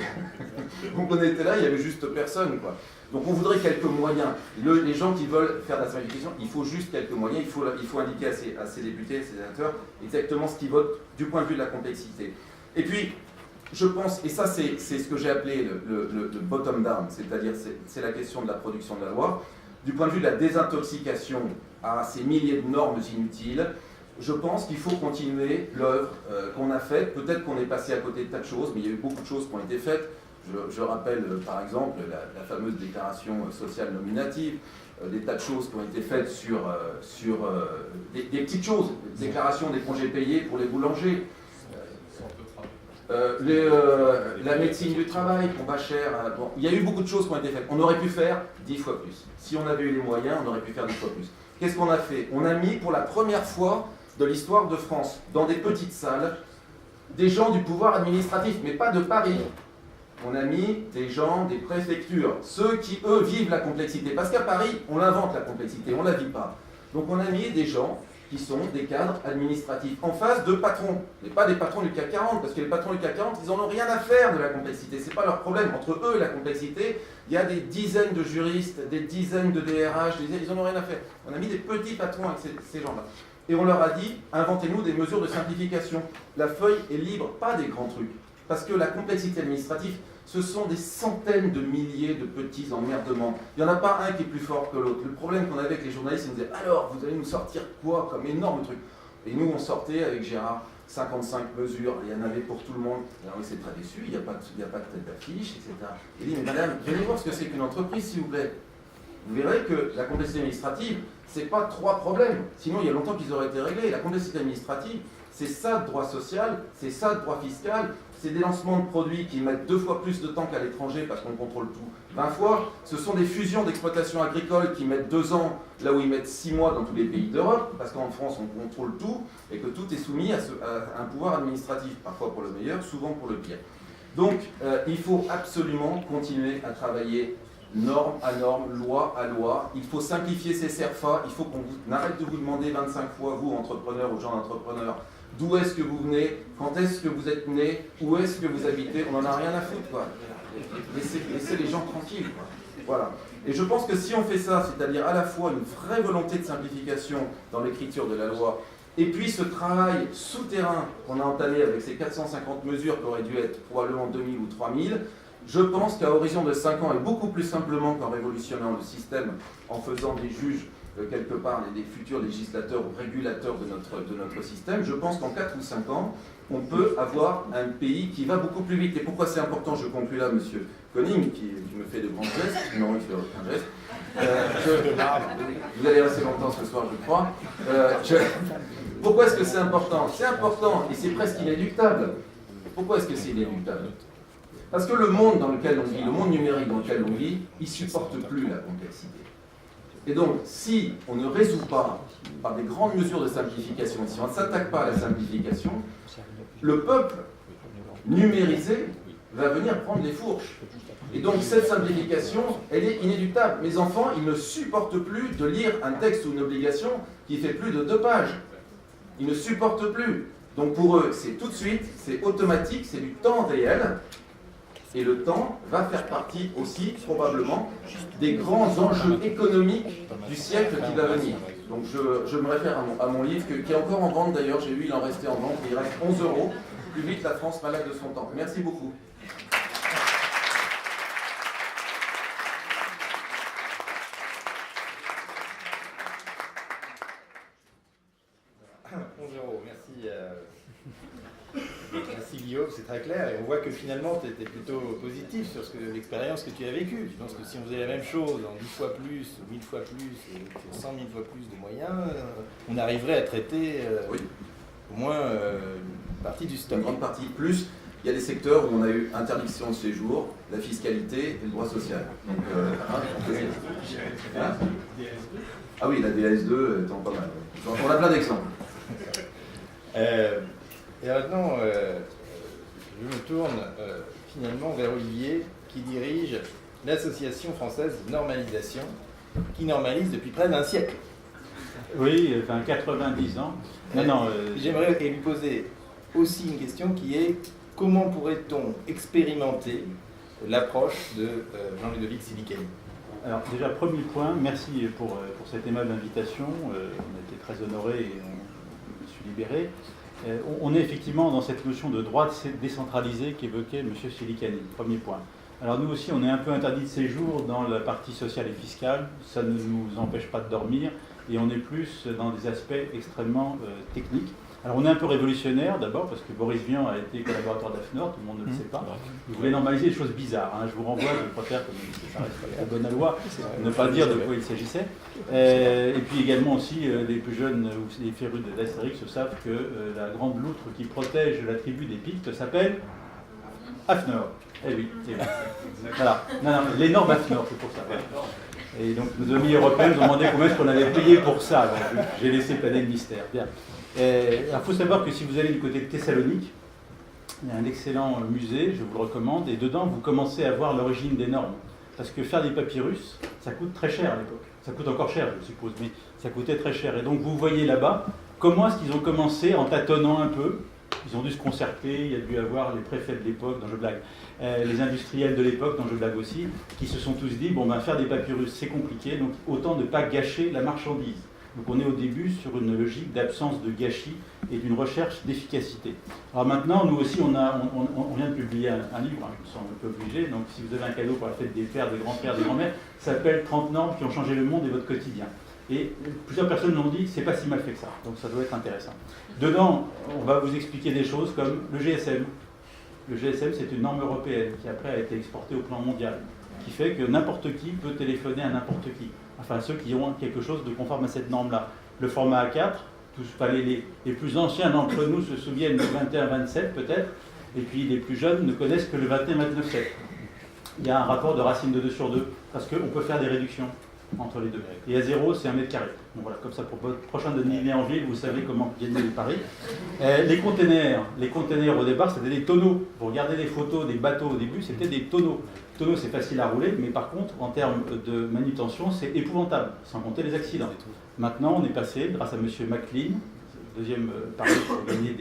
Donc on était là, il n'y avait juste personne, quoi. Donc on voudrait quelques moyens. Les gens qui veulent faire de la simplification, il faut juste quelques moyens. Il faut indiquer à ces députés, à ces sénateurs, exactement ce qu'ils votent du point de vue de la complexité. Et puis, je pense, et ça c'est ce que j'ai appelé le bottom-down, c'est-à-dire c'est la question de la production de la loi, du point de vue de la désintoxication à ces milliers de normes inutiles, je pense qu'il faut continuer l'œuvre qu'on a faite. Peut-être qu'on est passé à côté de tas de choses, mais il y a eu beaucoup de choses qui ont été faites. Je rappelle par exemple la fameuse déclaration sociale nominative, des tas de choses qui ont été faites sur des petites choses, déclaration des congés payés pour les boulangers, la médecine du travail, combat cher. Bon, il y a eu beaucoup de choses qui ont été faites. On aurait pu faire 10 fois plus. Si on avait eu les moyens, on aurait pu faire 10 fois plus. Qu'est-ce qu'on a fait ? On a mis pour la première fois de l'histoire de France, dans des petites salles, des gens du pouvoir administratif, mais pas de Paris. On a mis des gens des préfectures, ceux qui, eux, vivent la complexité. Parce qu'à Paris, on invente la complexité, on ne la vit pas. Donc on a mis des gens qui sont des cadres administratifs, en face de patrons. Mais pas des patrons du CAC 40, parce que les patrons du CAC 40, ils n'en ont rien à faire de la complexité. Ce n'est pas leur problème. Entre eux et la complexité, il y a des dizaines de juristes, des dizaines de DRH, ils n'en ont rien à faire. On a mis des petits patrons avec ces gens-là. Et on leur a dit, inventez-nous des mesures de simplification. La feuille est libre, pas des grands trucs. Parce que la complexité administrative, ce sont des centaines de milliers de petits emmerdements. Il n'y en a pas un qui est plus fort que l'autre. Le problème qu'on avait avec les journalistes, ils nous disaient « Alors, vous allez nous sortir quoi comme énorme truc ?» Et nous, on sortait avec Gérard 55 mesures, il y en avait pour tout le monde. Alors, on était très déçus, il n'y a pas de tête d'affiche, etc. Il dit « Mais madame, venez voir ce que c'est qu'une entreprise, s'il vous plaît. » Vous verrez que la complexité administrative, ce n'est pas 3 problèmes. Sinon, il y a longtemps qu'ils auraient été réglés. La complexité administrative, c'est ça de droit social, c'est ça de droit fiscal, c'est des lancements de produits qui mettent 2 fois plus de temps qu'à l'étranger parce qu'on contrôle tout 20 fois. Ce sont des fusions d'exploitations agricoles qui mettent 2 ans là où ils mettent 6 mois dans tous les pays d'Europe, parce qu'en France on contrôle tout et que tout est soumis à un pouvoir administratif, parfois pour le meilleur, souvent pour le pire. Donc, il faut absolument continuer à travailler norme à norme, loi à loi. Il faut simplifier ces CERFA. Il faut qu'on arrête de vous demander 25 fois, vous, entrepreneurs ou gens d'entrepreneurs, d'où est-ce que vous venez, quand est-ce que vous êtes né, où est-ce que vous habitez. On n'en a rien à foutre, quoi. Laissez les gens tranquilles, quoi. Voilà. Et je pense que si on fait ça, c'est-à-dire à la fois une vraie volonté de simplification dans l'écriture de la loi, et puis ce travail souterrain qu'on a entamé avec ces 450 mesures qui auraient dû être probablement 2000 ou 3000, je pense qu'à horizon de 5 ans, et beaucoup plus simplement qu'en révolutionnant le système, en faisant des juges, quelque part, des futurs législateurs ou régulateurs de notre système, je pense qu'en 4 ou 5 ans, on peut avoir un pays qui va beaucoup plus vite. Et pourquoi c'est important, je conclus là, monsieur Koning, qui me fait de grands gestes, non, il ne fait aucun geste. Vous allez rester longtemps ce soir, je crois. Pourquoi est-ce que c'est important? C'est important, et c'est presque inéluctable. Pourquoi est-ce que c'est inéluctable? Parce que le monde dans lequel on vit, le monde numérique dans lequel on vit, il ne supporte plus la complexité. Et donc, si on ne résout pas par des grandes mesures de simplification, si on ne s'attaque pas à la simplification, le peuple numérisé va venir prendre les fourches. Et donc, cette simplification, elle est inéluctable. Mes enfants, ils ne supportent plus de lire un texte ou une obligation qui fait plus de 2 pages. Ils ne supportent plus. Donc, pour eux, c'est tout de suite, c'est automatique, c'est du temps réel. Et le temps va faire partie aussi, probablement, des grands enjeux économiques du siècle qui va venir. Donc je me réfère à mon livre, qui est encore en vente d'ailleurs, j'ai vu, il en restait en vente, il reste 11 €. Plus vite la France malade de son temps. Merci beaucoup. Merci Guillaume, c'est très clair et on voit que finalement tu étais plutôt positif sur l'expérience que tu as vécue. Je pense que si on faisait la même chose en 10 fois plus, 1000 fois plus, 100 000 fois plus de moyens, on arriverait à traiter oui, au moins une partie du stock. Une grande partie. Plus, il y a des secteurs où on a eu interdiction de séjour, la fiscalité et le droit social. Donc, ah oui, la DS2 étant pas mal. On a plein d'exemples. Et maintenant, je me tourne finalement vers Olivier, qui dirige l'Association française de normalisation, qui normalise depuis près d'1 siècle. Oui, enfin 90 ans. J'aimerais lui poser aussi une question qui est comment pourrait-on expérimenter l'approche de Jean-Ludovic Silicani? Alors déjà, premier point, merci pour cette aimable invitation. On a été très honorés et on me suis libéré. On est effectivement dans cette notion de droit décentralisé qu'évoquait M. Silicani, premier point. Alors nous aussi, on est un peu interdit de séjour dans la partie sociale et fiscale, ça ne nous empêche pas de dormir, et on est plus dans des aspects extrêmement techniques. Alors on est un peu révolutionnaire d'abord, parce que Boris Vian a été collaborateur d'AFNOR, tout le monde ne le sait pas. Il voulait normaliser des choses bizarres. Je vous renvoie, je préfère, comme ça reste la bonne loi, ne pas dire de quoi il s'agissait. Et puis également aussi, les plus jeunes ou les férus d'Astérix savent que la grande loutre qui protège la tribu des Pictes s'appelle AFNOR. Eh oui, c'est vrai. Voilà. Non, l'énorme AFNOR, c'est pour ça. Et donc nos amis européens nous ont demandé combien est-ce qu'on avait payé pour ça. Donc j'ai laissé planer le mystère. Bien. Il faut savoir que si vous allez du côté de Thessalonique, il y a un excellent musée, je vous le recommande, et dedans vous commencez à voir l'origine des normes. Parce que faire des papyrus, ça coûte très cher à l'époque. Ça coûte encore cher, je suppose, mais ça coûtait très cher. Et donc vous voyez là-bas comment est-ce qu'ils ont commencé en tâtonnant un peu. Ils ont dû se concerter, il y a dû avoir les préfets de l'époque, dont je blague, les industriels de l'époque, dont je blague aussi, qui se sont tous dit, faire des papyrus c'est compliqué, donc autant ne pas gâcher la marchandise. Donc on est au début sur une logique d'absence de gâchis et d'une recherche d'efficacité. Alors maintenant, nous aussi, on vient de publier un livre, je me sens un peu obligé, donc si vous avez un cadeau pour la fête des pères, des grands-pères, des grands-mères, ça s'appelle 30 normes qui ont changé le monde et votre quotidien. Et plusieurs personnes l'ont dit, c'est pas si mal fait que ça, donc ça doit être intéressant. Dedans, on va vous expliquer des choses comme le GSM. Le GSM, c'est une norme européenne qui après a été exportée au plan mondial, qui fait que n'importe qui peut téléphoner à n'importe qui. Enfin, ceux qui ont quelque chose de conforme à cette norme-là. Le format A4, les plus anciens d'entre nous se souviennent du 21-27 peut-être, et puis les plus jeunes ne connaissent que le 21-29-7. Il y a un rapport de racine de 2 sur 2, parce qu'on peut faire des réductions. entre les deux. Et à 0, c'est 1 mètre carré. Donc voilà, comme ça, pour votre prochain dîner en ville, vous savez comment gagner les paris. Les containers au départ, c'était des tonneaux. Vous regardez les photos des bateaux au début, c'était des tonneaux. Tonneaux, c'est facile à rouler, mais par contre, en termes de manutention, c'est épouvantable, sans compter les accidents. Maintenant, on est passé, grâce à M. McLean, deuxième pari pour gagner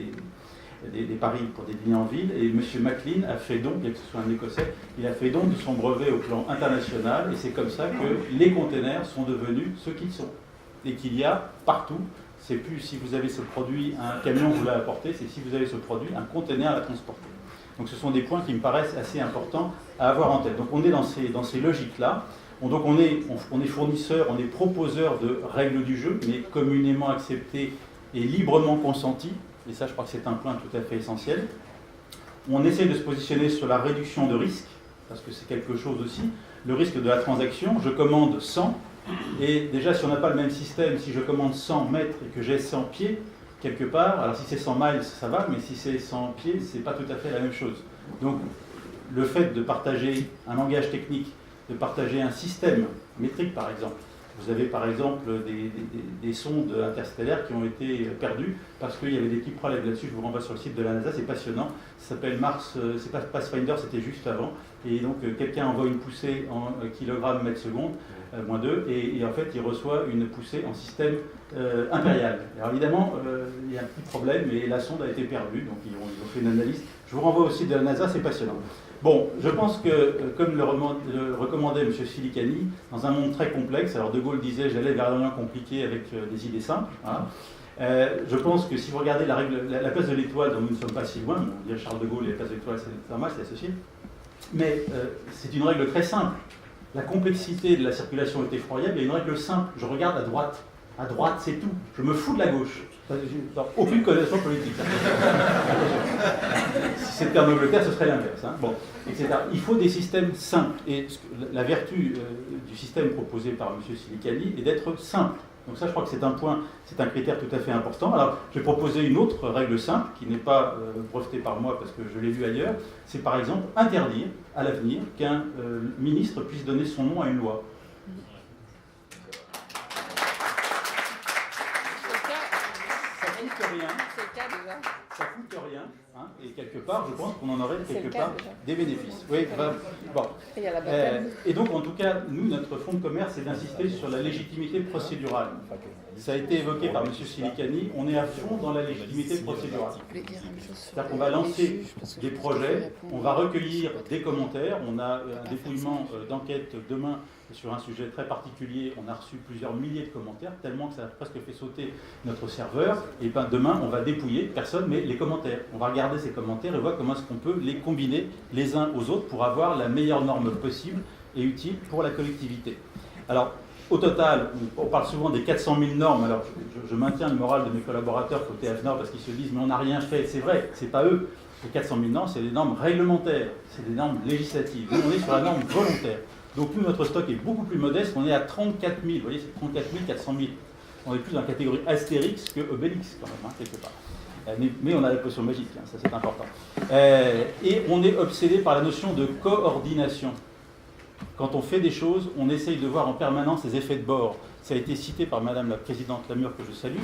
des paris pour des dîners en ville, et M. McLean a fait don, bien que ce soit un Écossais, il a fait don de son brevet au plan international, et c'est comme ça que les containers sont devenus ce qu'ils sont. Et qu'il y a partout, c'est plus si vous avez ce produit, un camion vous l'a apporté, c'est si vous avez ce produit, un container à la transporter. Donc ce sont des points qui me paraissent assez importants à avoir en tête. Donc on est dans ces logiques-là. Donc on est fournisseur, on est proposeur de règles du jeu, mais communément acceptées et librement consenties. Et ça, je crois que c'est un point tout à fait essentiel. On essaie de se positionner sur la réduction de risque, parce que c'est quelque chose aussi. Le risque de la transaction, je commande 100, et déjà si on n'a pas le même système, si je commande 100 mètres et que j'ai 100 pieds, quelque part, alors si c'est 100 miles, ça va, mais si c'est 100 pieds, c'est pas tout à fait la même chose. Donc le fait de partager un langage technique, de partager un système métrique par exemple. Vous avez par exemple des sondes interstellaires qui ont été perdues parce qu'il y avait des petits problèmes là-dessus. Je vous renvoie sur le site de la NASA, c'est passionnant. Ça s'appelle Mars, c'est pas Pathfinder, c'était juste avant. Et donc quelqu'un envoie une poussée en kilogrammes mètre seconde, moins 2, et en fait il reçoit une poussée en système impérial. Alors évidemment, il y a un petit problème, mais la sonde a été perdue, donc ils ont fait une analyse. Je vous renvoie au site de la NASA, c'est passionnant. Bon, je pense que, comme le recommandait M. Silicani, dans un monde très complexe, alors De Gaulle disait « j'allais vers un monde compliqué avec des idées simples hein. ». Je pense que si vous regardez la place de l'étoile, dont nous ne sommes pas si loin, bon, on dit Charles de Gaulle et la place de l'étoile, c'est normal, c'est associé, mais c'est une règle très simple. La complexité de la circulation est effroyable, il y a une règle simple, je regarde à droite. À droite, c'est tout. Je me fous de la gauche. Aucune connaissance politique. Si c'était en Angleterre, ce serait l'inverse. Hein. Bon, etc. Il faut des systèmes simples. Et la vertu du système proposé par M. Silicani est d'être simple. Donc ça, je crois que c'est un point, c'est un critère tout à fait important. Alors, je vais proposer une autre règle simple, qui n'est pas brevetée par moi parce que je l'ai vue ailleurs. C'est par exemple interdire à l'avenir qu'un ministre puisse donner son nom à une loi. Ça coûte rien, hein, et quelque part, je pense qu'on en aurait quelque part des bénéfices. Oui, bon. Et donc, en tout cas, nous, notre fonds de commerce, c'est d'insister sur la légitimité procédurale. Ça a été évoqué par M. Silicani, on est à fond dans la légitimité procédurale. C'est-à-dire qu'on va lancer des projets, on va recueillir des commentaires, on a un dépouillement d'enquête demain sur un sujet très particulier, on a reçu plusieurs milliers de commentaires, tellement que ça a presque fait sauter notre serveur, et ben demain on va dépouiller, personne, mais les commentaires. On va regarder ces commentaires et voir comment est-ce qu'on peut les combiner les uns aux autres pour avoir la meilleure norme possible et utile pour la collectivité. Alors, au total, on parle souvent des 400 000 normes, alors je maintiens le moral de mes collaborateurs côté AFNOR parce qu'ils se disent mais on n'a rien fait, c'est vrai, c'est pas eux. Les 400 000 normes, c'est des normes réglementaires, c'est des normes législatives. Nous, on est sur la norme volontaire. Donc nous, notre stock est beaucoup plus modeste, on est à 34 000, vous voyez, c'est 34 400 000. On est plus dans la catégorie Astérix que Obélix, quand même, hein, quelque part. Mais on a la potion magique, hein, ça c'est important. Et on est obsédé par la notion de coordination. Quand on fait des choses, on essaye de voir en permanence les effets de bord. Ça a été cité par Madame la Présidente Lamure, que je salue.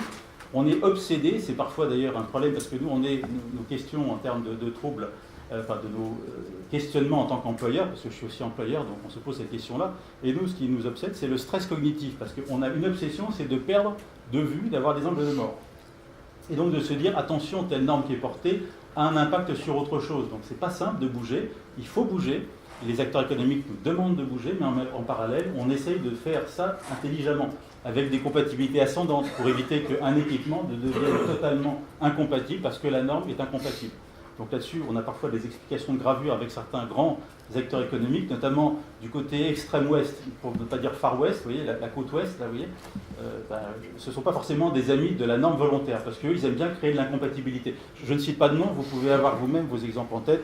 On est obsédé, c'est parfois d'ailleurs un problème, parce que nous, nos questions en termes de troubles, enfin de nos questionnements en tant qu'employeur, parce que je suis aussi employeur, donc on se pose cette question-là. Et nous, ce qui nous obsède, c'est le stress cognitif, parce qu'on a une obsession, c'est de perdre de vue, d'avoir des angles de mort. Et donc de se dire, attention, telle norme qui est portée a un impact sur autre chose. Donc c'est pas simple de bouger, il faut bouger. Les acteurs économiques nous demandent de bouger, mais en parallèle, on essaye de faire ça intelligemment, avec des compatibilités ascendantes, pour éviter qu'un équipement ne devienne totalement incompatible, parce que la norme est incompatible. Donc là-dessus, on a parfois des explications de gravure avec certains grands acteurs économiques, notamment du côté extrême ouest, pour ne pas dire far west, vous voyez, la côte ouest, là, vous voyez, ce ne sont pas forcément des amis de la norme volontaire, parce qu'eux, ils aiment bien créer de l'incompatibilité. Je ne cite pas de nom, vous pouvez avoir vous-même vos exemples en tête,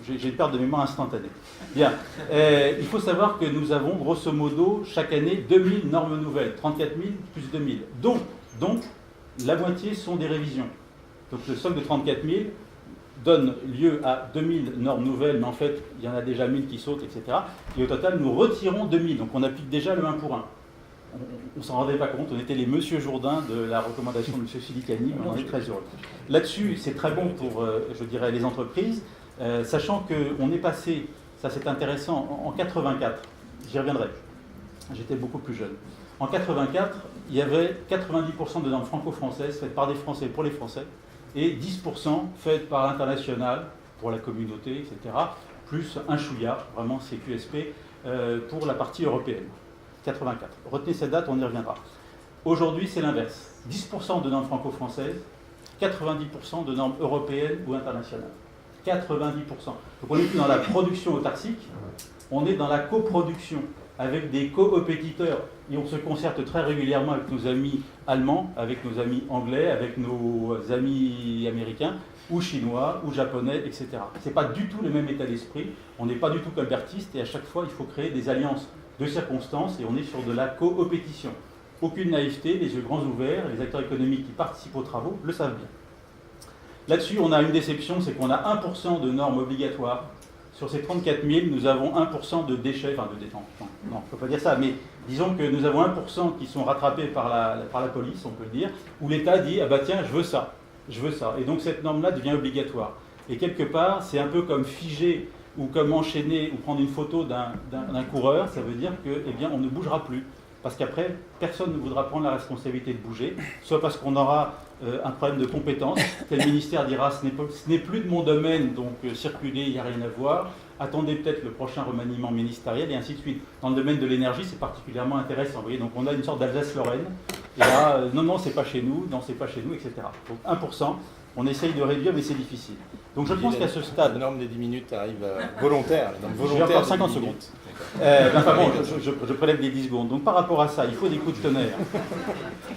j'ai une perte de mémoire instantanée. Bien, il faut savoir que nous avons, grosso modo, chaque année, 2000 normes nouvelles, 34 000 plus 2000, donc la moitié sont des révisions. Donc le socle de 34 000 donne lieu à 2000 normes nouvelles, mais en fait, il y en a déjà 1000 qui sautent, etc. Et au total, nous retirons 2000, donc on applique déjà le 1 pour 1. on ne s'en rendait pas compte, on était les Monsieur Jourdain de la recommandation de M. Silicani, mais on en est très heureux. Là-dessus, c'est très bon pour, je dirais, les entreprises, sachant qu'on est passé, ça c'est intéressant, en 84, j'y reviendrai, j'étais beaucoup plus jeune. En 84, il y avait 90% de normes franco-françaises faites par des Français pour les Français, et 10% faites par l'international, pour la communauté, etc., plus un chouïa, vraiment CQSP, pour la partie européenne. 84. Retenez cette date, on y reviendra. Aujourd'hui, c'est l'inverse. 10% de normes franco-françaises, 90% de normes européennes ou internationales. 90%. Donc on n'est plus dans la production autarcique, on est dans la coproduction avec des co-compétiteurs. Et on se concerte très régulièrement avec nos amis allemands, avec nos amis anglais, avec nos amis américains, ou chinois, ou japonais, etc. Ce n'est pas du tout le même état d'esprit, on n'est pas du tout colbertiste, et à chaque fois, il faut créer des alliances de circonstances, et on est sur de la coopétition. Aucune naïveté, les yeux grands ouverts, les acteurs économiques qui participent aux travaux le savent bien. Là-dessus, on a une déception, c'est qu'on a 1% de normes obligatoires. Sur ces 34 000, nous avons 1% de déchets, enfin de détente. Non, il ne faut pas dire ça, mais disons que nous avons 1% qui sont rattrapés par la police, on peut le dire, où l'État dit « Ah bah tiens, je veux ça ». Et donc cette norme-là devient obligatoire. Et quelque part, c'est un peu comme figer ou comme enchaîner ou prendre une photo d'un coureur, ça veut dire que, eh bien, on ne bougera plus. Parce qu'après, personne ne voudra prendre la responsabilité de bouger, soit parce qu'on aura un problème de compétence, tel ministère dira ce n'est plus de mon domaine, donc circuler, il n'y a rien à voir, attendez peut-être le prochain remaniement ministériel, et ainsi de suite. Dans le domaine de l'énergie, c'est particulièrement intéressant. Vous voyez, donc on a une sorte d'Alsace-Lorraine, et là, non, c'est pas chez nous, non, c'est pas chez nous, etc. Donc 1%, on essaye de réduire, mais c'est difficile. Donc je pense qu'à ce stade... La norme des 10 minutes arrive volontaire. J'ai encore 50 secondes. Je prélève les 10 secondes. Donc par rapport à ça, il faut des coups de tonnerre.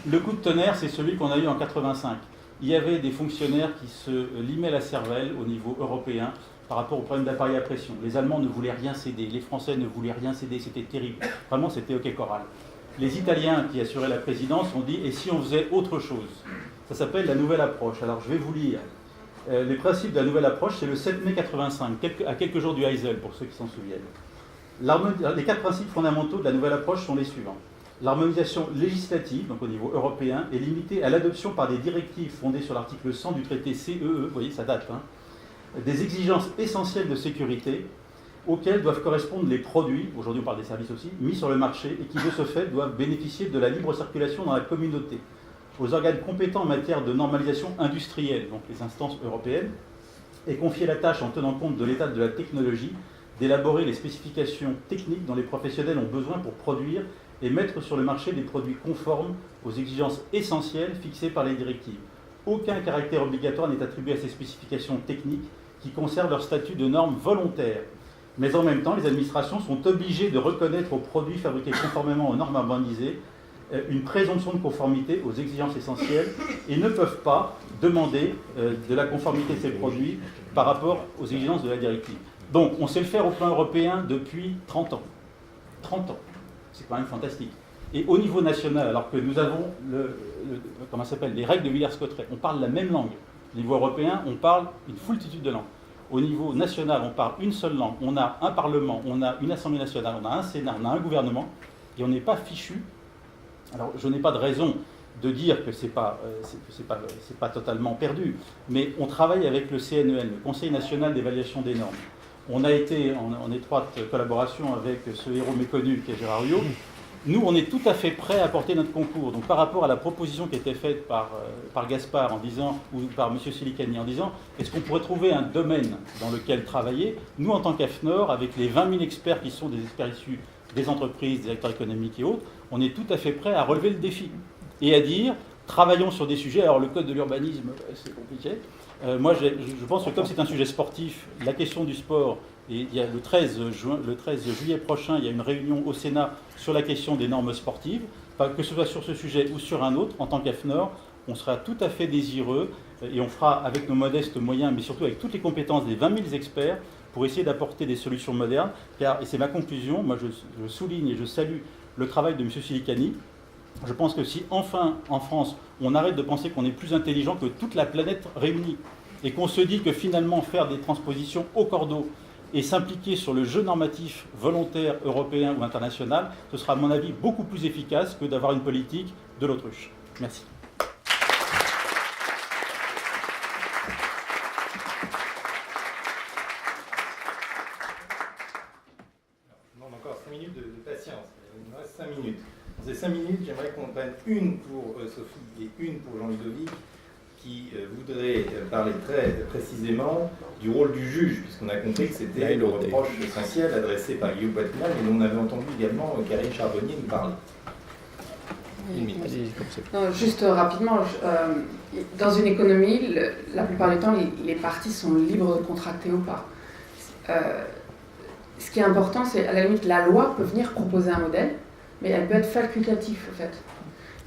Le coup de tonnerre, c'est celui qu'on a eu en 85. Il y avait des fonctionnaires qui se limaient la cervelle au niveau européen par rapport au problème d'appareil à pression. Les Allemands ne voulaient rien céder, les Français ne voulaient rien céder, c'était terrible. Vraiment, c'était OK choral. Les Italiens qui assuraient la présidence ont dit « et si on faisait autre chose ?» Ça s'appelle la nouvelle approche. Alors je vais vous lire. Les principes de la nouvelle approche, c'est le 7 mai 85, à quelques jours du Heysel, pour ceux qui s'en souviennent. Les 4 principes fondamentaux de la nouvelle approche sont les suivants. L'harmonisation législative, donc au niveau européen, est limitée à l'adoption par des directives fondées sur l'article 100 du traité CEE, vous voyez, ça date, hein, des exigences essentielles de sécurité auxquelles doivent correspondre les produits, aujourd'hui on parle des services aussi, mis sur le marché et qui de ce fait doivent bénéficier de la libre circulation dans la communauté. Aux organes compétents en matière de normalisation industrielle, donc les instances européennes, est confiée la tâche, en tenant compte de l'état de la technologie, d'élaborer les spécifications techniques dont les professionnels ont besoin pour produire et mettre sur le marché des produits conformes aux exigences essentielles fixées par les directives. Aucun caractère obligatoire n'est attribué à ces spécifications techniques qui conservent leur statut de normes volontaires. Mais en même temps, les administrations sont obligées de reconnaître aux produits fabriqués conformément aux normes harmonisées une présomption de conformité aux exigences essentielles et ne peuvent pas demander de la conformité de ces produits par rapport aux exigences de la directive. Donc, on sait le faire au plan européen depuis 30 ans. 30 ans. C'est quand même fantastique. Et au niveau national, alors que nous avons comment ça s'appelle, les règles de Villers-Cotterêts, on parle la même langue. Au niveau européen, on parle une foultitude de langues. Au niveau national, on parle une seule langue. On a un Parlement, on a une Assemblée nationale, on a un Sénat, on a un gouvernement, et on n'est pas fichu. Alors, je n'ai pas de raison de dire que ce n'est pas totalement perdu, mais on travaille avec le CNEN, le Conseil national d'évaluation des normes. On a été en étroite collaboration avec ce héros méconnu qui est Gérard Huyot. Nous, on est tout à fait prêts à apporter notre concours. Donc, par rapport à la proposition qui a été faite par Gaspard en disant, ou par M. Silicani en disant, est-ce qu'on pourrait trouver un domaine dans lequel travailler? Nous, en tant qu'AFNOR, avec les 20 000 experts qui sont des experts issus des entreprises, des acteurs économiques et autres, on est tout à fait prêts à relever le défi et à dire, travaillons sur des sujets. Alors, le code de l'urbanisme, c'est compliqué. Moi, je pense que comme c'est un sujet sportif, la question du sport, et il y a le 13 juillet prochain, il y a une réunion au Sénat sur la question des normes sportives, que ce soit sur ce sujet ou sur un autre, en tant qu'AFNOR, on sera tout à fait désireux, et on fera avec nos modestes moyens, mais surtout avec toutes les compétences des 20 000 experts, pour essayer d'apporter des solutions modernes, car, et c'est ma conclusion, moi je souligne et je salue le travail de M. Silicani. Je pense que si enfin, en France, on arrête de penser qu'on est plus intelligent que toute la planète réunie, et qu'on se dit que finalement faire des transpositions au cordeau, et s'impliquer sur le jeu normatif volontaire européen ou international, ce sera à mon avis beaucoup plus efficace que d'avoir une politique de l'autruche. Merci. Je demande encore 5 minutes de patience. Il nous reste 5 minutes. Dans ces 5 minutes, j'aimerais qu'on prenne une pour Sophie et une pour Jean-Ludovic, qui voudrait parler très précisément du rôle du juge, puisqu'on a compris que c'était le reproche essentiel adressé par Guillaume Poitevin, mais dont on avait entendu également Karine Charbonnier nous parler. Non, juste rapidement, dans une économie, la plupart du temps, les parties sont libres de contracter ou pas. Ce qui est important, c'est à la limite, la loi peut venir proposer un modèle, mais elle peut être facultative, en fait.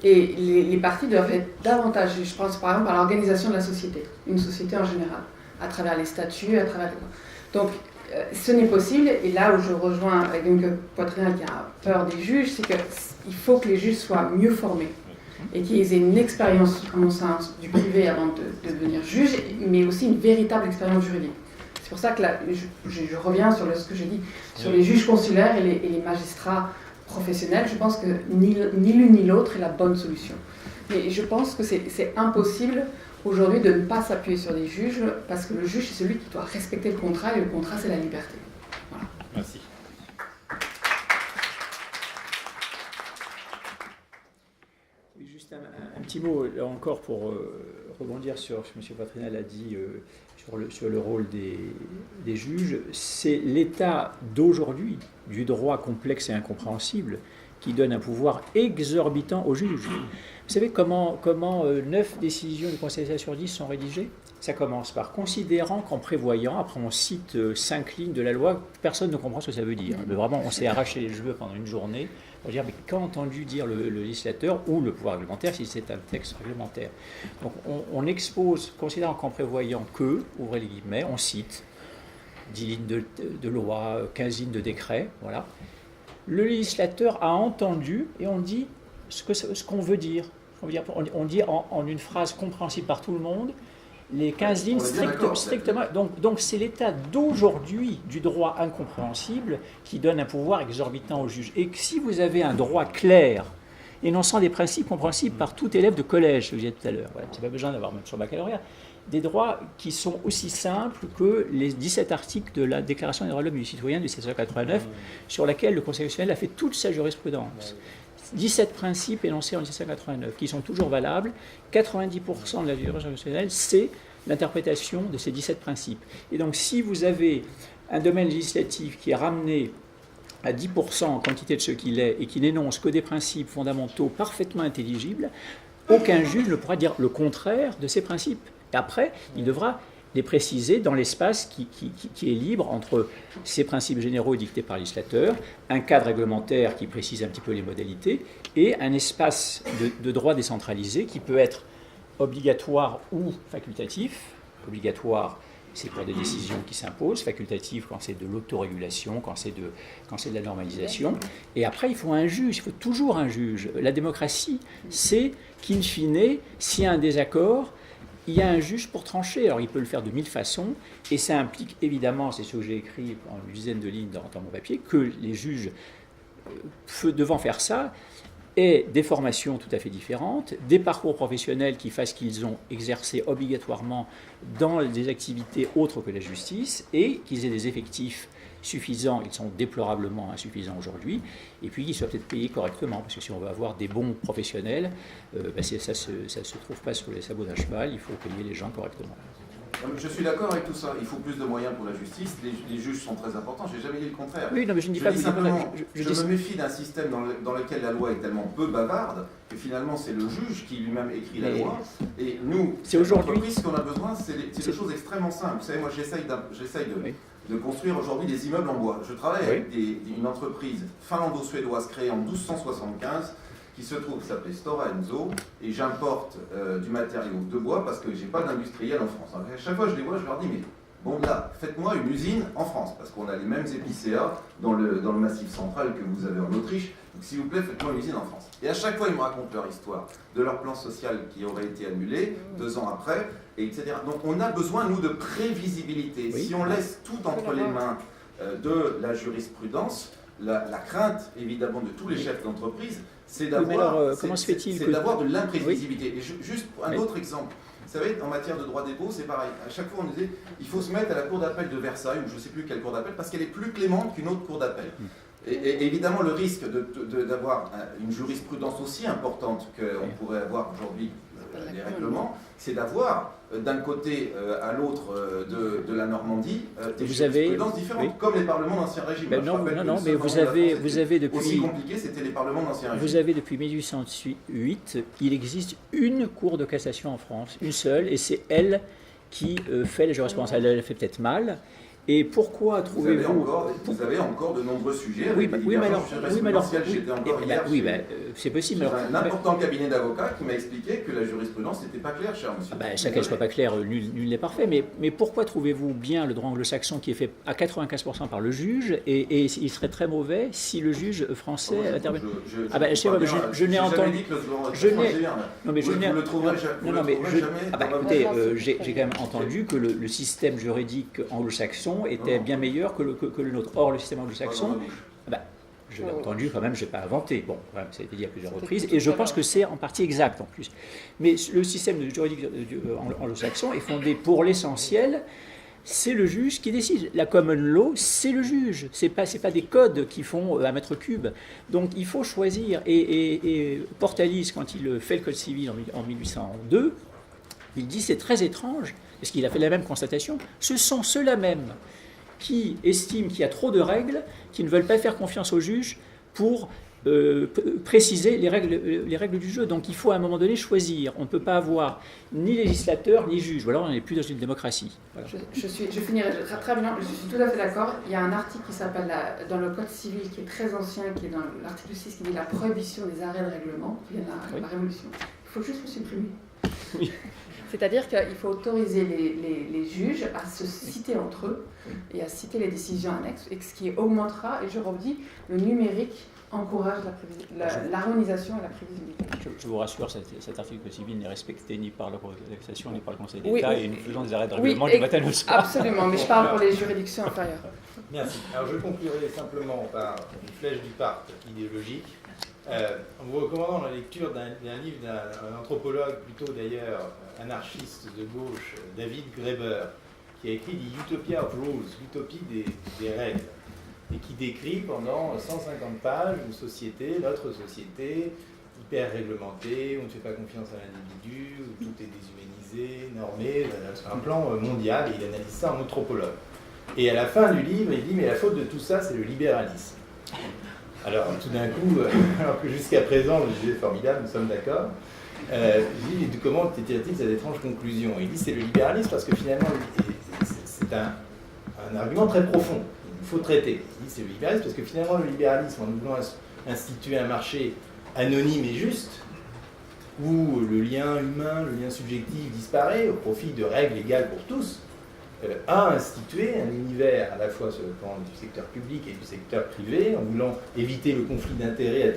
Et les parties doivent être davantage, je pense par exemple à l'organisation de la société, une société en général, à travers les statuts, à travers... Donc, ce n'est possible, et là où je rejoins Guillaume Poitevin qui a peur des juges, c'est qu'il faut que les juges soient mieux formés et qu'ils aient une expérience, à mon sens, du privé avant de devenir juge, mais aussi une véritable expérience juridique. C'est pour ça que là, je reviens sur ce que j'ai dit, sur les juges consulaires et les magistrats professionnels. Je pense que ni l'une ni l'autre est la bonne solution. Mais je pense que c'est impossible aujourd'hui de ne pas s'appuyer sur des juges, parce que le juge, c'est celui qui doit respecter le contrat, et le contrat, c'est la liberté. Voilà. Merci. Juste un petit mot, là encore, pour rebondir sur ce que M. Poitevin a dit sur le rôle des juges. C'est l'état d'aujourd'hui du droit complexe et incompréhensible qui donne un pouvoir exorbitant aux juges. Vous savez comment 9 décisions du Conseil d'État sur 10 sont rédigées? Ça commence par considérant qu'en prévoyant, après on cite 5 lignes de la loi, personne ne comprend ce que ça veut dire. Mais vraiment, on s'est arraché les cheveux pendant une journée pour dire mais qu'a entendu dire le législateur ou le pouvoir réglementaire si c'est un texte réglementaire. Donc on expose, considérant qu'en prévoyant que, ouvrez les guillemets, on cite 10 lignes de loi, 15 lignes de décret, voilà. Le législateur a entendu et on dit ce qu'on veut dire. On dit en une phrase compréhensible par tout le monde, les 15 lignes strictement. Donc c'est l'état d'aujourd'hui du droit incompréhensible qui donne un pouvoir exorbitant au juge. Et que si vous avez un droit clair, énonçant des principes compréhensibles par tout élève de collège, je vous disais tout à l'heure, voilà, c'est pas besoin d'avoir même sur le baccalauréat, des droits qui sont aussi simples que les 17 articles de la Déclaration des droits de l'homme et du citoyen de 1789, sur laquelle le Conseil constitutionnel a fait toute sa jurisprudence. 17 principes énoncés en 1789, qui sont toujours valables. 90% de la jurisprudence constitutionnelle, c'est l'interprétation de ces 17 principes. Et donc, si vous avez un domaine législatif qui est ramené à 10% en quantité de ce qu'il est et qui n'énonce que des principes fondamentaux parfaitement intelligibles, aucun juge ne pourra dire le contraire de ces principes. Et après, il devra les préciser dans l'espace qui est libre entre ces principes généraux dictés par le législateur, un cadre réglementaire qui précise un petit peu les modalités, et un espace de droit décentralisé qui peut être obligatoire ou facultatif. Obligatoire, c'est pour des décisions qui s'imposent, facultatif quand c'est de l'autorégulation, quand c'est de la normalisation. Et après, il faut un juge, il faut toujours un juge. La démocratie, c'est qu'in fine, s'il y a un désaccord, il y a un juge pour trancher. Alors, il peut le faire de 1000 façons, et ça implique évidemment, c'est ce que j'ai écrit en une dizaine de lignes dans mon papier, que les juges, devant faire ça, aient des formations tout à fait différentes, des parcours professionnels qui fassent qu'ils ont exercé obligatoirement dans des activités autres que la justice, et qu'ils aient des effectifs suffisants, ils sont déplorablement insuffisants aujourd'hui, et puis qu'ils soient peut-être payés correctement, parce que si on veut avoir des bons professionnels, ça se trouve pas sur les sabots d'un cheval, il faut payer les gens correctement. Je suis d'accord avec tout ça, il faut plus de moyens pour la justice, les juges sont très importants, je n'ai jamais dit le contraire. Oui, non, mais je ne dis je pas dis que simplement, je me méfie d'un système dans lequel la loi est tellement peu bavarde que finalement c'est le juge qui lui-même écrit la loi, et nous, c'est aujourd'hui, ce qu'on a besoin, c'est des choses extrêmement simples. Vous savez, moi j'essaye de construire aujourd'hui des immeubles en bois. Je travaille avec une entreprise finlando-suédoise créée en 1275, qui se trouve, s'appelait Stora Enso, et j'importe du matériau de bois parce que j'ai pas d'industriel en France. Donc, à chaque fois que je les vois, je leur dis, mais bon là, faites-moi une usine en France, parce qu'on a les mêmes épicéas dans le massif central que vous avez en Autriche, donc s'il vous plaît, faites-moi une usine en France. Et à chaque fois, ils me racontent leur histoire, de leur plan social qui aurait été annulé 2 ans après, etc. Donc on a besoin, nous, de prévisibilité. Oui. Si on laisse tout entre les mains de la jurisprudence, la crainte, évidemment, de tous les chefs d'entreprise, c'est d'avoir comment se fait-il c'est que... d'avoir de l'imprévisibilité. Oui. Et juste un autre exemple. Vous savez, en matière de droit des baux, c'est pareil. À chaque fois, on disait il faut se mettre à la cour d'appel de Versailles, ou je ne sais plus quelle cour d'appel, parce qu'elle est plus clémente qu'une autre cour d'appel. Et évidemment, le risque d'avoir une jurisprudence aussi importante qu'on pourrait avoir aujourd'hui, les règlements, c'est d'avoir d'un côté à l'autre de la Normandie des jurisprudences différentes, comme les parlements d'Ancien Régime. Mais vous avez depuis... Aussi compliqué, c'était les parlements d'Ancien Régime. Vous avez depuis 1808, il existe une cour de cassation en France, une seule, et c'est elle qui fait la jurisprudence. Elle fait peut-être mal. Et pourquoi trouvez-vous... Vous avez encore de nombreux sujets. Oui, mais alors... J'étais encore hier c'est possible. Un important cabinet d'avocats qui m'a expliqué que la jurisprudence n'était pas claire, cher monsieur. Ça qu'elle ne soit pas claire, nul n'est parfait. Mais pourquoi trouvez-vous bien le droit anglo-saxon qui est fait à 95% par le juge et il serait très mauvais si le juge français intervient? Je n'ai entendu... Écoutez, j'ai quand même entendu que le système juridique anglo-saxon était bien meilleur que le nôtre. Or, le système anglo-saxon, je l'ai entendu quand même, je n'ai pas inventé. Bon, ça a été dit à plusieurs reprises, et je pense que c'est en partie exact en plus. Mais le système juridique anglo-saxon est fondé pour l'essentiel, c'est le juge qui décide. La common law, c'est le juge. C'est pas des codes qui font un mètre cube. Donc il faut choisir. Et Portalis, quand il fait le code civil en 1802, il dit c'est très étrange, parce qu'il a fait la même constatation, ce sont ceux-là même qui estiment qu'il y a trop de règles, qui ne veulent pas faire confiance aux juges pour préciser les règles du jeu. Donc il faut à un moment donné choisir. On ne peut pas avoir ni législateur ni juge. Voilà, on n'est plus dans une démocratie. Voilà. Je finirai très bien. Je suis tout à fait d'accord. Il y a un article qui s'appelle dans le Code civil qui est très ancien, qui est dans l'article 6, qui dit la prohibition des arrêts de règlement, qui vient de la Révolution. Il faut juste le supprimer. Oui. C'est-à-dire qu'il faut autoriser les juges à se citer entre eux et à citer les décisions annexes, et ce qui augmentera, et je redis, le numérique encourage l'harmonisation et la prévisibilité. Je vous rassure, cet article civil n'est respecté ni par la Cour de cassation ni par le Conseil d'État, et nous faisons des arrêts de règlement du matin au soir. Absolument, mais je parle pour les juridictions inférieures. Merci. Alors je conclurai simplement par une flèche du parc idéologique. En vous recommandant la lecture d'un livre d'un anthropologue, plutôt d'ailleurs anarchiste de gauche, David Graeber, qui a écrit The Utopia of Rules, l'utopie des règles, et qui décrit pendant 150 pages une société, notre société, hyper réglementée, où on ne fait pas confiance à l'individu, où tout est déshumanisé, normé, sur un plan mondial, et il analyse ça en anthropologue. Et à la fin du livre, il dit « mais la faute de tout ça, c'est le libéralisme ». Alors, tout d'un coup, alors que jusqu'à présent, je disais formidable, nous sommes d'accord, je dis comment tire-t-il cette étrange conclusion? Il dit c'est le libéralisme parce que finalement, c'est un argument très profond, il faut traiter. Il dit c'est le libéralisme parce que finalement, le libéralisme, en nous voulant instituer un marché anonyme et juste, où le lien humain, le lien subjectif disparaît au profit de règles égales pour tous, a institué un univers à la fois sur le plan du secteur public et du secteur privé, en voulant éviter le conflit d'intérêts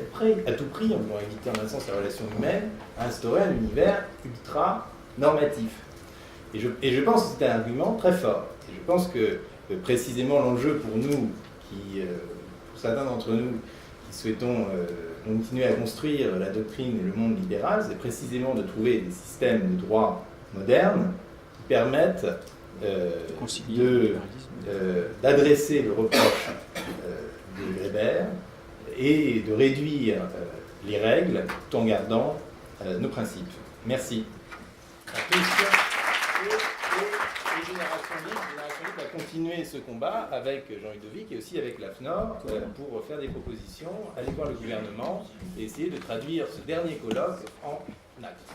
à tout prix, en voulant éviter en un sens la relation humaine, a instauré un univers ultra normatif. Et je pense que c'est un argument très fort. Et je pense que précisément l'enjeu pour nous, pour certains d'entre nous, qui souhaitons continuer à construire la doctrine et le monde libéral, c'est précisément de trouver des systèmes de droit modernes qui permettent d'adresser le reproche de Weber et de réduire les règles tout en gardant nos principes. Merci. Et Génération Libre va continuer ce combat avec Jean Ludovic et aussi avec l'AFNOR pour faire des propositions, aller voir le gouvernement et essayer de traduire ce dernier colloque en actes.